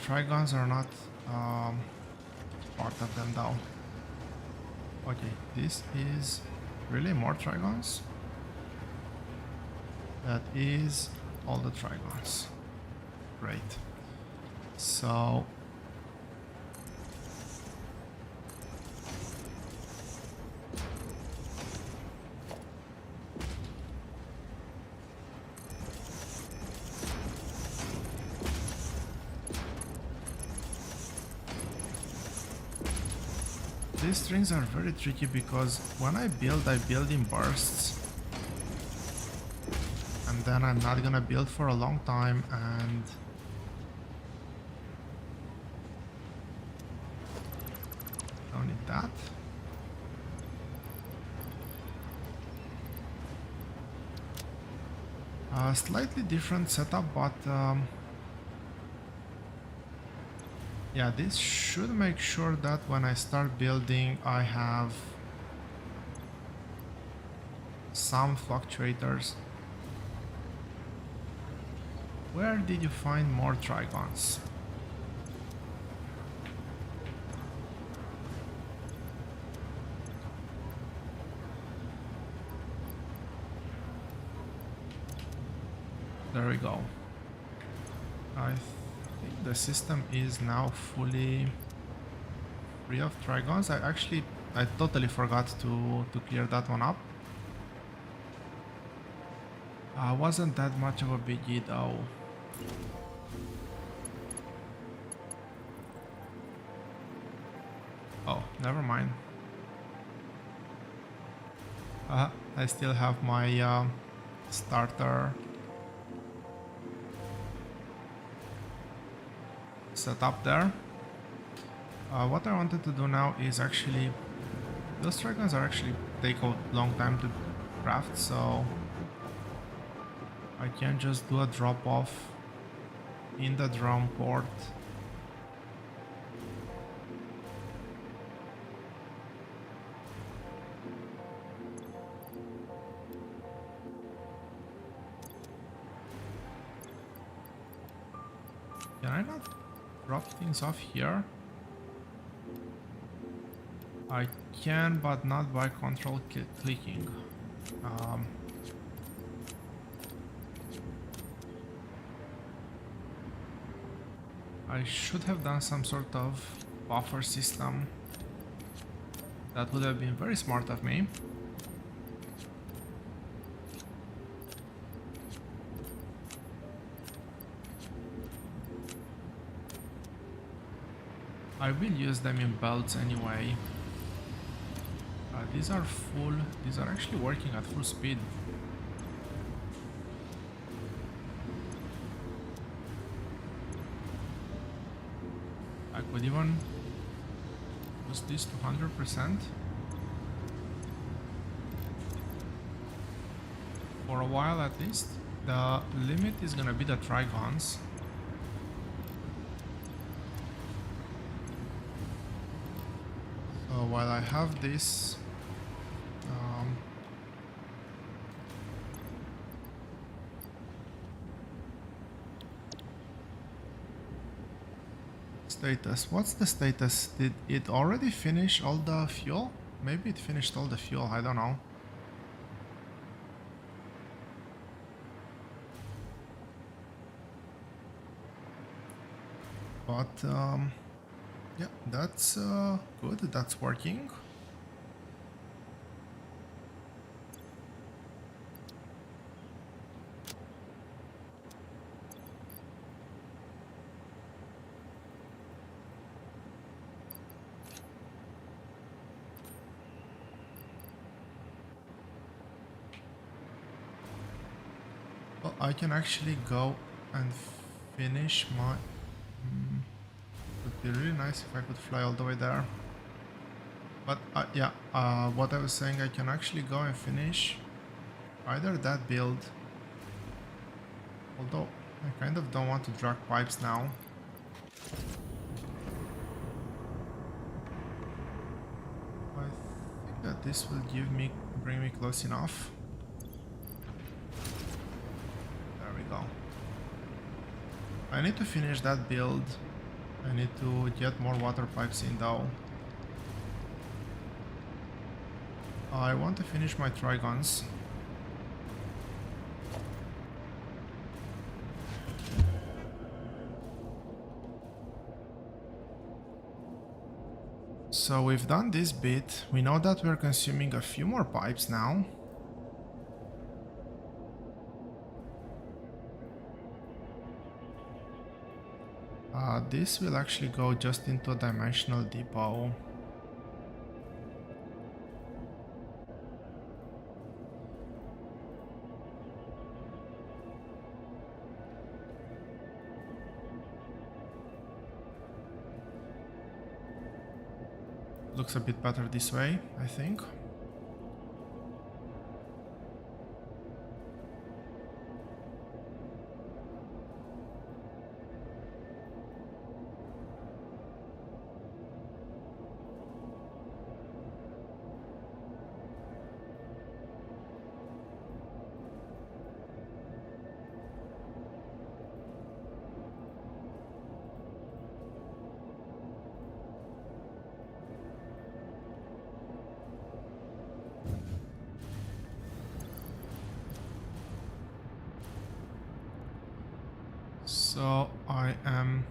Trigons are not part of them though. Okay, this is really more trigons. That is all the trigons. Great. So these strings are very tricky because when I build in bursts, and then I'm not gonna build for a long time, and don't need that. Slightly different setup, but yeah, this should make sure that when I start building, I have some fluctuators. Where did you find more trigons? There we go. I think the system is now fully free of trigons. I totally forgot to clear that one up. Wasn't that much of a biggie though. Oh, never mind. I still have my starter set up there. What I wanted to do now is actually, those dragons are actually take a long time to craft, so I can just do a drop off in the drum port. Can I not drop things off here? I can, but not by control clicking. I should have done some sort of buffer system. That would have been very smart of me. I will use them in belts anyway. These are full. These are actually working at full speed. I could even use this to 100%. For a while at least. The limit is gonna be the trigons. So while I have this, Status. What's the status? Did it already finish all the fuel? Maybe it finished all the fuel, I don't know. But yeah, that's good, that's working. Well, I can actually go and finish my... Would be really nice if I could fly all the way there. But yeah, what I was saying, I can actually go and finish either that build, although I kind of don't want to drag pipes now. I think that this will bring me close enough. There we go. I need to finish that build. I need to get more water pipes in though. I want to finish my trigons. So we've done this bit. We know that we're consuming a few more pipes now. This will actually go just into a dimensional depot. Looks a bit better this way, I think. So I am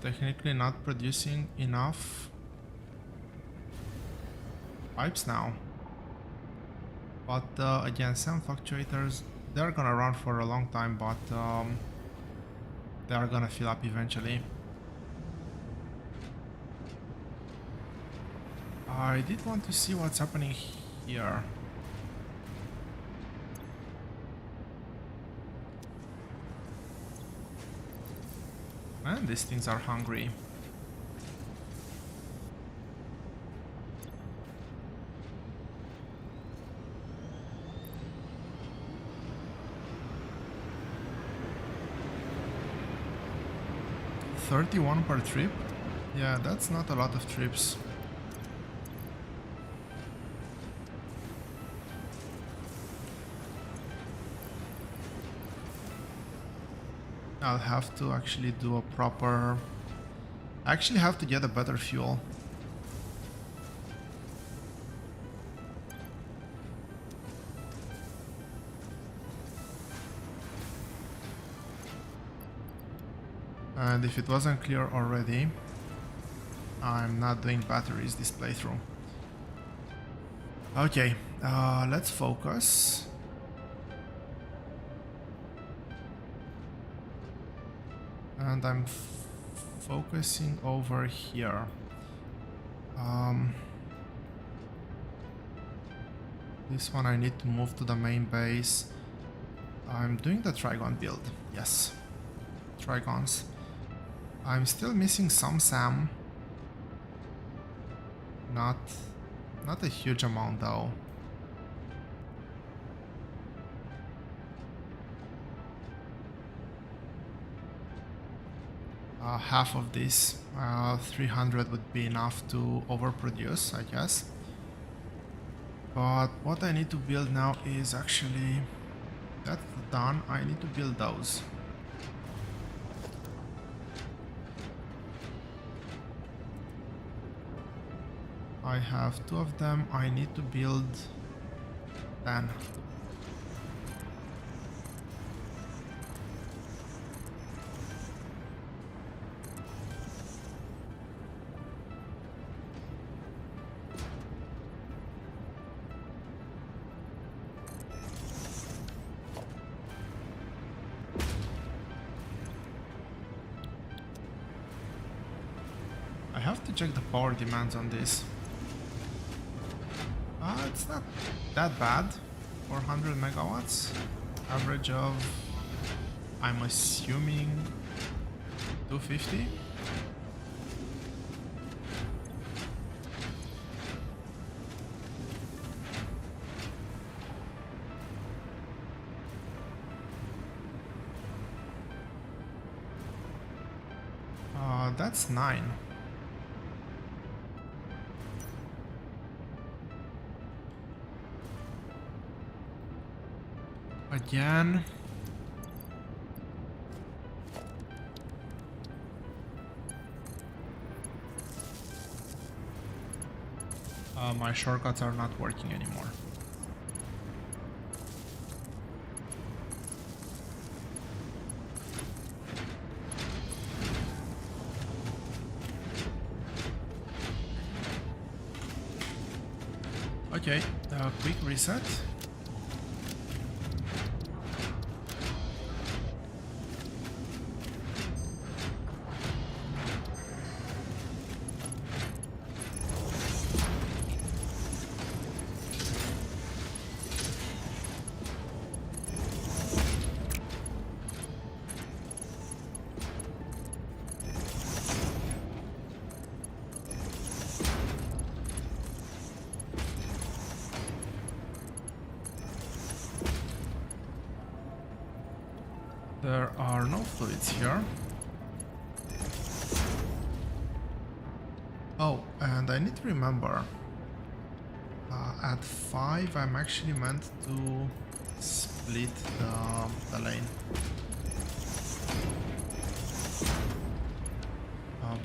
technically not producing enough pipes now. But again, some fluctuators, they're gonna run for a long time, but they are gonna fill up eventually. I did want to see what's happening here. Man, these things are hungry. $31 per trip? Yeah, that's not a lot of trips. I'll have to actually do a proper... I actually have to get a better fuel. And if it wasn't clear already, I'm not doing batteries this playthrough. Okay, let's focus. And I'm focusing over here. This one I need to move to the main base. I'm doing the Trigon build. Yes, Trigons. I'm still missing some SAM. Not a huge amount though. Half of this, 300 would be enough to overproduce, I guess. But what I need to build now is actually, that's done, I need to build those. I have 2 of them. I need to build 10. I have to check the power demands on this. It's not that bad. 400 megawatts. Average of, I'm assuming, 250. That's 9. Again. My shortcuts are not working anymore. Okay, quick reset. There are no fluids here. Oh, and I need to remember, at 5 I'm actually meant to split the lane.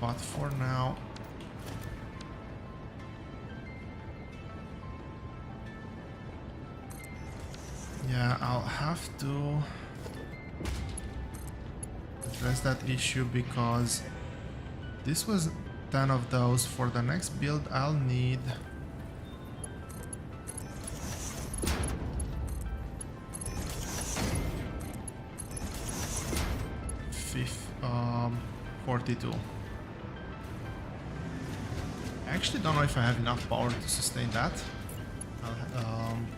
But for now, yeah, I'll have to address that issue because this was 10 of those. For the next build I'll need 42. I actually don't know if I have enough power to sustain that.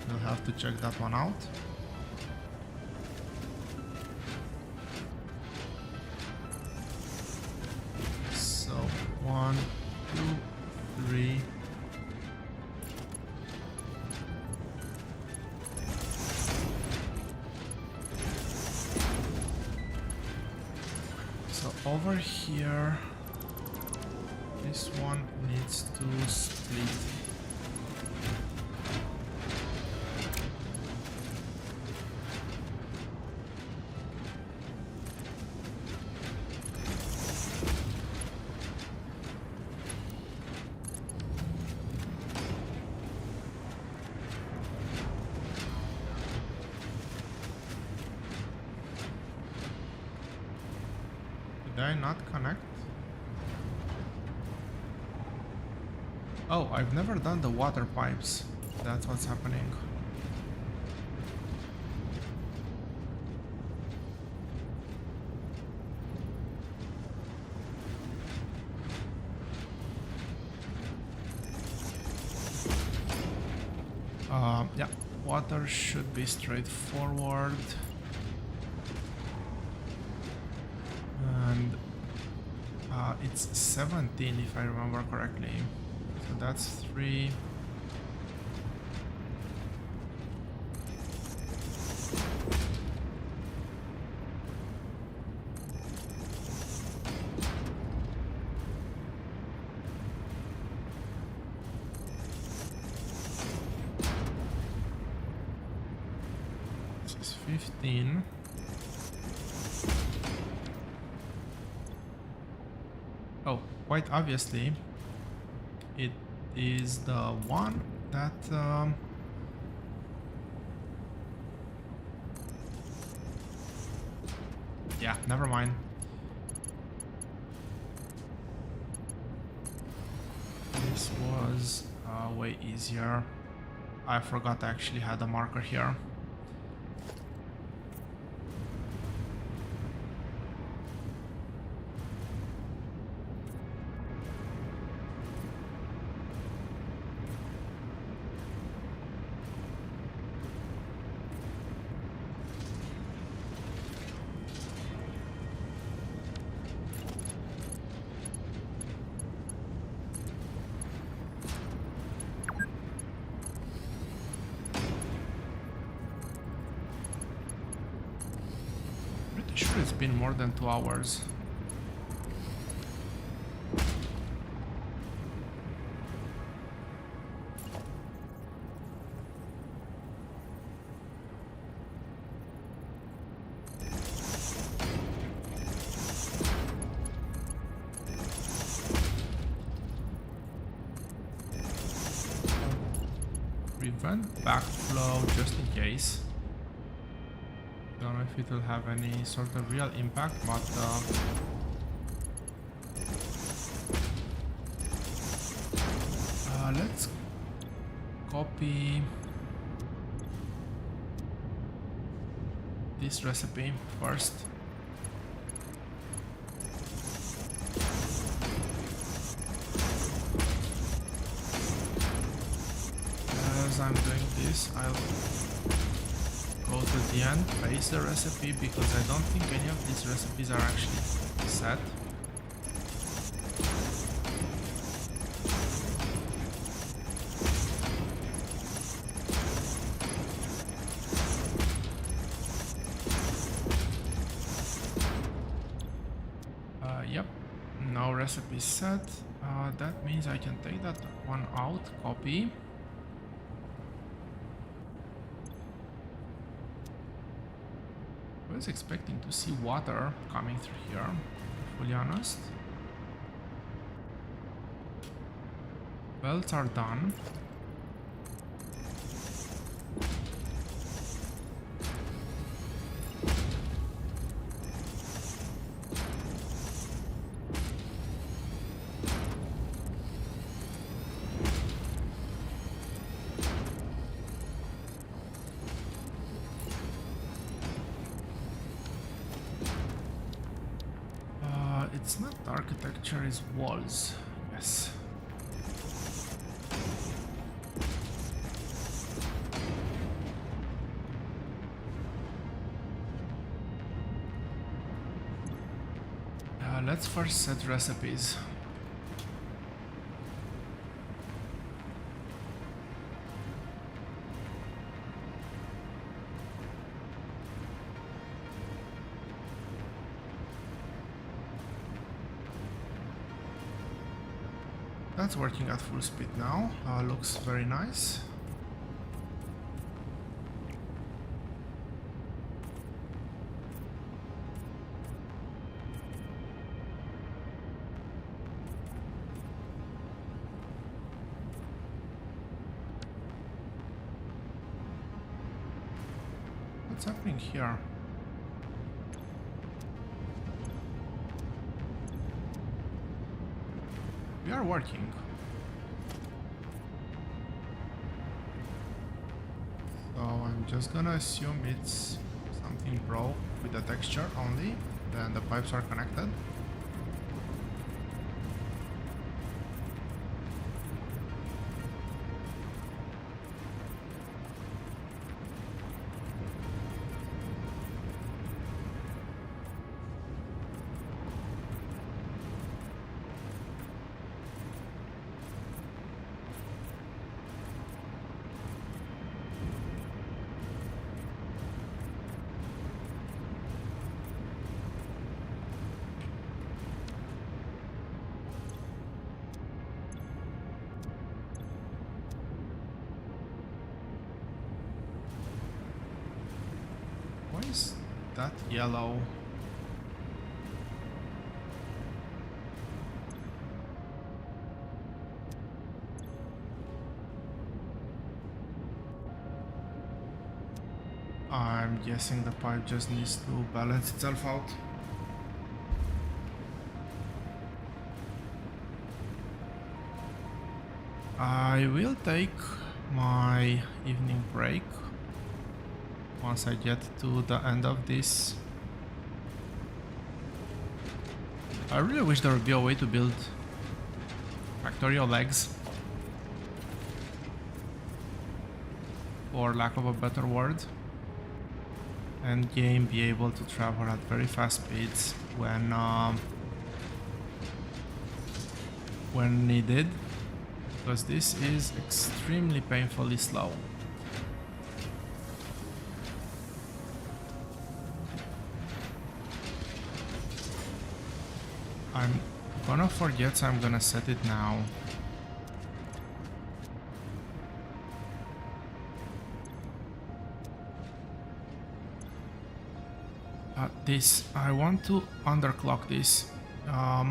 We'll have to check that one out. So 1, 2, 3. So over here, this one needs to split. Did I not connect? Oh, I've never done the water pipes. That's what's happening. Yeah, water should be straightforward. And it's 17 if I remember correctly. So that's 3. This is 15. Oh, quite obviously, it is the one that yeah, never mind. This was way easier. I forgot I actually had a marker here. Sure, it's been more than 2 hours. Prevent backflow just in case. Don't know if it will have any sort of real impact, but let's copy this recipe first. As I'm doing this, I'll go to the end, paste the recipe, because I don't think any of these recipes are actually set. Yep, no recipe set. That means I can take that one out, copy. I was expecting to see water coming through here, to be fully honest. Belts are done. It's not architecture, it's walls. Yes. Let's first set recipes. That's working at full speed now. Looks very nice. What's happening here? We are working. So I'm just gonna assume it's something broke with the texture only, then the pipes are connected. Why is that yellow? guessing the pipe just needs to balance itself out. I will take my evening break once I get to the end of this. I really wish there would be a way to build factorial legs, for lack of a better word, and game be able to travel at very fast speeds when needed, because this is extremely painfully slow. I'm gonna forget, so I'm gonna set it now. This, I want to underclock this. How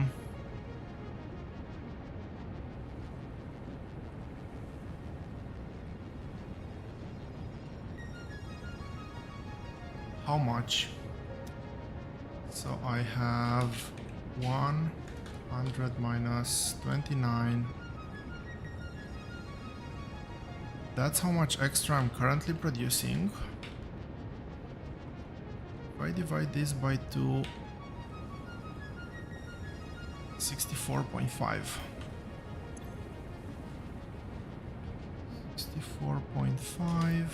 much? So I have 100 minus 29. That's how much extra I'm currently producing. If I divide this by 2, 64.5. 64.5.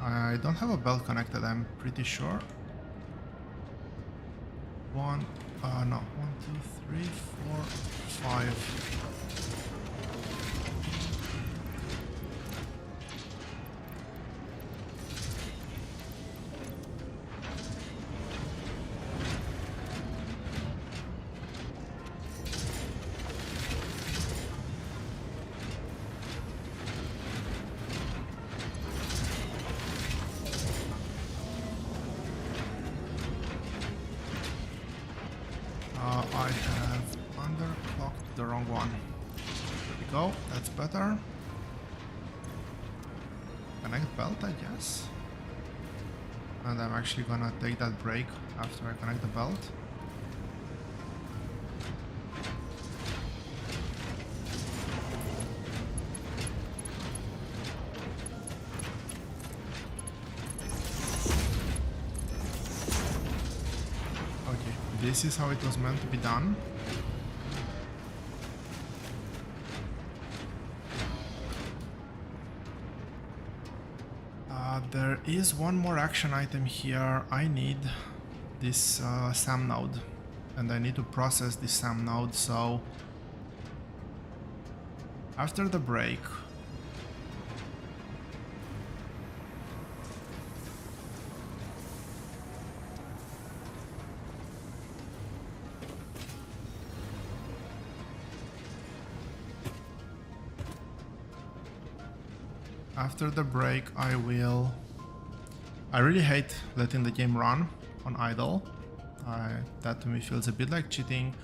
I don't have a belt connected, I'm pretty sure. No, 1, 2, 3, 4, 5. I have underclocked the wrong one. There we go, that's better. Connect belt, I guess. And I'm actually gonna take that break after I connect the belt. This is how it was meant to be done. There is one more action item here. I need this SAM node, and I need to process this SAM node, so after the break I really hate letting the game run on idle. That to me feels a bit like cheating.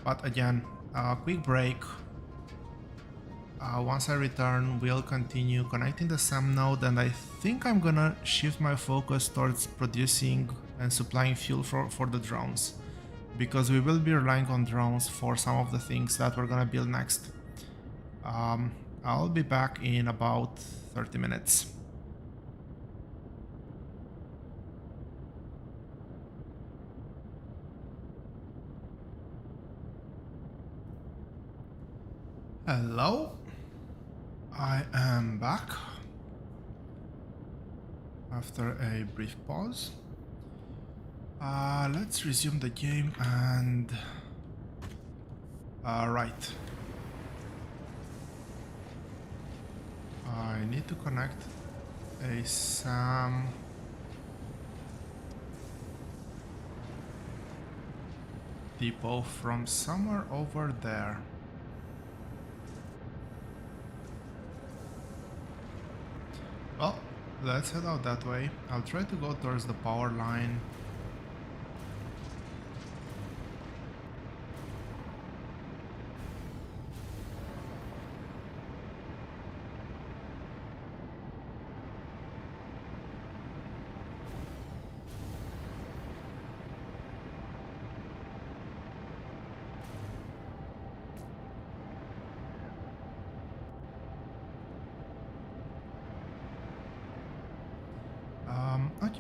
But again, quick break. Once I return, we'll continue connecting the SAM node, and I think I'm gonna shift my focus towards producing and supplying fuel for the drones, because we will be relying on drones for some of the things that we're gonna build next. I'll be back in about 30 minutes. Hello, I am back after a brief pause. Let's resume the game and right. I need to connect a SAM depot from somewhere over there. Well, let's head out that way. I'll try to go towards the power line.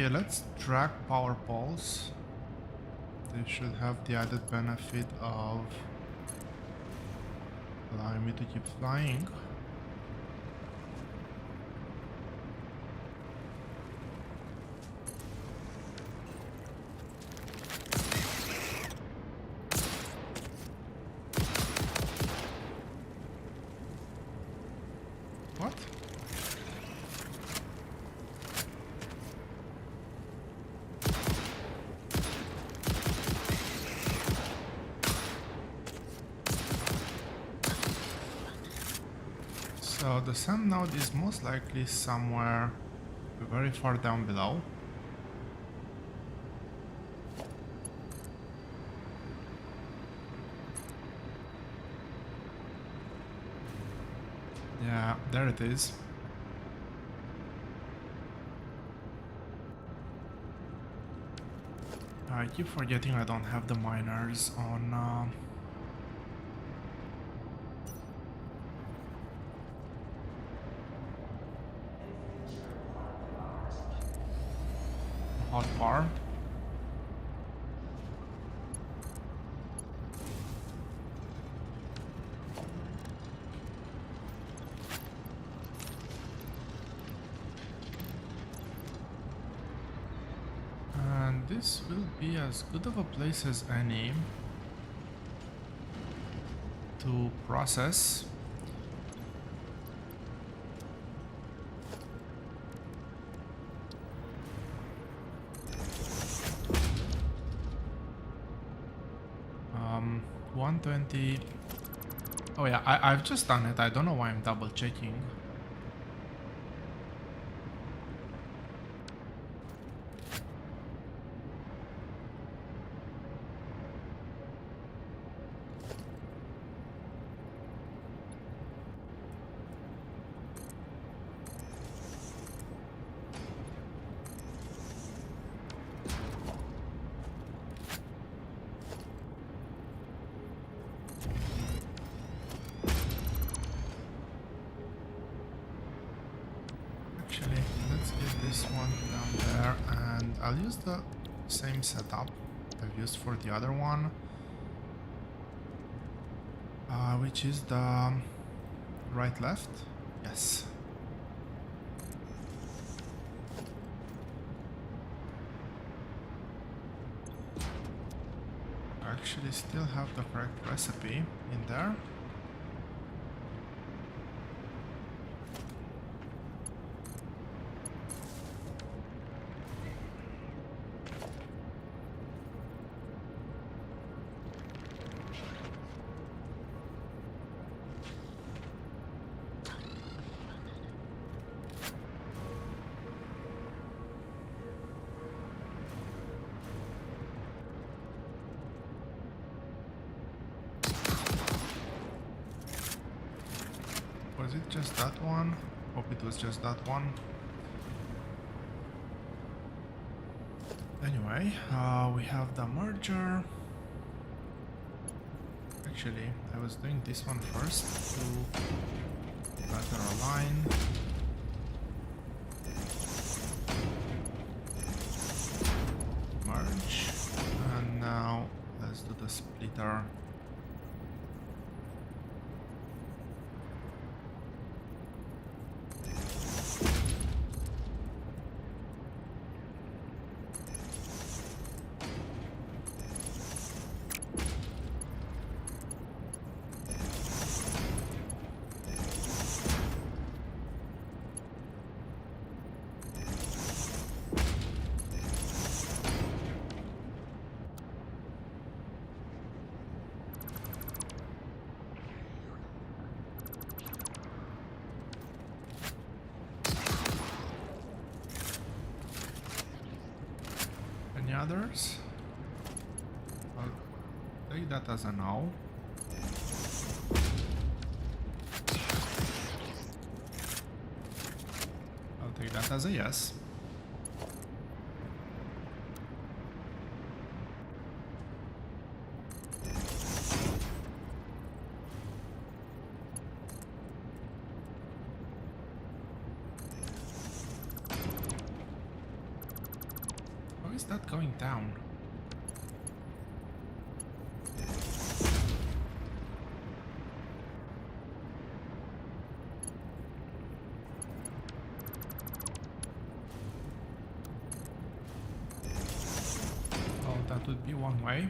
Okay, let's drag power poles. They should have the added benefit of allowing me to keep flying. What? So the sand node is most likely somewhere very far down below. Yeah, there it is. I keep forgetting I don't have the miners on hotbar. And this will be as good of a place as any to process. Um, 120. Oh yeah, I've just done it. I don't know why I'm double checking. Actually, let's get this one down there, and I'll use the same setup I've used for the other one, which is the right-left. Yes. I actually still have the correct recipe in there. Was it just that one? Hope it was just that one. Anyway, we have the merger. Actually, I was doing this one first to better align. Merge. And now let's do the splitter. Any others? I'll take that as a no. I'll take that as a yes. is that going down? Oh, that would be one way.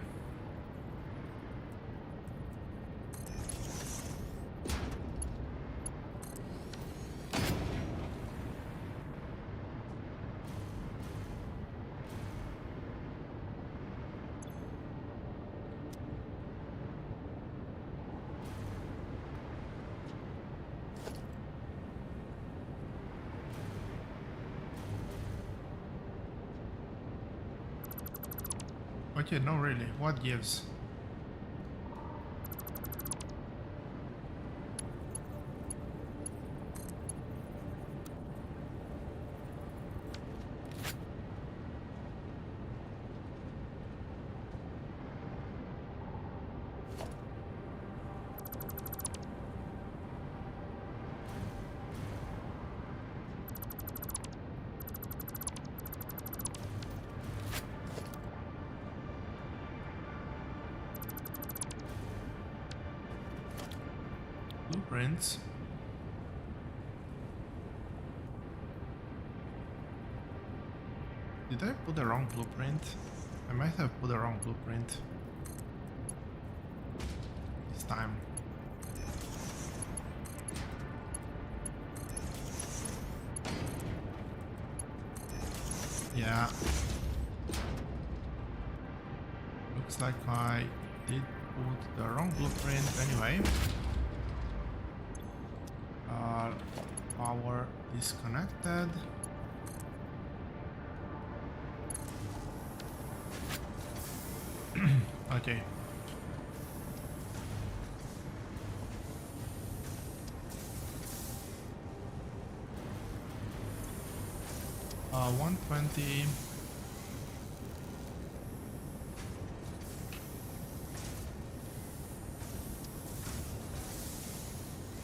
Okay, no really. What gives? Blueprints. Did I put the wrong blueprint? I might have put the wrong blueprint this time. Yeah. Looks like I did put the wrong blueprint anyway. Power disconnected. Okay. Uh, 120.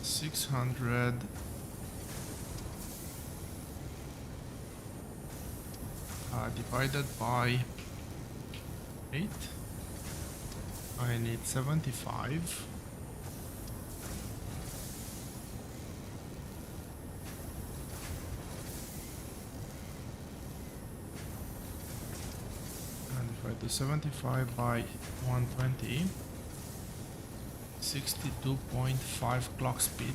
600. Divided by 8. I need 75. And if I do 75 by 120, 62.5 clock speed.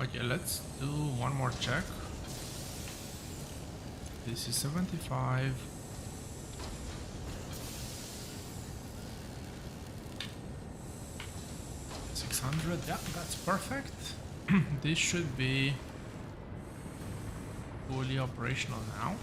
Okay, let's do one more check. This is 75. Yeah, that's perfect. This should be fully operational now.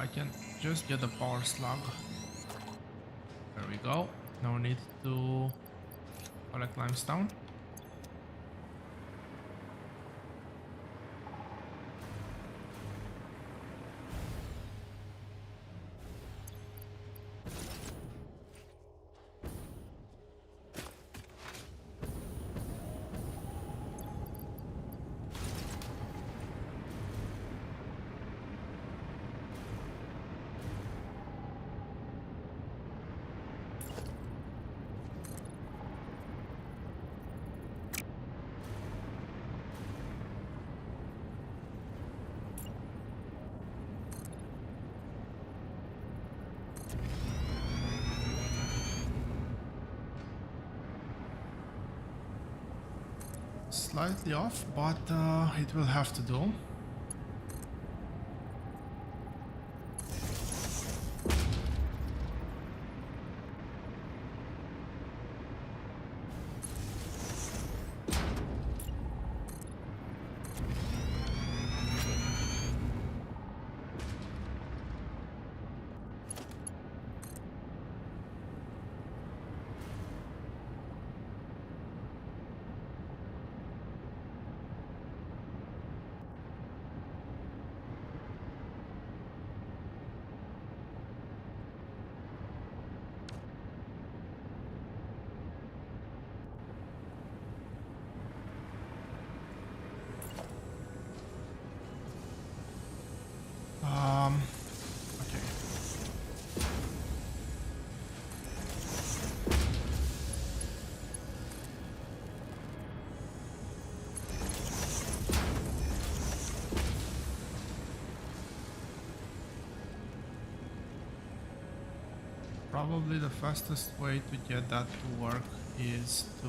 I can just get a power slug. There we go. No need to collect limestone. Slightly off, but it will have to do. Okay. Probably the fastest way to get that to work is to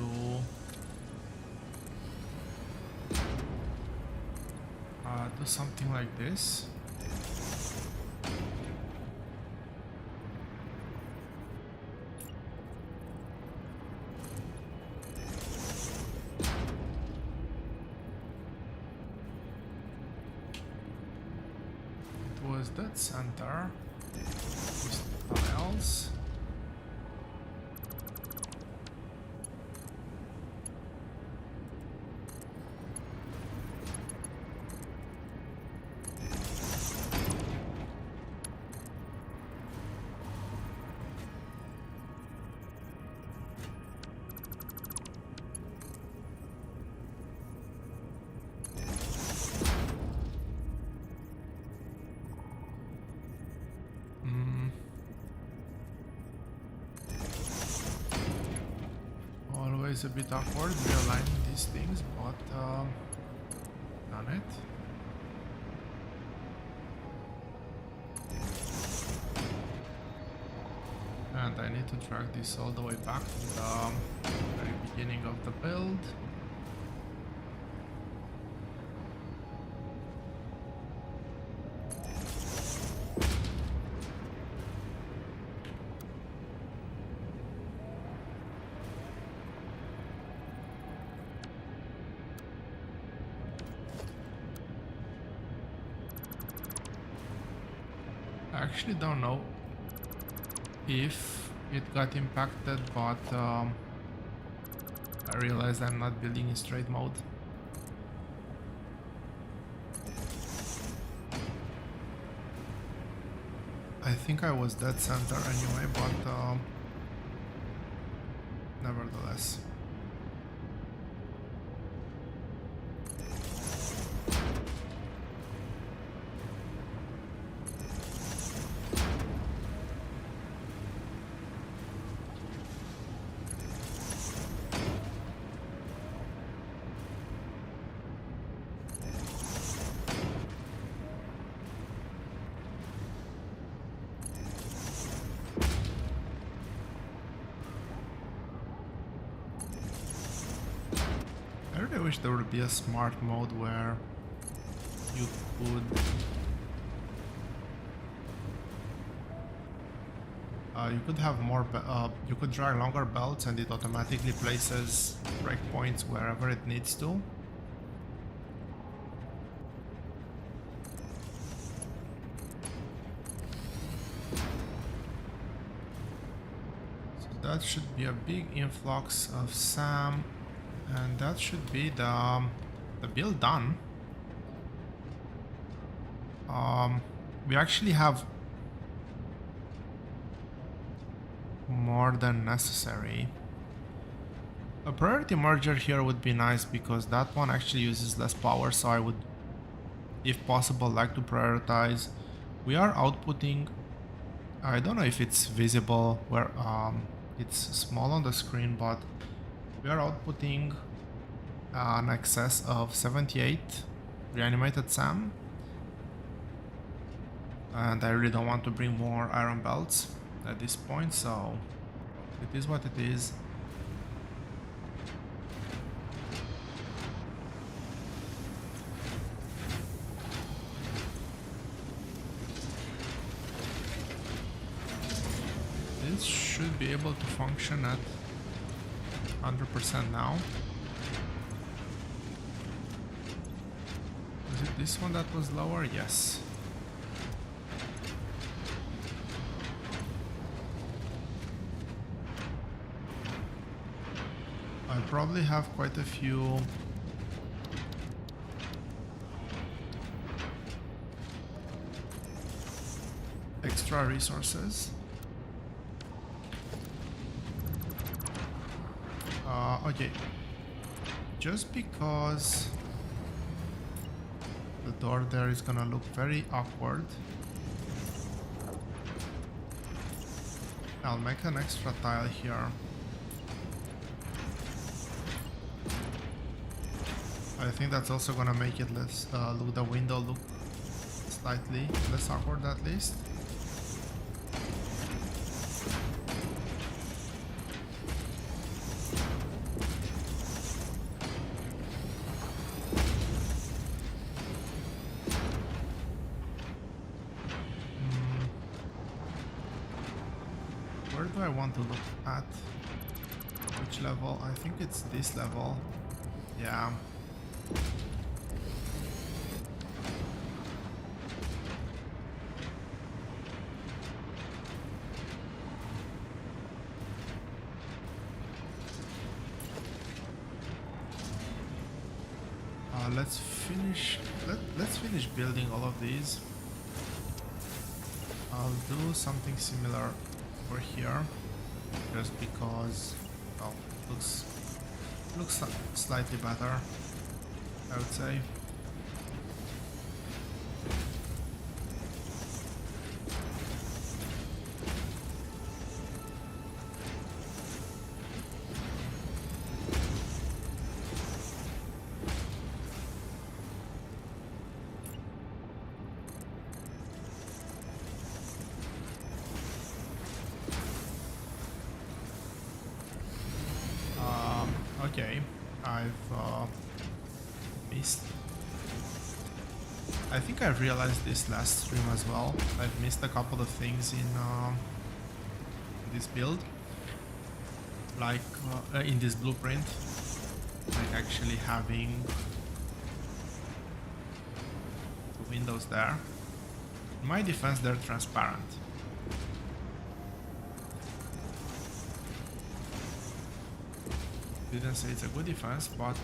do something like this. Was that center? These tiles. Always a bit awkward realigning these things, but done it. And I need to drag this all the way back to the very beginning of the build. I actually don't know if it got impacted, but I realized I'm not building in straight mode. I think I was dead center anyway, but nevertheless. I wish there would be a smart mode where you could have more you could drag longer belts and it automatically places breakpoints wherever it needs to. So that should be a big influx of SAM. And that should be the build done. We actually have more than necessary. A priority merger here would be nice because that one actually uses less power, so I would, if possible, like to prioritize. We are outputting, I don't know if it's visible where it's small on the screen, but we are outputting an excess of 78 reanimated SAM, and I really don't want to bring more iron belts at this point, so it is what it is. be able to function at 100% now. Was it this one that was lower? Yes. I probably have quite a few extra resources. Okay, just because the door there is gonna look very awkward, I'll make an extra tile here. I think that's also gonna make it less look the window look slightly less awkward at least. Where do I want to look at? Which level? I think it's this level. Yeah. Let's finish building all of these. I'll do something similar over here, just because, well, looks slightly better, I would say. Okay, I've missed. I think I realized this last stream as well. I've missed a couple of things in this build, like in this blueprint, like actually having the windows there. In my defense, they're transparent. Didn't say it's a good defense, but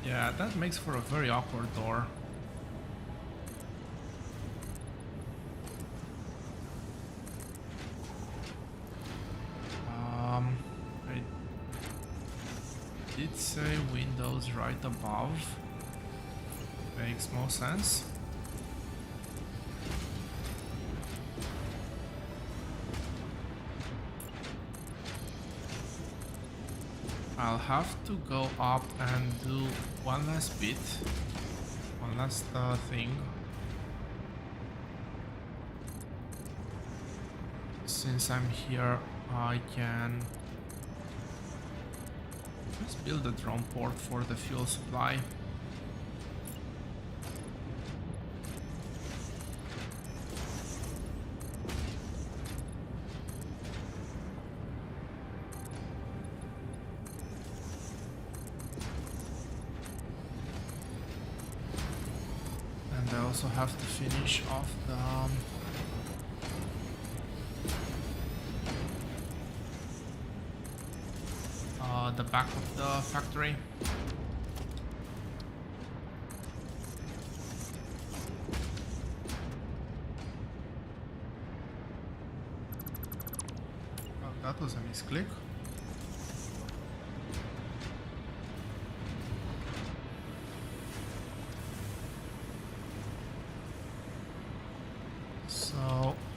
yeah, that makes for a very awkward door. I did say windows right above. Makes more sense. I'll have to go up and do one last bit, one last thing. Since I'm here, I can just build a drone port for the fuel supply. I also have to finish off the back of the factory. Well, that was a misclick.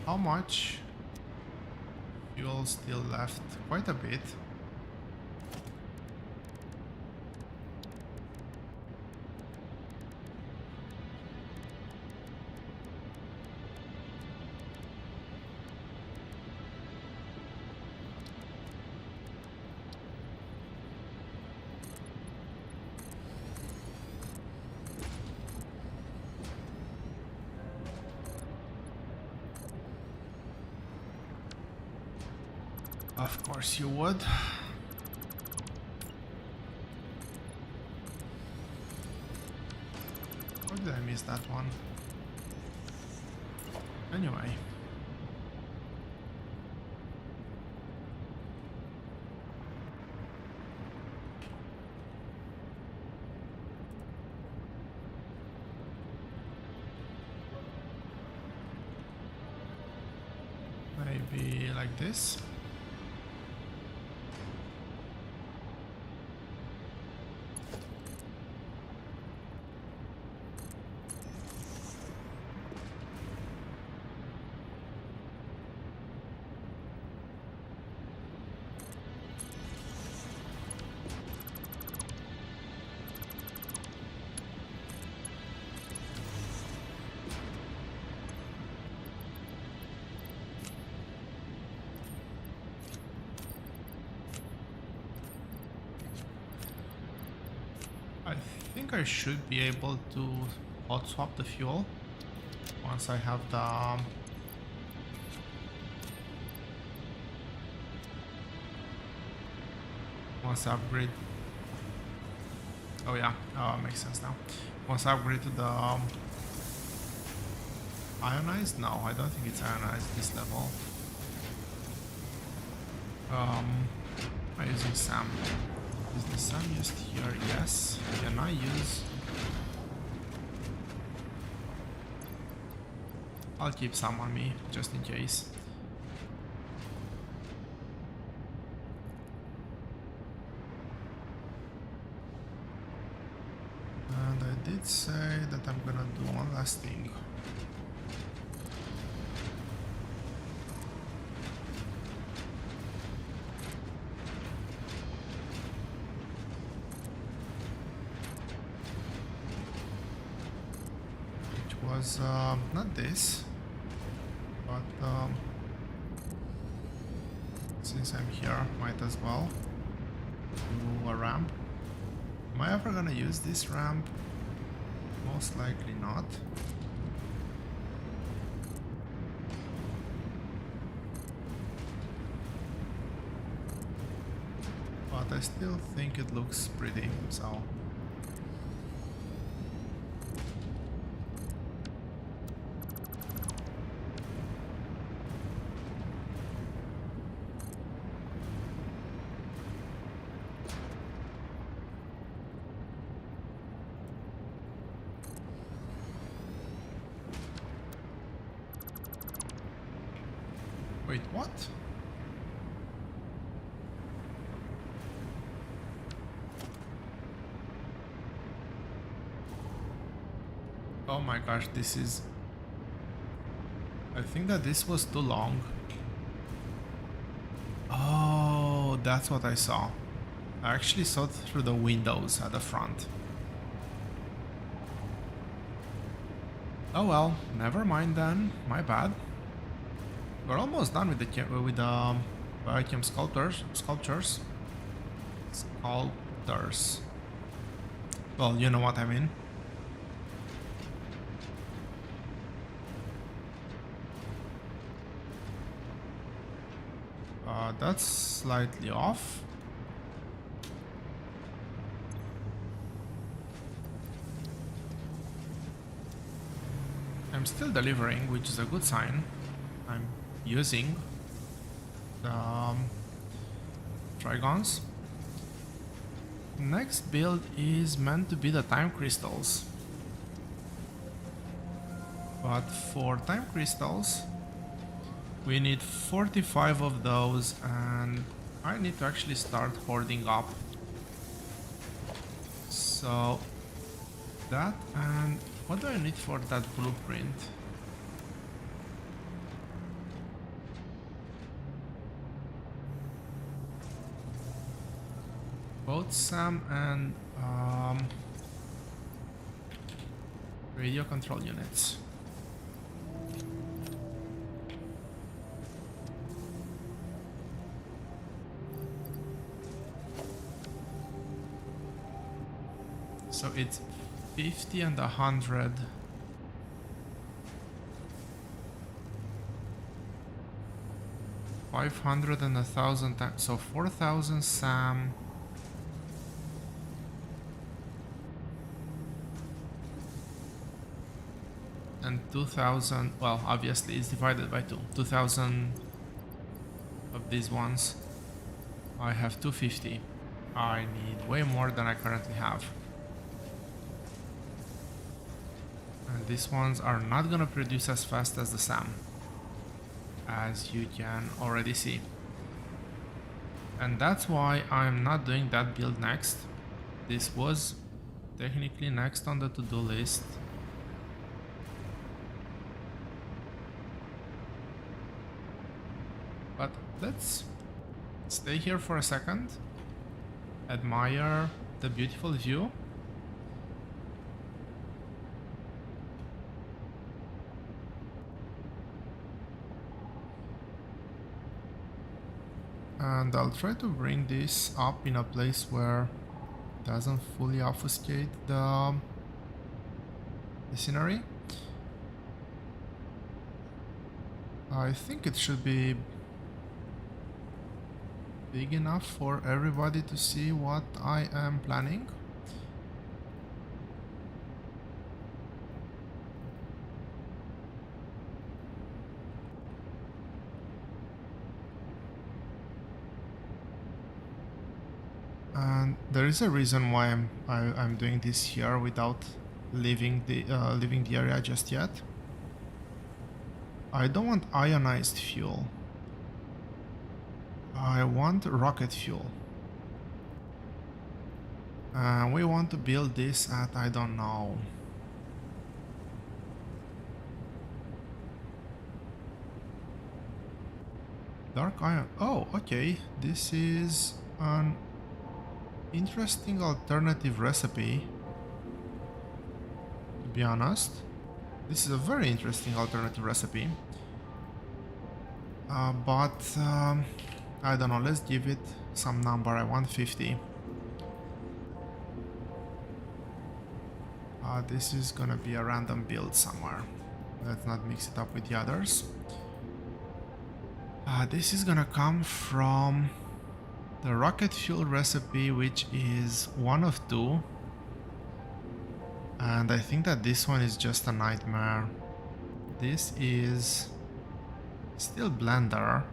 How much fuel still left, quite a bit. Of course you would. Or did I miss that one? Anyway. Maybe like this. I think I should be able to hot swap the fuel once I have the once I upgrade. Oh yeah, makes sense now. Once I upgrade to the ionized? No, I don't think it's ionized this level. Am I using SAM? Is the SAM used here? Yes. Can I use? I'll keep SAM on me just in case. And I did say that I'm gonna do one last thing. Was not this, but since I'm here, might as well do a ramp. Am I ever gonna use this ramp? Most likely not. But I still think it looks pretty, so. Wait, what? Oh my gosh, this is... I think that this was too long. Oh, that's what I saw. I actually saw it through the windows at the front. Oh well, never mind then. My bad. We're almost done with the Biochem sculptures. Well, you know what I mean. That's slightly off. I'm still delivering, which is a good sign. I'm using the trigons. Next build is meant to be the time crystals. But for time crystals, we need 45 of those, and I need to actually start hoarding up. So that, and what do I need for that blueprint? both SAM and radio control units. So it's 50 and 100. $500 and 1,000, so 4,000 SAM. And 2,000, well, obviously it's divided by 2. 2,000 of these ones. I have 250. I need way more than I currently have. And these ones are not gonna produce as fast as the SAM, as you can already see. And that's why I'm not doing that build next. This was technically next on the to-do list. But let's stay here for a second, admire the beautiful view. And I'll try to bring this up in a place where it doesn't fully obfuscate the scenery. I think it should be big enough for everybody to see what I am planning. And there is a reason why I'm doing this here without leaving the area just yet. I don't want ionized fuel. I want rocket fuel. And we want to build this at, I don't know, dark iron. Oh, okay. This is an interesting alternative recipe. To be honest, this is a very interesting alternative recipe. But I don't know, let's give it some number. I want 50. This is gonna be a random build somewhere. Let's not mix it up with the others. This is gonna come from the rocket fuel recipe, which is one of 2. And I think that this one is just a nightmare. This is still Blender.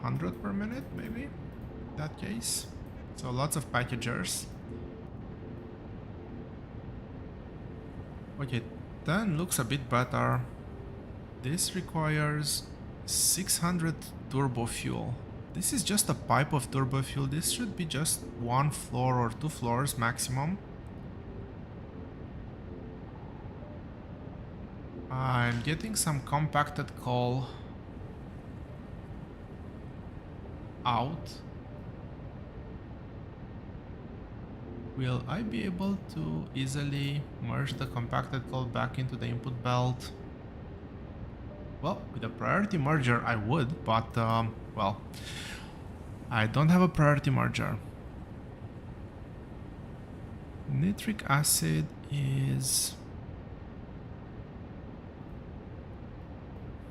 $500 per minute, maybe, in that case. So lots of packagers. Okay, 10 looks a bit better. This requires 600 turbo fuel. This is just a pipe of turbo fuel. This should be just 1 floor or 2 floors maximum. I'm getting some compacted coal out. Will I be able to easily merge the compacted coal back into the input belt? Well, with a priority merger I would, but well, I don't have a priority merger. Nitric acid is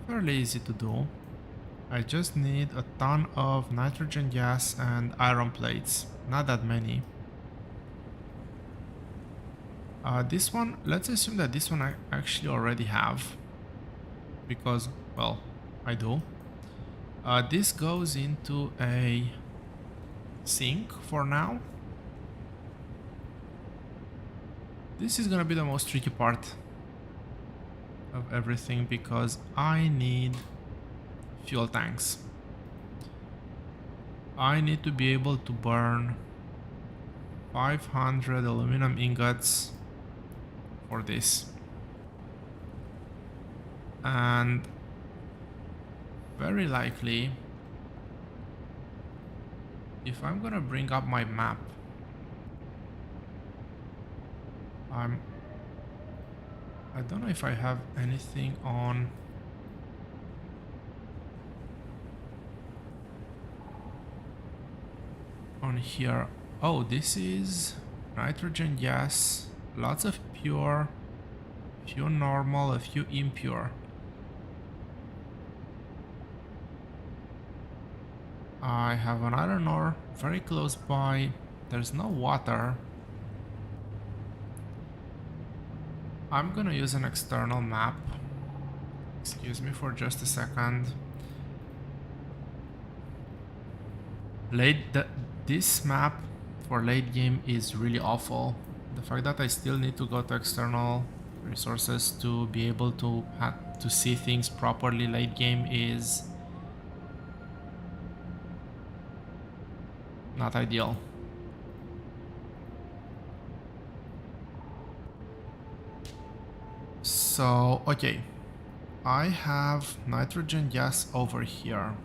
fairly easy to do. I just need a ton of nitrogen gas and iron plates, not that many. This one, let's assume that this one I actually already have, because, well, I do. This goes into a sink for now. This is gonna be the most tricky part of everything, because I need fuel tanks. I need to be able to burn 500 aluminum ingots for this. And very likely, if I'm gonna bring up my map, I don't know if I have anything on here. Oh, this is nitrogen gas, lots of pure, few normal, a few impure. I have an iron ore very close by. There's no water. I'm gonna use an external map. Excuse me for just a second. This map for late game is really awful. The fact that I still need to go to external resources to be able to see things properly late game is not ideal. So, okay. I have nitrogen gas over here.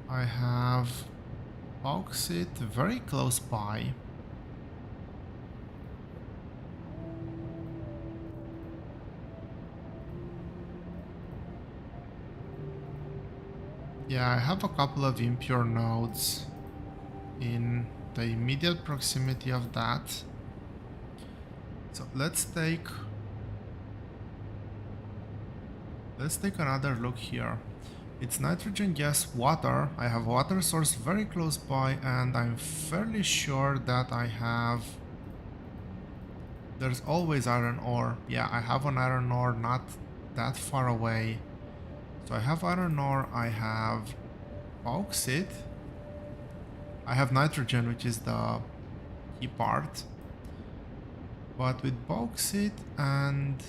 I have bauxite very close by. Yeah, I have a couple of impure nodes in the immediate proximity of that. So let's take another look here. It's nitrogen gas, water. I have water source very close by, and I'm fairly sure that I have... There's always iron ore. Yeah, I have an iron ore not that far away. So I have iron ore, I have bauxite. I have nitrogen, which is the key part. But with bauxite and...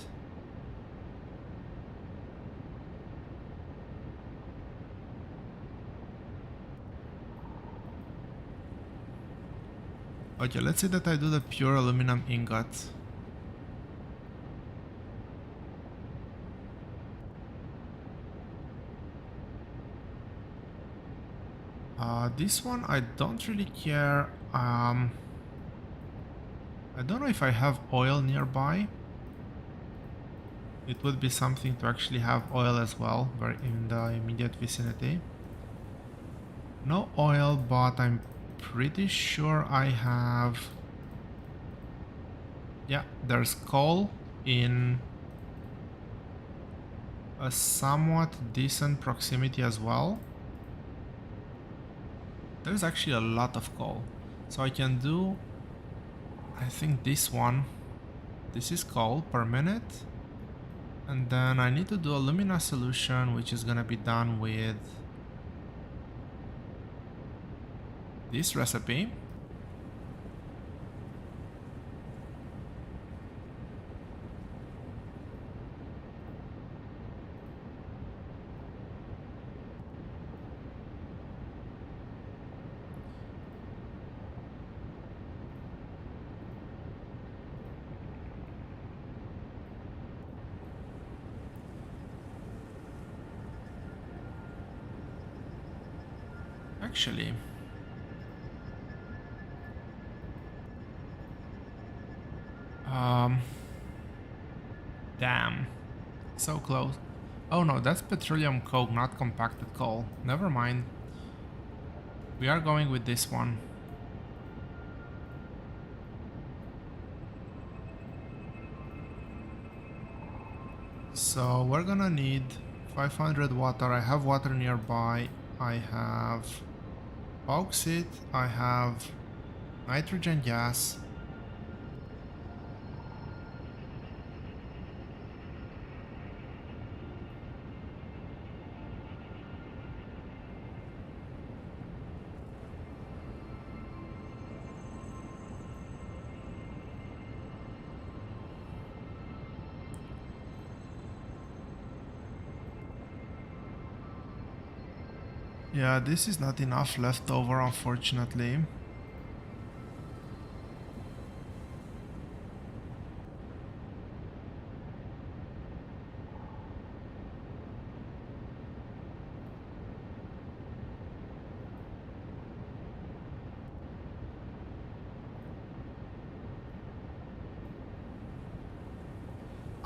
Okay, let's say that I do the pure aluminum ingot. This one I don't really care. I don't know if I have oil nearby. It would be something to actually have oil as well, in the immediate vicinity. No oil, but I'm pretty sure I have... Yeah, there's coal in a somewhat decent proximity as well. There's actually a lot of coal. So I can do... I think this one. This is coal per minute. And then I need to do alumina solution, which is gonna be done with this recipe. Actually, damn, so close. Oh no, that's petroleum coke, not compacted coal. Never mind. We are going with this one. So we're gonna need 500 water. I have water nearby. I have bauxite. I have nitrogen gas. Yeah, this is not enough left over, unfortunately.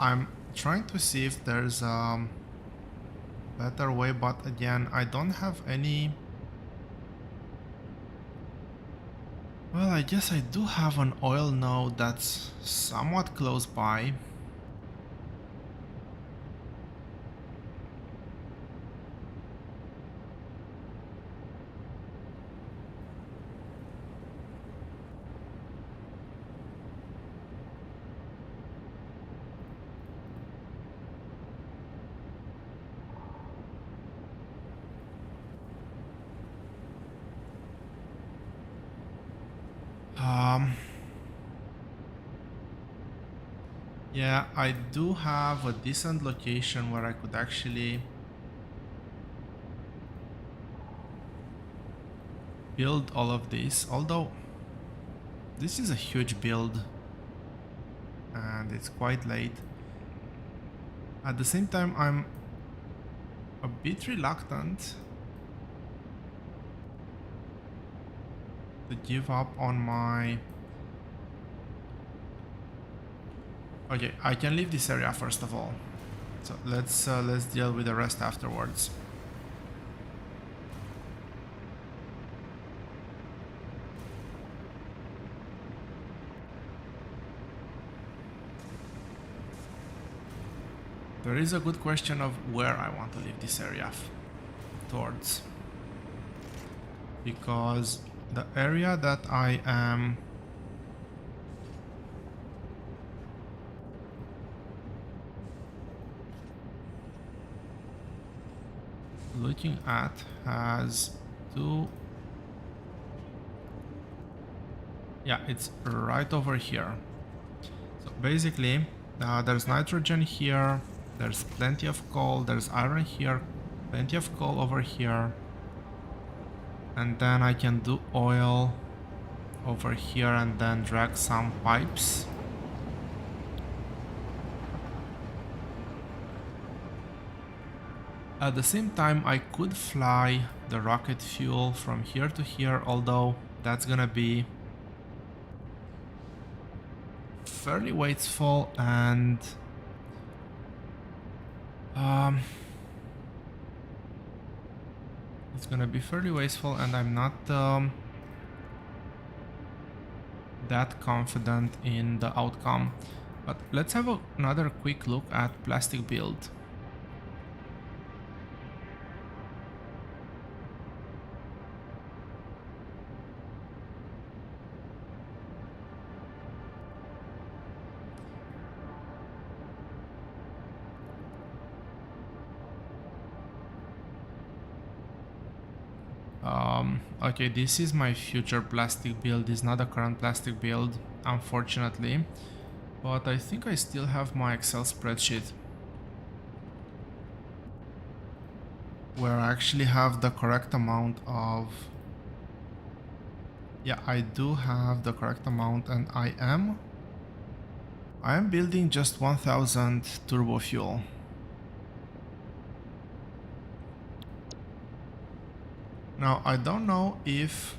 I'm trying to see if there's a better way, but again, I don't have any. Well, I guess I do have an oil node that's somewhat close by. Yeah, I do have a decent location where I could actually build all of this, although this is a huge build and it's quite late. At the same time, I'm a bit reluctant to give up on my... Okay, I can leave this area first of all. So let's deal with the rest afterwards. There is a good question of where I want to leave this area towards. Because the area that I am looking at has two... Yeah, it's right over here. So basically, there's nitrogen here, there's plenty of coal, there's iron here, plenty of coal over here. And then I can do oil over here and then drag some pipes. At the same time, I could fly the rocket fuel from here to here, although that's gonna be fairly wasteful and it's gonna be fairly wasteful, and I'm not that confident in the outcome. But let's have another quick look at plastic build. Okay, this is my future plastic build. It's not a current plastic build, unfortunately, but I think I still have my Excel spreadsheet where I actually have the correct amount of... Yeah, I do have the correct amount, and I am building just 1000 turbo fuel. Now, I don't know if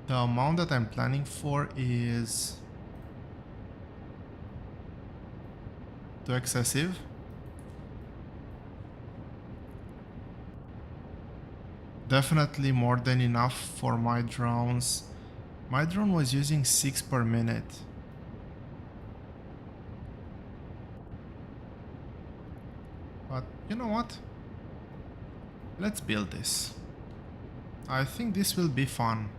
the amount that I'm planning for is too excessive. Definitely more than enough for my drones. My drone was using 6 per minute. But you know what? Let's build this. I think this will be fun.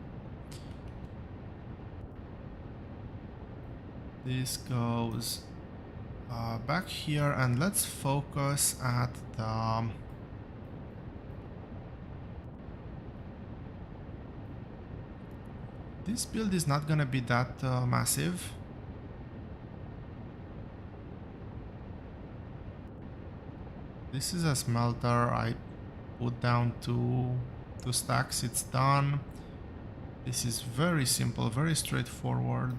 This goes back here, and let's focus at the... This build is not gonna be that massive. This is a smelter. I put down two stacks, it's done. This is very simple, very straightforward.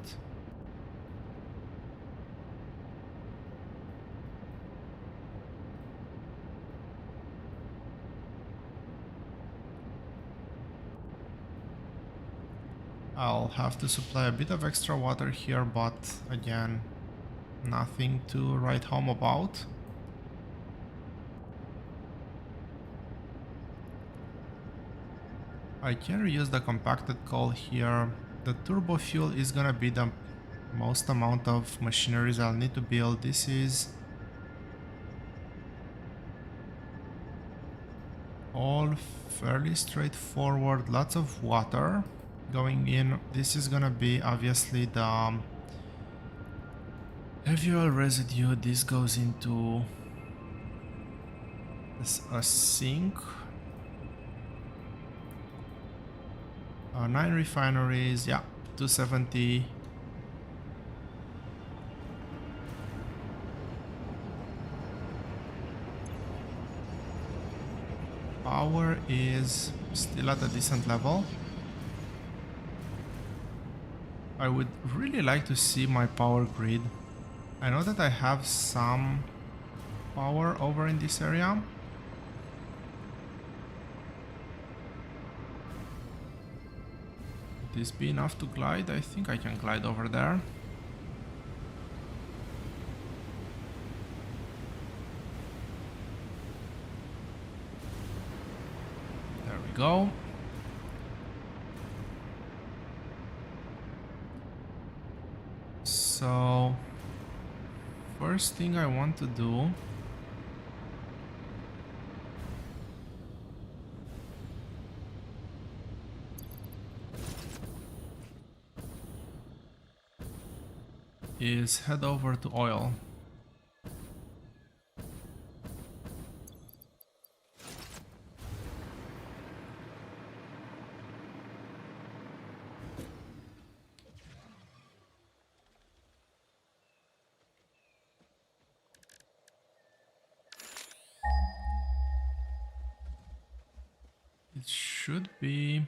I'll have to supply a bit of extra water here, but again, Nothing to write home about. I can reuse the compacted coal here. The turbo fuel is gonna be the most amount of machineries I'll need to build. This is all fairly straightforward, lots of water going in. This is gonna be obviously the fuel residue. This goes into a sink. 9 refineries, yeah, 270. Power is still at a decent level. I would really like to see my power grid. I know that I have some power over in this area. Would this be enough to glide? I think I can glide over there. There we go. So, first thing I want to do is head over to oil. It should be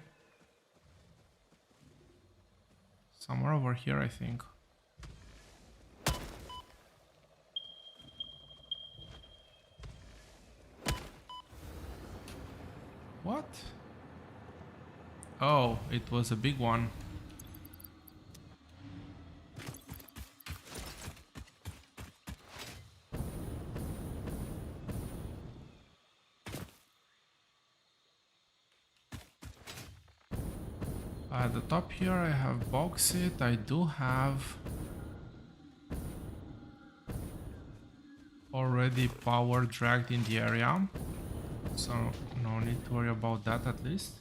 somewhere over here, I think. What? Oh, it was a big one. At the top here I have bauxite. I do have already power dragged in the area, so no need to worry about that at least.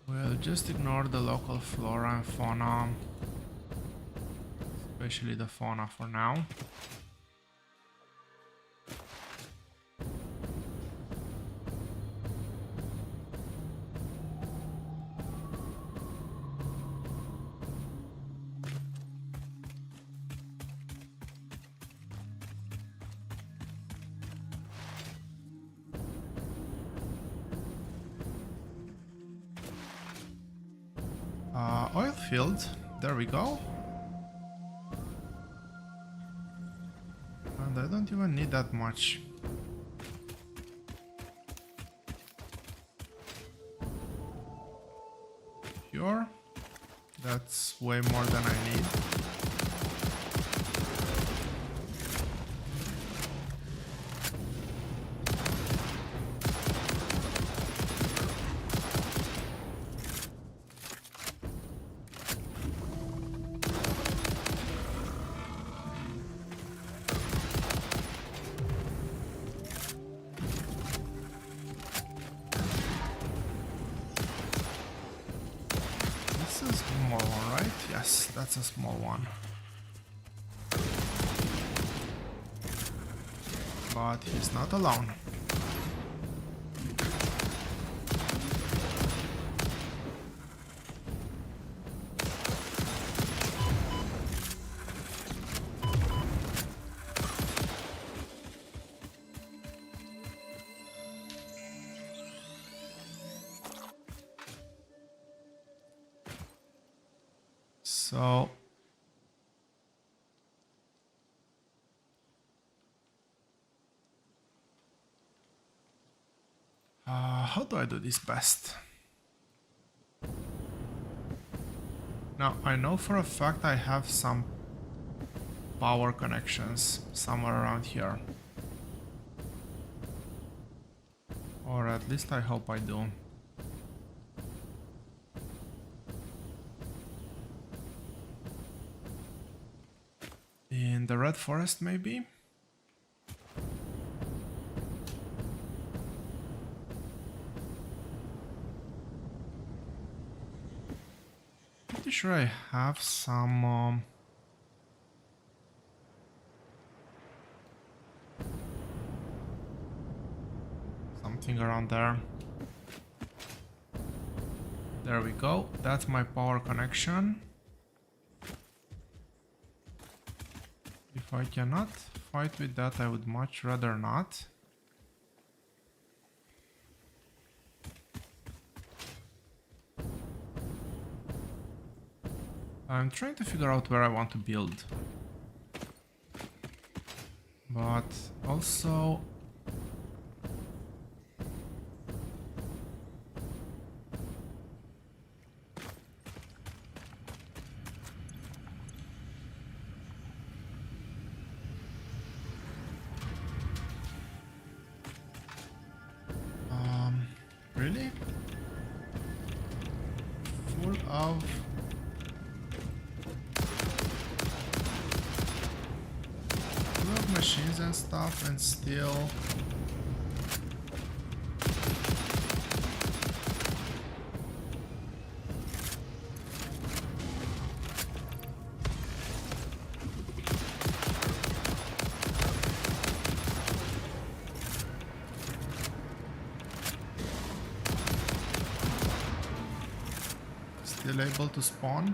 We'll just ignore the local flora and fauna, especially the fauna for now. Oil field, there we go. And I don't even need that much. Pure, that's way more than I need. That's a small one. But he's not alone. So how do I do this best? Now, I know for a fact I have some power connections somewhere around here. Or at least I hope I do. In the Red Forest, maybe? Pretty sure I have some something around there. There we go. That's my power connection. If I cannot fight with that, I would much rather not. I'm trying to figure out where I want to build. But also... really? Full of... machines and stuff, and still able to spawn.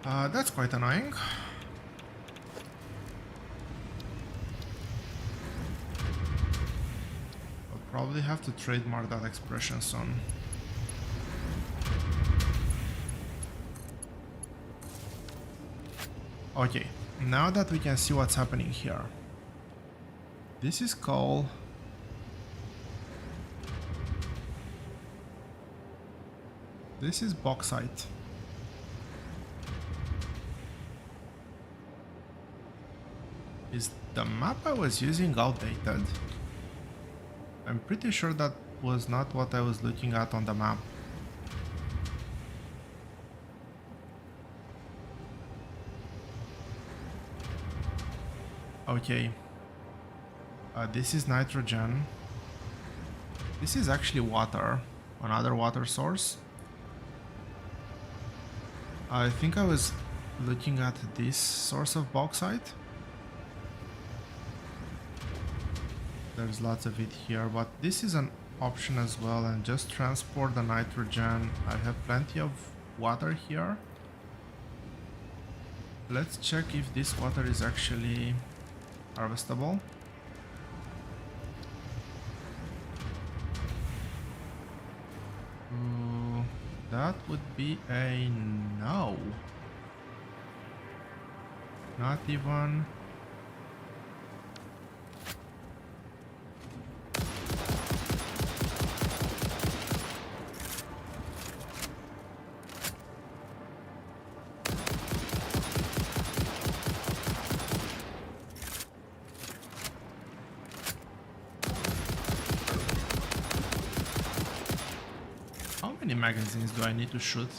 That's quite annoying. Probably have to trademark that expression soon. Okay, now that we can see what's happening here. This is coal. This is bauxite. Is the map I was using outdated? I'm pretty sure that was not what I was looking at on the map. Okay. This is nitrogen. This is actually water. Another water source. I think I was looking at this source of bauxite. There's lots of it here, but this is an option as well, and just transport the nitrogen. I have plenty of water here. Let's check if this water is actually harvestable. That would be a no. Not even. Magazines do I need to shoot?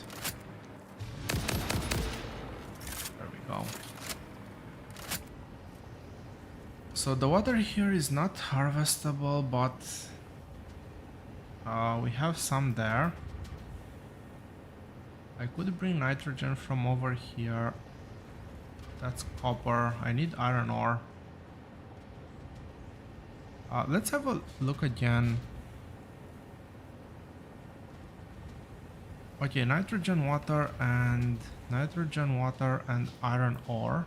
There we go. So the water here is not harvestable, but we have some there. I could bring nitrogen from over here. That's copper. I need iron ore. Let's have a look again. Okay, nitrogen, water, and iron ore.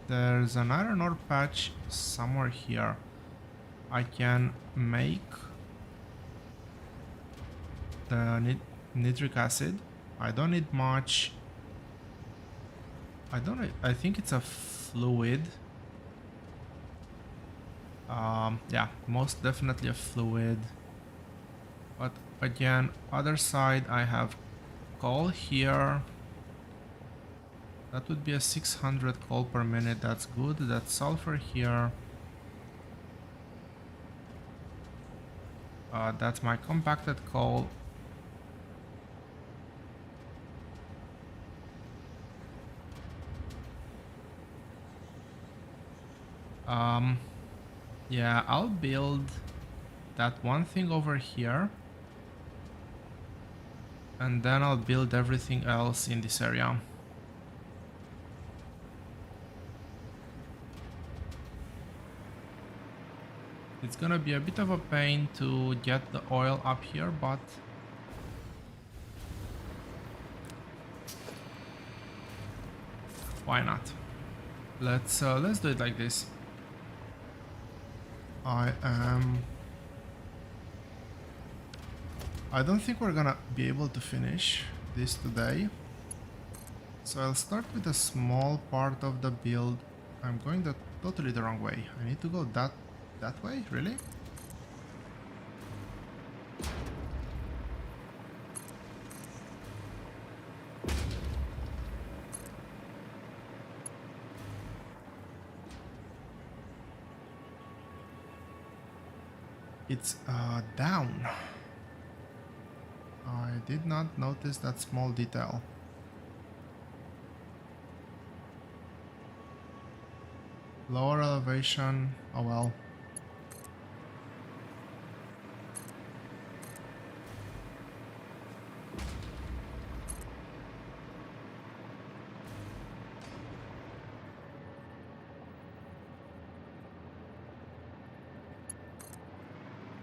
There's an iron ore patch somewhere here. I can make the nitric acid. I don't need much. I think it's a fluid. Yeah, most definitely a fluid. But again, other side I have coal here. That would be a 600 coal per minute. That's good. That's sulfur here. That's my compacted coal. Yeah, I'll build that one thing over here. And then I'll build everything else in this area. It's gonna be a bit of a pain to get the oil up here, but why not? Let's do it like this. I don't think we're gonna be able to finish this today. So I'll start with a small part of the build. I'm going totally the wrong way. I need to go that way, really? It's down. I did not notice that small detail. Lower elevation, oh well.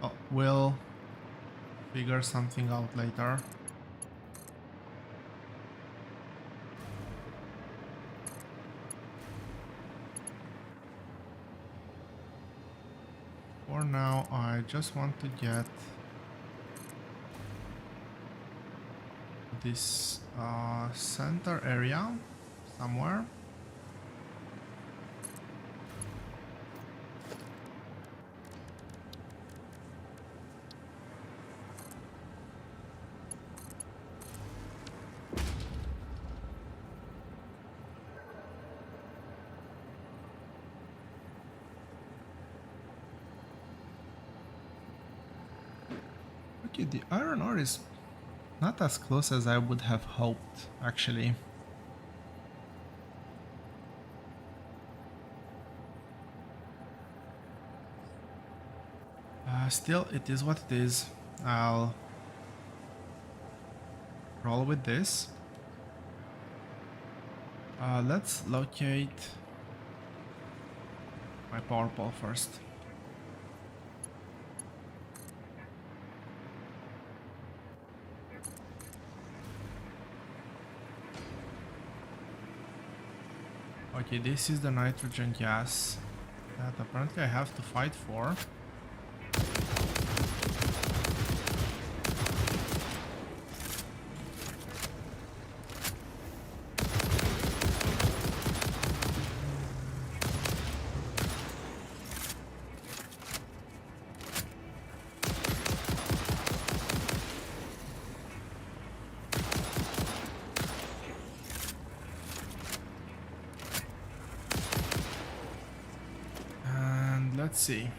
Oh, we'll figure something out later. For now, I just want to get this center area somewhere. Okay, the iron ore is not as close as I would have hoped, actually. Still, it is what it is. I'll roll with this. Let's locate my power pole first. Okay, this is the nitrogen gas that apparently I have to fight for. Let's see.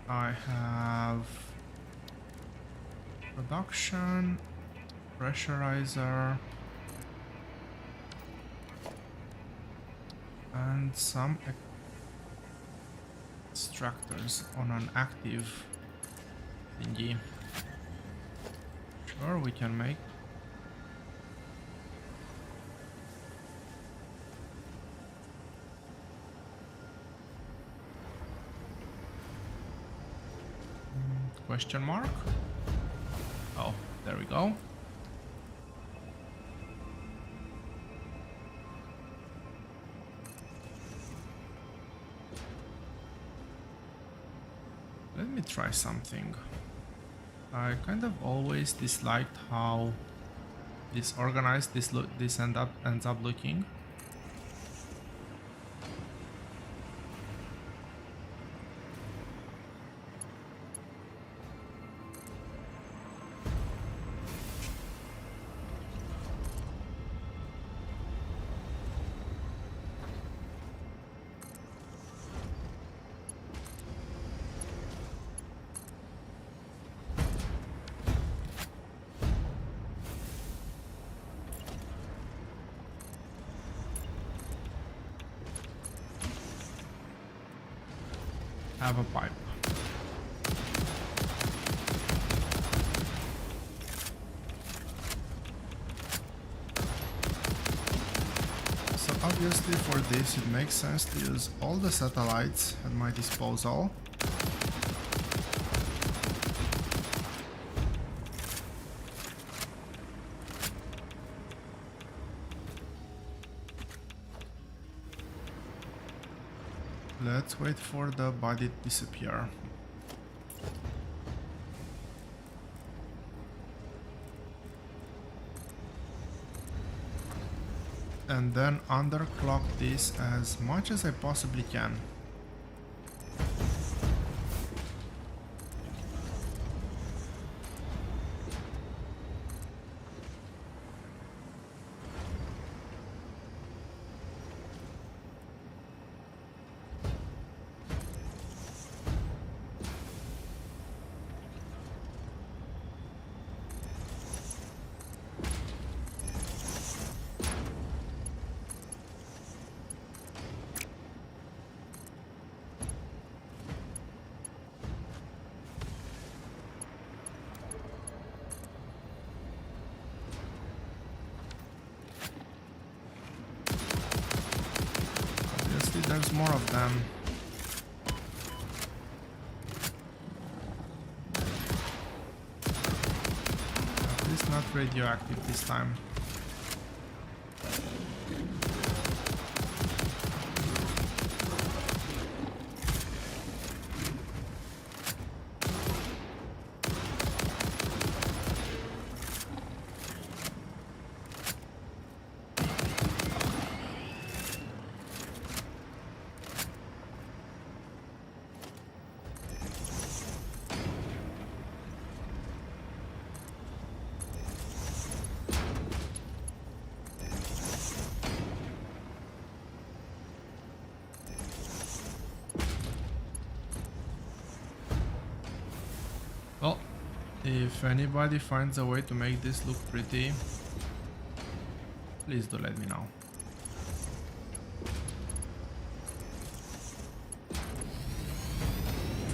I have production, pressurizer, and some extractors on an active thingy. Sure, we can make. Question mark? Oh, there we go. Let me try something. I kind of always disliked how disorganized this ends up looking. have a pipe. So obviously for this it makes sense to use all the satellites at my disposal. Let's wait for the body to disappear. And then underclock this as much as I possibly can. There's more of them. At least not radioactive this time. Well, if anybody finds a way to make this look pretty, please do let me know.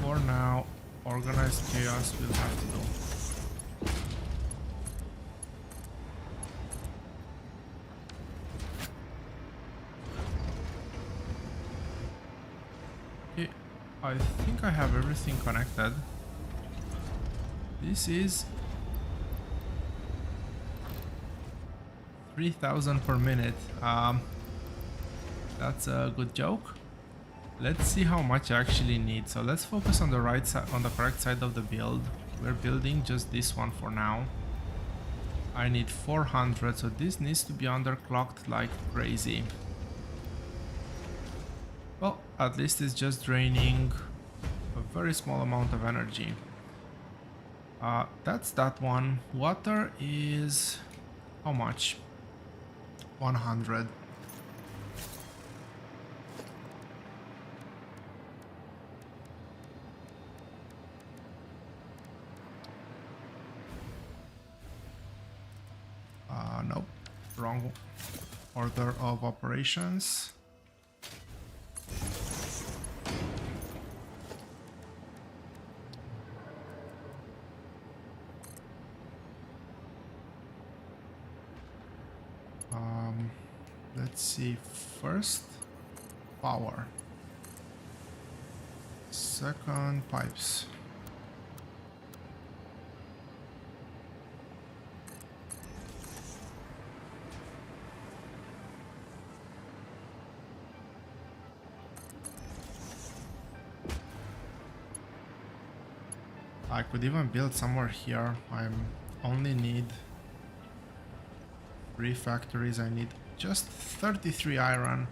For now, organized chaos will have to do. Okay, I think I have everything connected. This is 3000 per minute. That's a good joke. Let's see how much I actually need. So let's focus on the right side, on the correct side of the build. We're building just this one for now. I need 400, so this needs to be underclocked like crazy. Well, at least it's just draining a very small amount of energy. That's that one. Water is how much? 100. Nope. Wrong order of operations. Let's see, first power, second pipes. I could even build somewhere here. I only need 3 factories. I need just 33 iron.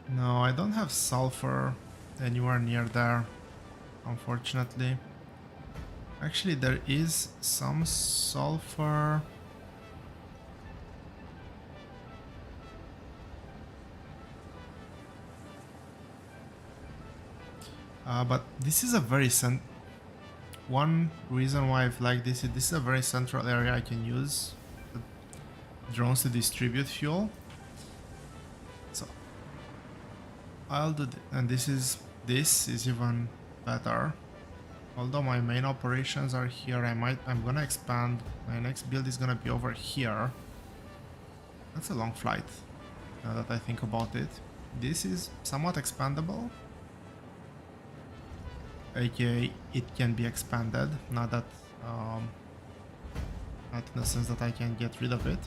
No, I don't have sulfur anywhere near there, unfortunately. Actually, there is some sulfur. But this is a very one reason why I've liked this is a very central area I can use the drones to distribute fuel. So I'll do and this is even better. Although my main operations are here, I'm gonna expand. My next build is gonna be over here. That's a long flight, now that I think about it. This is somewhat expandable. aka it can be expanded, not that not in the sense that I can get rid of it.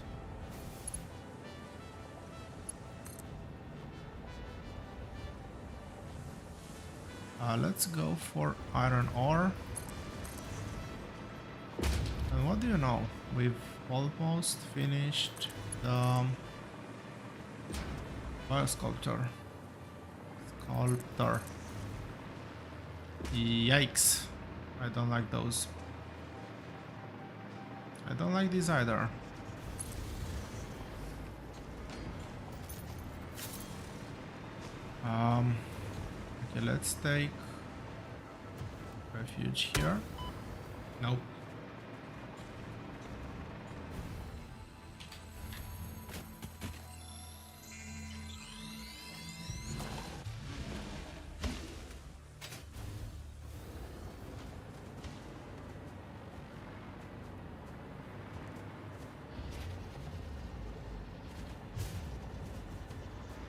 Let's go for iron ore. And what do you know? We've almost finished the Biosculptor. Sculptor. Yikes. I don't like those. I don't like these either. Okay, let's take refuge here. Nope.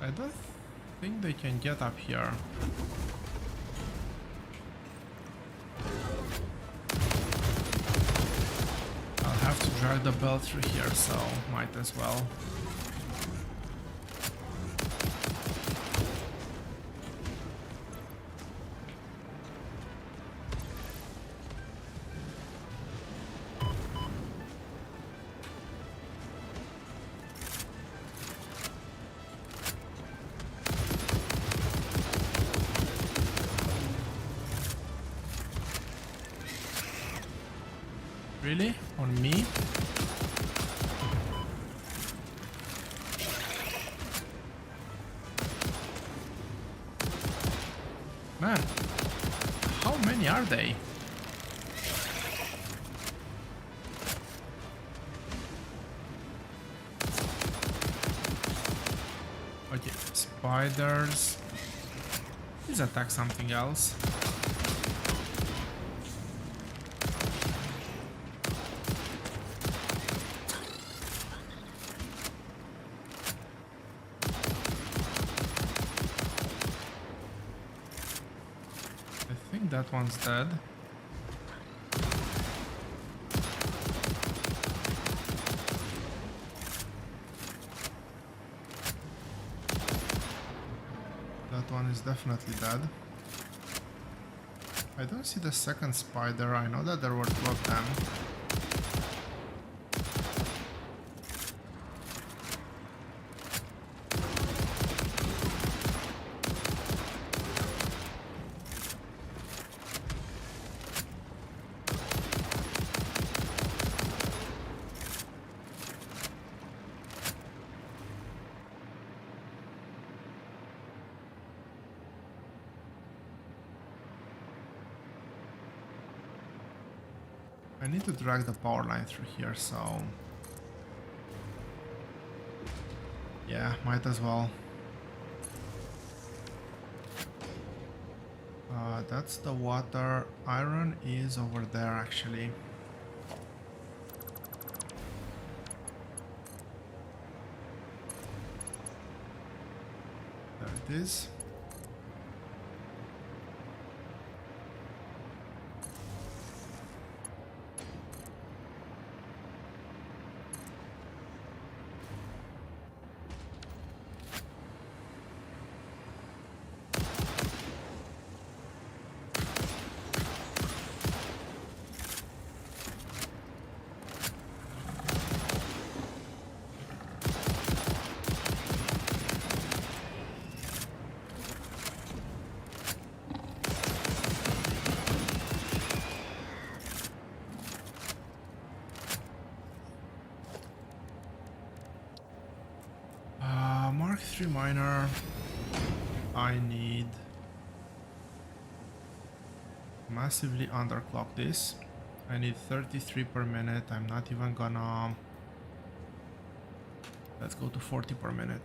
I don't think they can get up here. I'll have to drag the belt through here, so might as well. Really? On me? Man, how many are they? Okay, spiders. Please attack something else. That one's dead. That one is definitely dead. I don't see the second spider. I know that there were two of them. I need to drag the power line through here, so yeah, might as well. That's the water. Iron is over there, actually. There it is. Mark 3 miner. I need massively underclock this. I need 33 per minute. I'm not even gonna... Let's go to 40 per minute.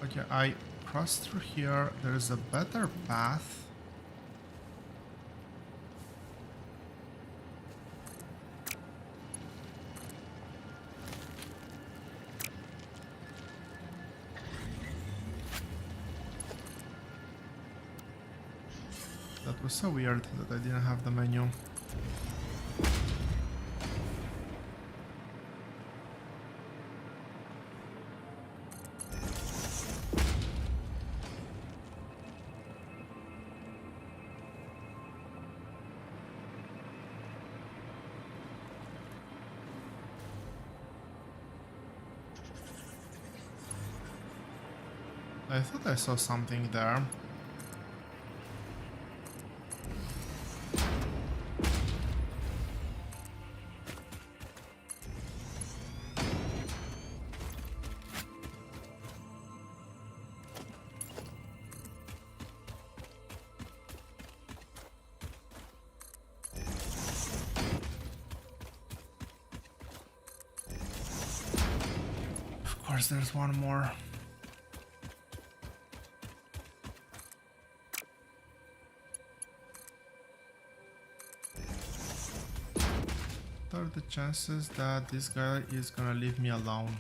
Okay, I crossed through here. There's a better path. That was so weird that I didn't have the menu. I thought I saw something there. Of course, there's one more. What are the chances that this guy is gonna leave me alone?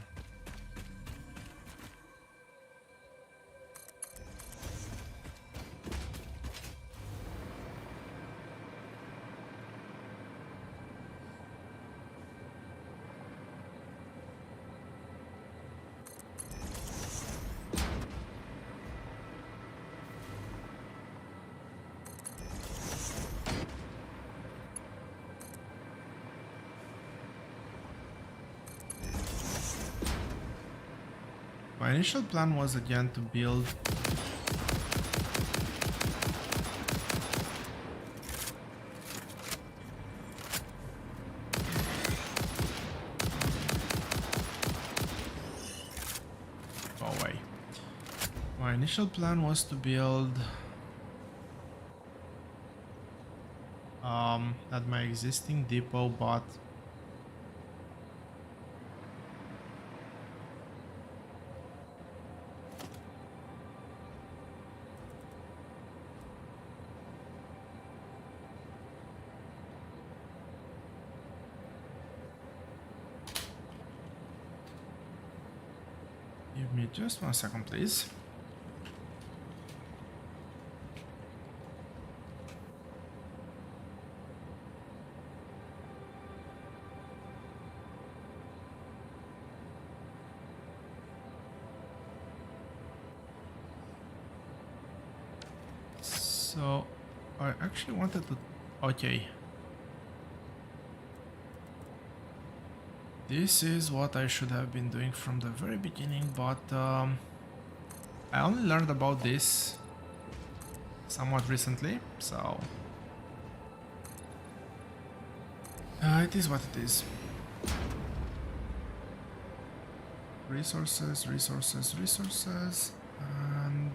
My initial plan was again to build My initial plan was to build at my existing depot, but give me just 1 second, please. So I actually wanted to, okay. This is what I should have been doing from the very beginning, but I only learned about this somewhat recently, so it is what it is. Resources, resources, resources, and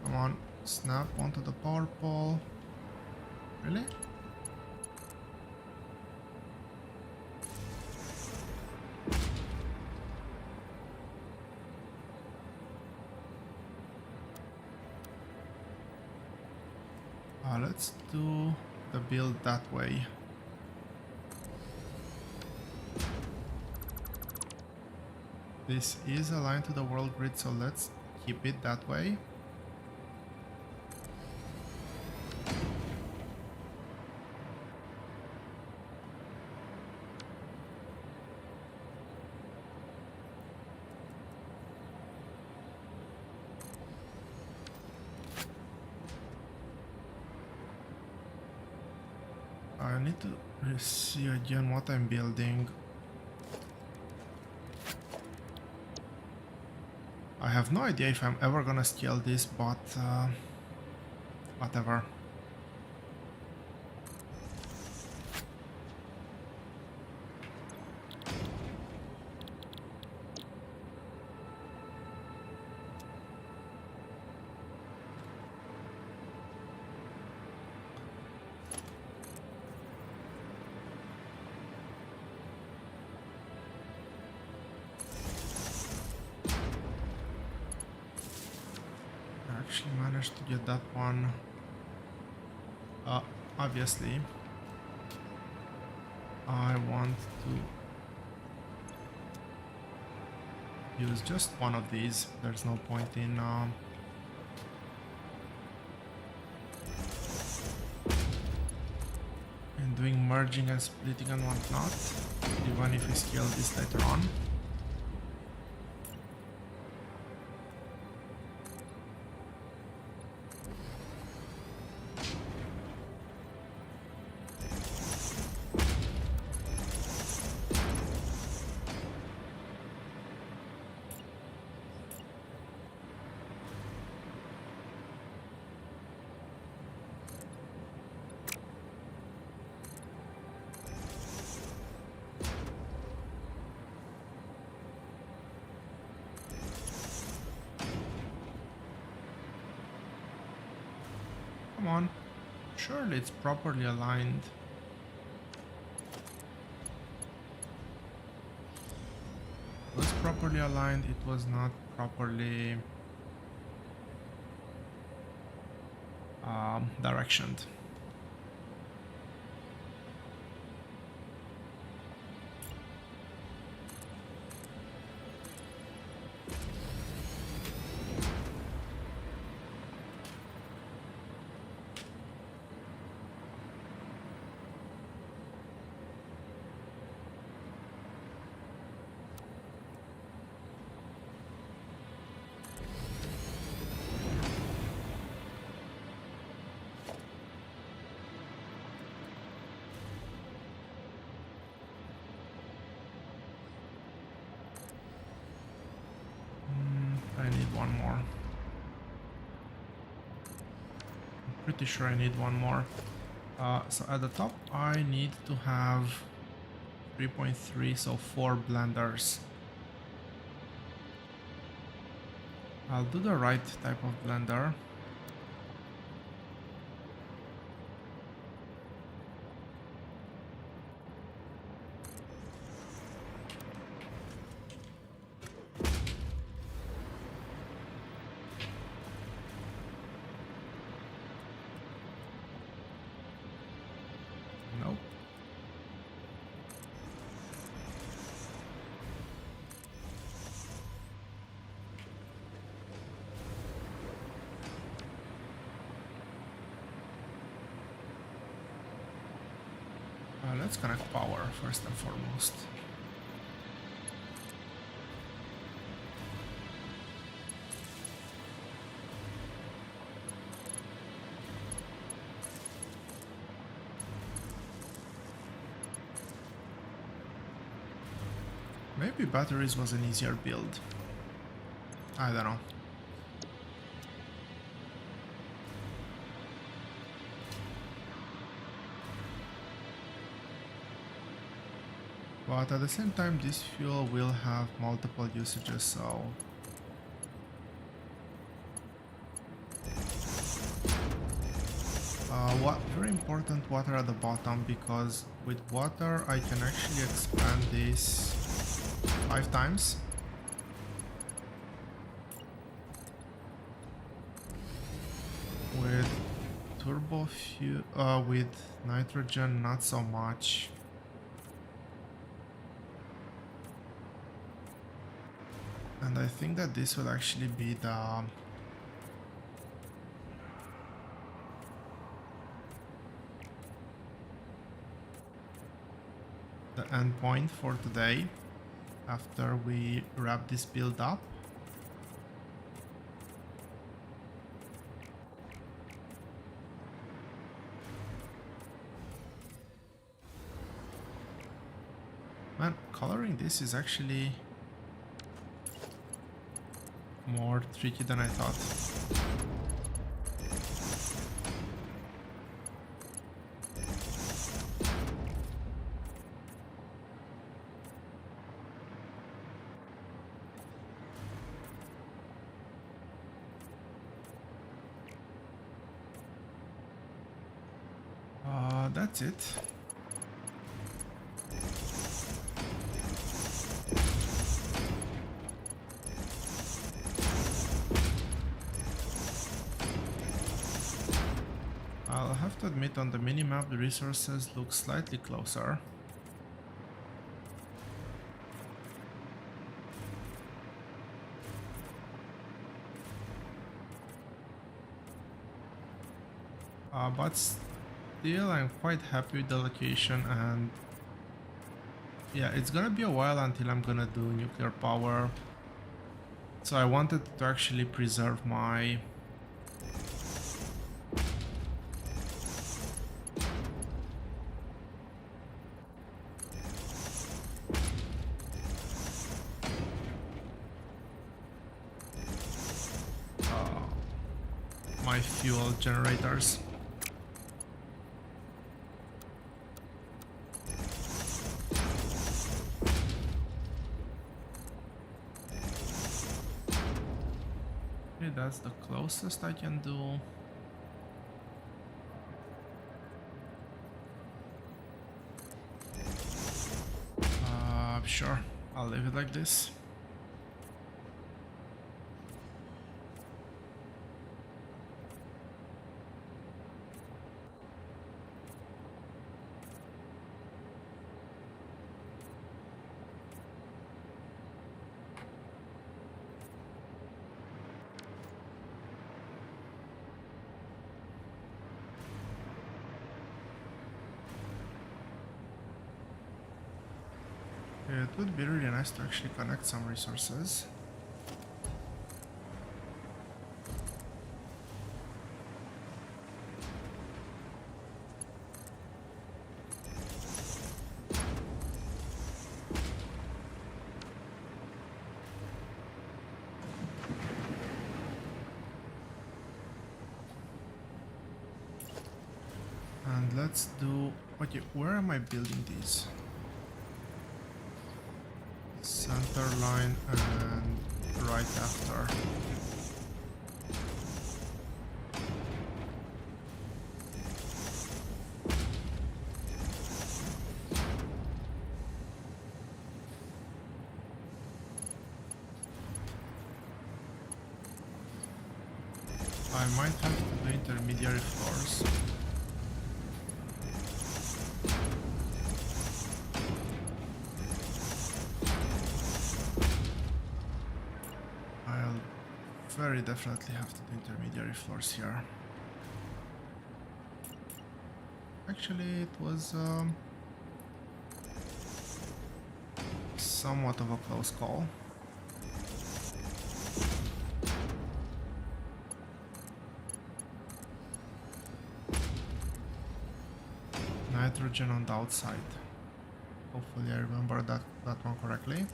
come on, snap onto the power pole. Really? Let's do the build that way. This is aligned to the world grid, so let's keep it that way. I need to Let's see again what I'm building. I have no idea if I'm ever gonna scale this, but whatever. I actually managed to get that one. Obviously, I want to use just one of these. There's no point in doing merging and splitting and whatnot, even if we scale this later on. Come on, surely it's properly aligned. It was properly aligned, it was not properly directioned. I need one more. I'm pretty sure I need one more. So at the top I need to have 3.3, so 4 blenders. I'll do the right type of blender. Nope. Let's connect power first and foremost. Maybe batteries was an easier build. I don't know. But at the same time, this fuel will have multiple usages, so... very important, water at the bottom, because with water I can actually expand this 5 times. With turbo fuel, with nitrogen, not so much. And I think that this will actually be the end point for today after we wrap this build up. Man, coloring this is actually more tricky than I thought. That's it. I'll have to admit, on the minimap the resources look slightly closer. But still I'm quite happy with the location, and yeah, it's gonna be a while until I'm gonna do nuclear power. So I wanted to actually preserve my my fuel generators. Okay, that's the closest I can do. Sure, I'll leave it like this. It would be really nice to actually connect some resources. And let's do... Okay, where am I building these? Center line and right after. I might have to do intermediary floors. Very definitely have to do intermediary floors here. Actually, it was somewhat of a close call. Nitrogen on the outside. Hopefully I remember that one correctly.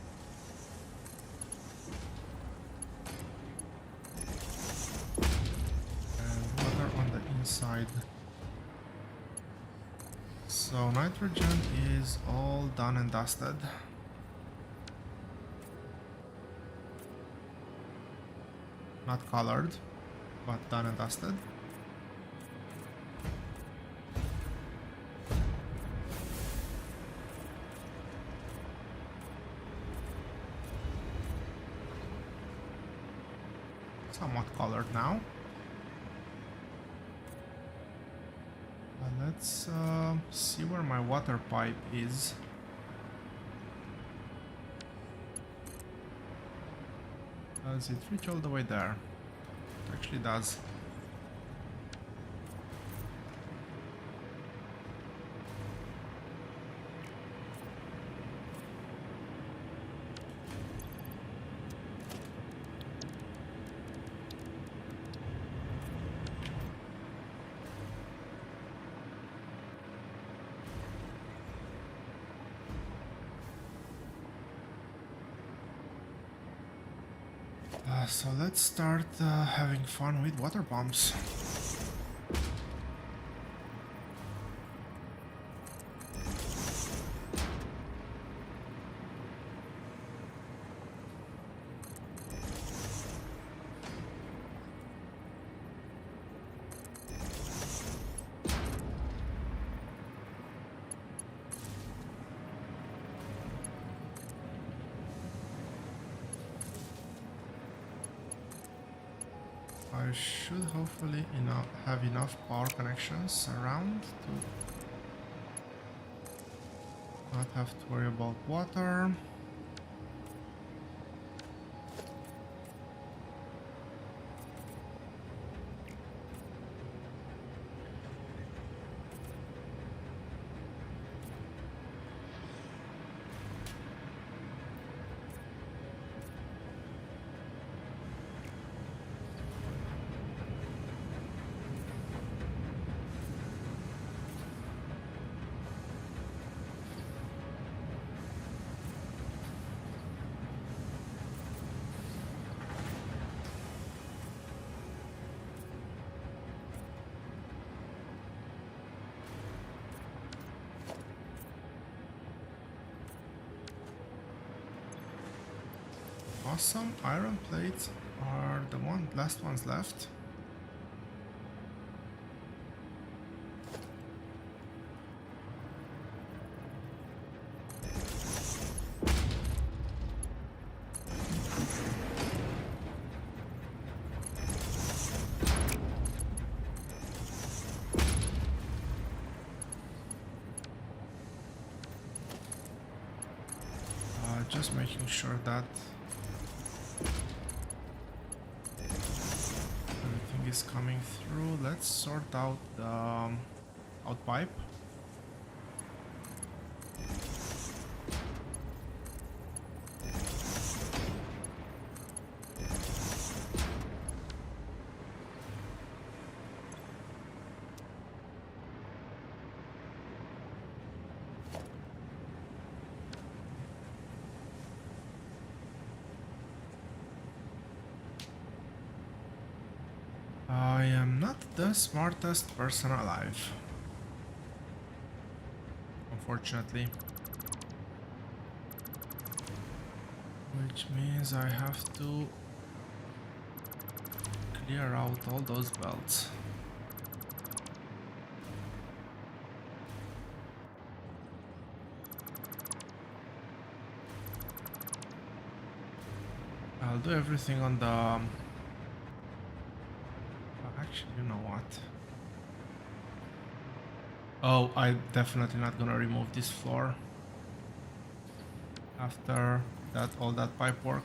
Side. So nitrogen is all done and dusted. Not colored, but done and dusted. Somewhat colored now. Let's see where my water pipe is. Does it reach all the way there? It actually does. So let's start having fun with water bombs. I should hopefully have enough power connections around to not have to worry about water. Awesome, iron plates are the last ones left. Just making sure that everything is coming through. Let's sort out the out pipe. I am not the smartest person alive, unfortunately. Which means I have to clear out all those belts. I'll do everything on the... Actually, you know what? Oh, I'm definitely not gonna remove this floor after that, all that pipe work.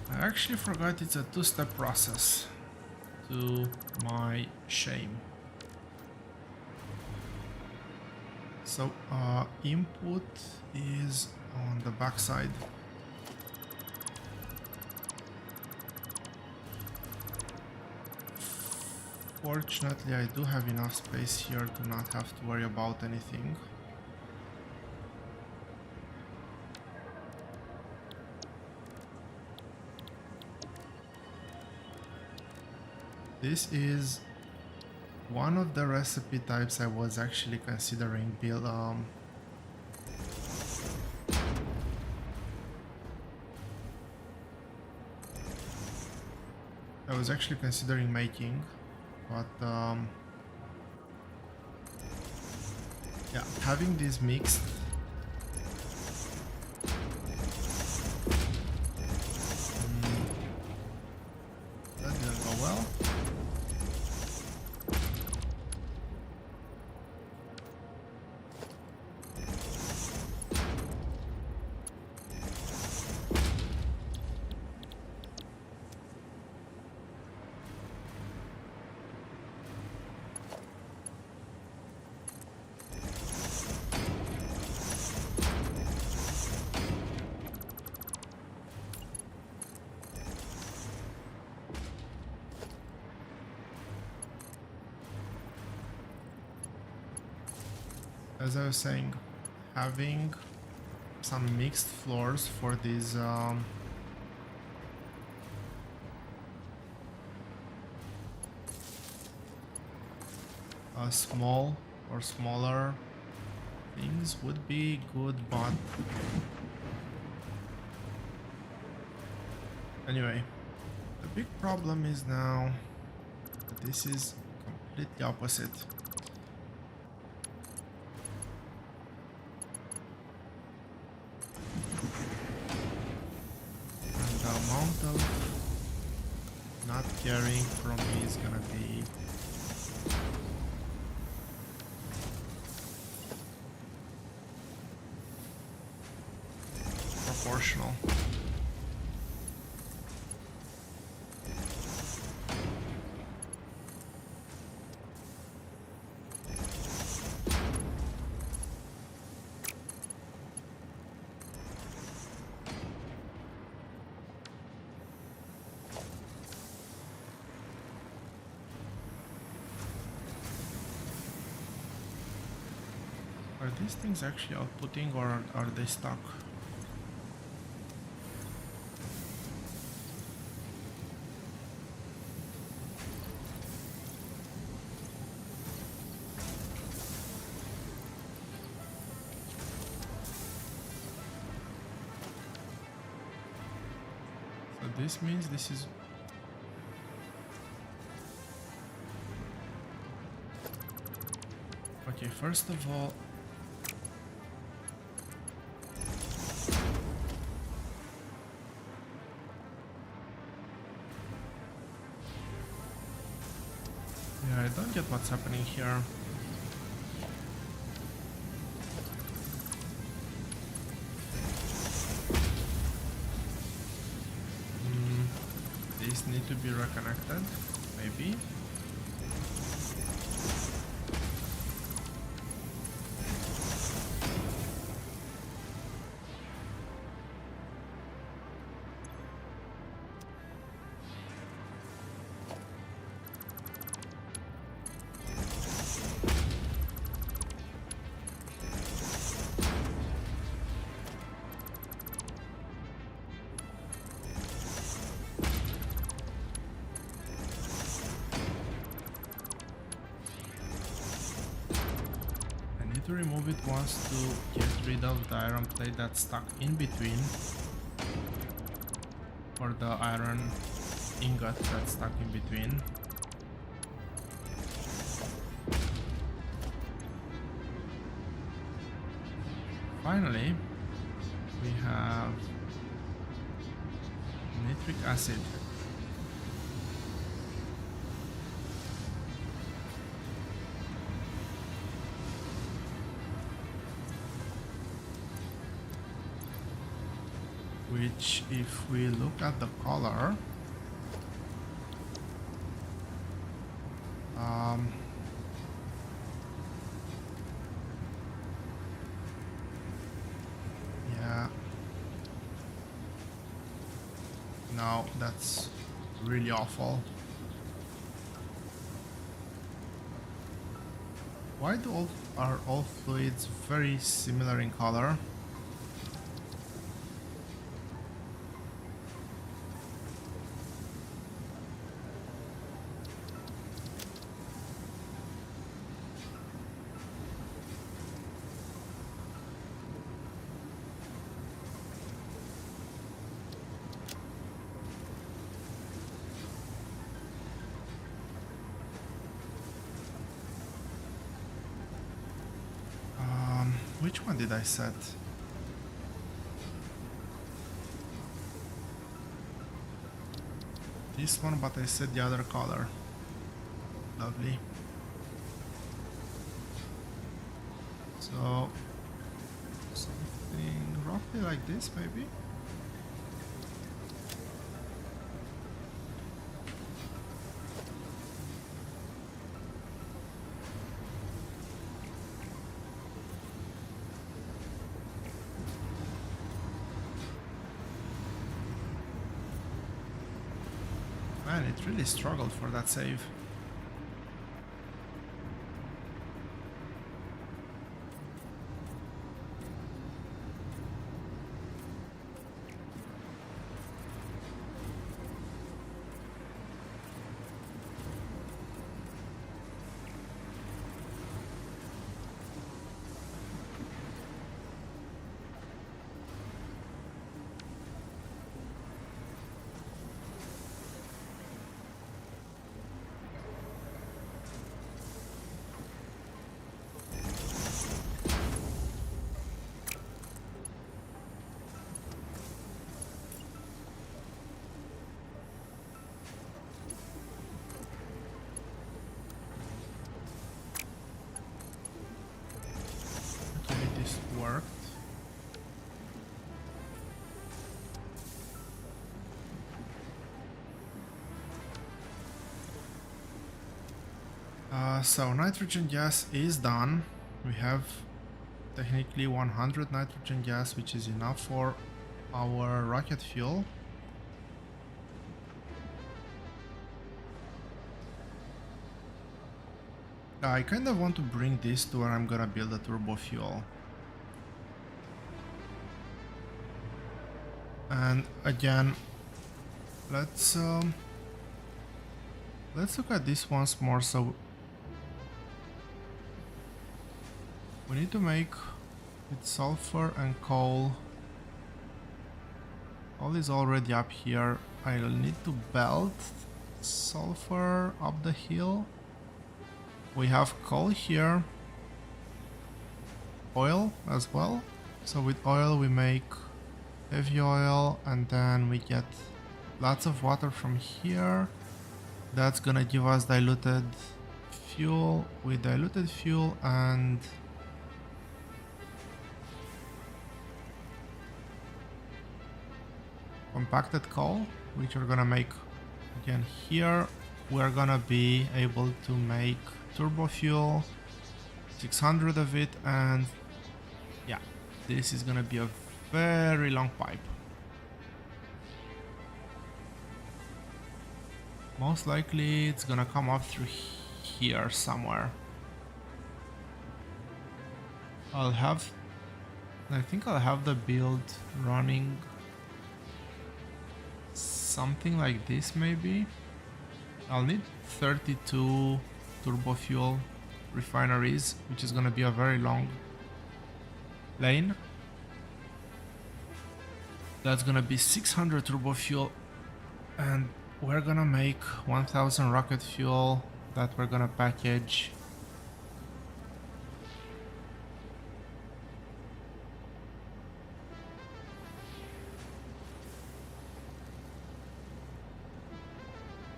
I actually forgot it's a two-step process, to my shame. So input is on the back side. Fortunately, I do have enough space here to not have to worry about anything. This is one of the recipe types I was actually considering build. I was actually considering making, but yeah, having this mixed that didn't go well. as I was saying, having some mixed floors for these small or smaller things would be good, but anyway, the big problem is now that this is completely opposite. And the amount of not caring from me is gonna be proportional. Are these things actually outputting or are they stuck? So this means this is... Okay, first of all, yeah, I don't get what's happening here. These need to be reconnected, maybe. To remove it once to get rid of the iron plate that's stuck in between, or the iron ingot that's stuck in between. Finally, we have nitric acid. Which, if we look at the color, yeah, no, that's really awful. Why do are all fluids very similar in color? Which one did I set? This one, but I set the other color. Lovely. So something roughly like this, maybe. Man, it really struggled for that save. So nitrogen gas is done. We have technically 100 nitrogen gas, which is enough for our rocket fuel. I kind of want to bring this to where I'm gonna build a turbo fuel. And again, let's look at this once more. So we need to make it sulfur and coal. Coal is already up here. I'll need to belt sulfur up the hill. We have coal here, oil as well. So with oil we make heavy oil, and then we get lots of water from here. That's gonna give us diluted fuel. With diluted fuel and compacted coal, which we're gonna make again here, we're gonna be able to make turbo fuel, 600 of it, and yeah, this is gonna be a very long pipe. Most likely it's gonna come up through here somewhere. I think I'll have the build running something like this maybe. I'll need 32 turbo fuel refineries, which is gonna be a very long lane. That's gonna be 600 turbo fuel, and we're gonna make 1000 rocket fuel that we're gonna package.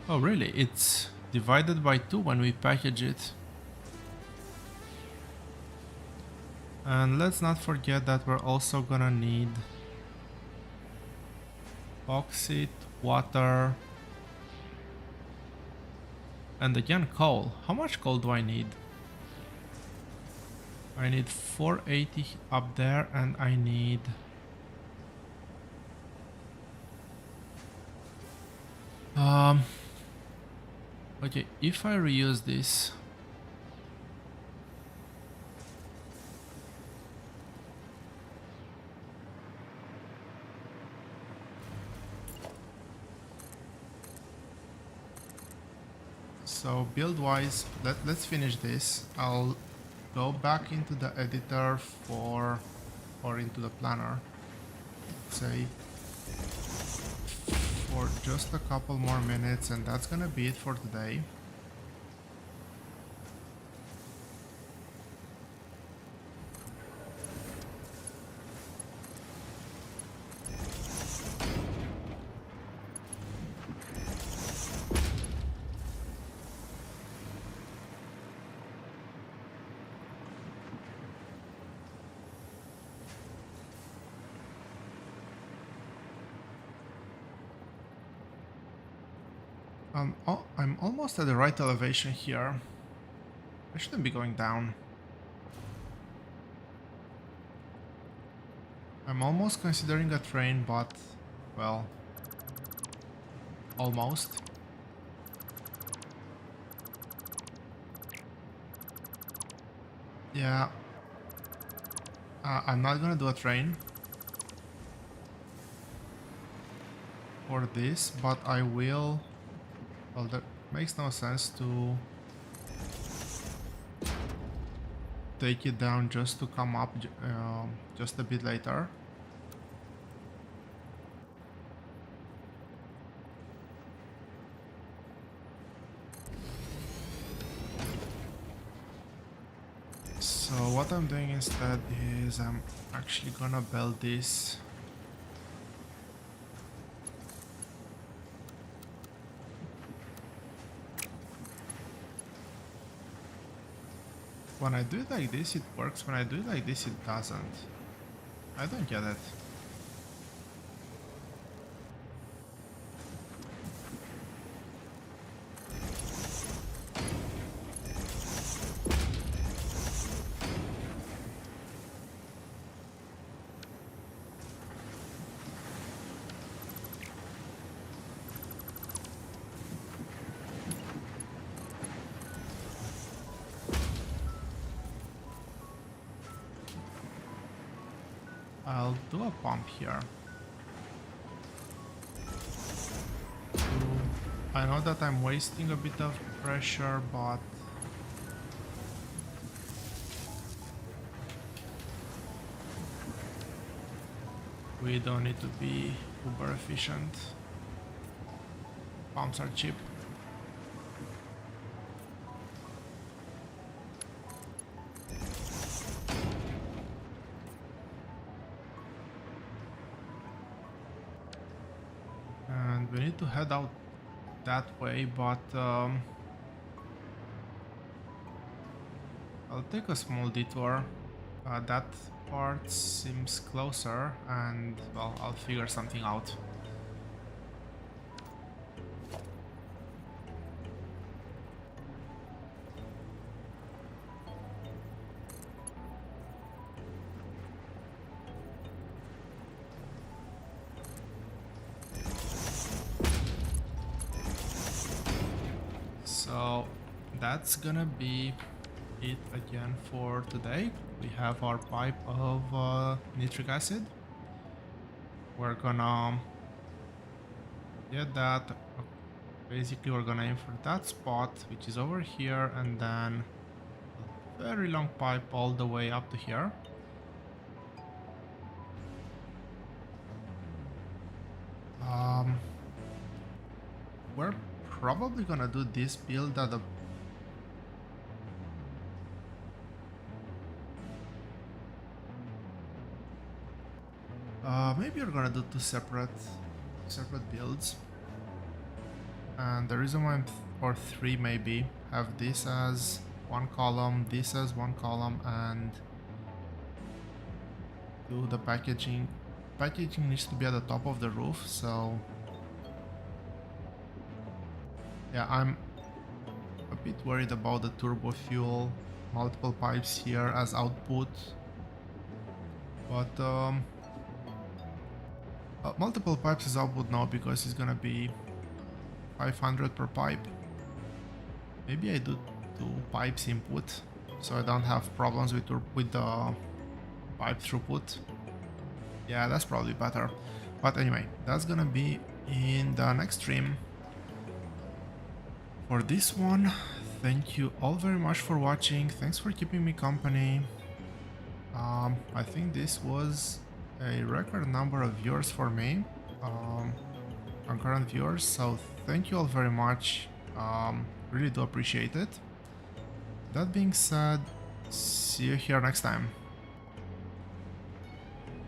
Oh really? It's divided by 2 when we package it. And let's not forget that we're also gonna need bauxite, water, and again coal. How much coal do I need? I need 480 up there, and I need okay, if I reuse this, so build wise, let's finish this. I'll go back into the editor or into the planner, say, for just a couple more minutes, and that's gonna be it for today. I'm almost at the right elevation here. I shouldn't be going down. I'm almost considering a train, but, well, almost. Yeah. I'm not gonna do a train for this, but I will. Well, that makes no sense to take it down just to come up just a bit later. So what I'm doing instead is I'm actually gonna build this. When I do it like this, it works. When I do it like this, it doesn't. I don't get it. I'll do a pump here. I know that I'm wasting a bit of pressure, but we don't need to be uber efficient. Pumps are cheap. And we need to head out that way, but I'll take a small detour. That part seems closer, and well, I'll figure something out. So that's gonna be it again for today. We have our pipe of nitric acid. We're gonna get that. Basically, we're gonna aim for that spot, which is over here, and then a very long pipe all the way up to here. We're probably gonna do this build at the maybe we're gonna do two separate builds, and the reason why or three maybe have this as one column, this as one column, and do the packaging. Packaging needs to be at the top of the roof, so yeah, I'm a bit worried about the turbo fuel, multiple pipes here as output, but multiple pipes as output now because it's gonna be 500 per pipe. Maybe I do 2 pipes input, so I don't have problems with the pipe throughput. Yeah, that's probably better. But anyway, that's gonna be in the next stream. For this one, thank you all very much for watching. Thanks for keeping me company. I think this was a record number of viewers for me, concurrent viewers, so thank you all very much. Really do appreciate it. That being said, see you here next time.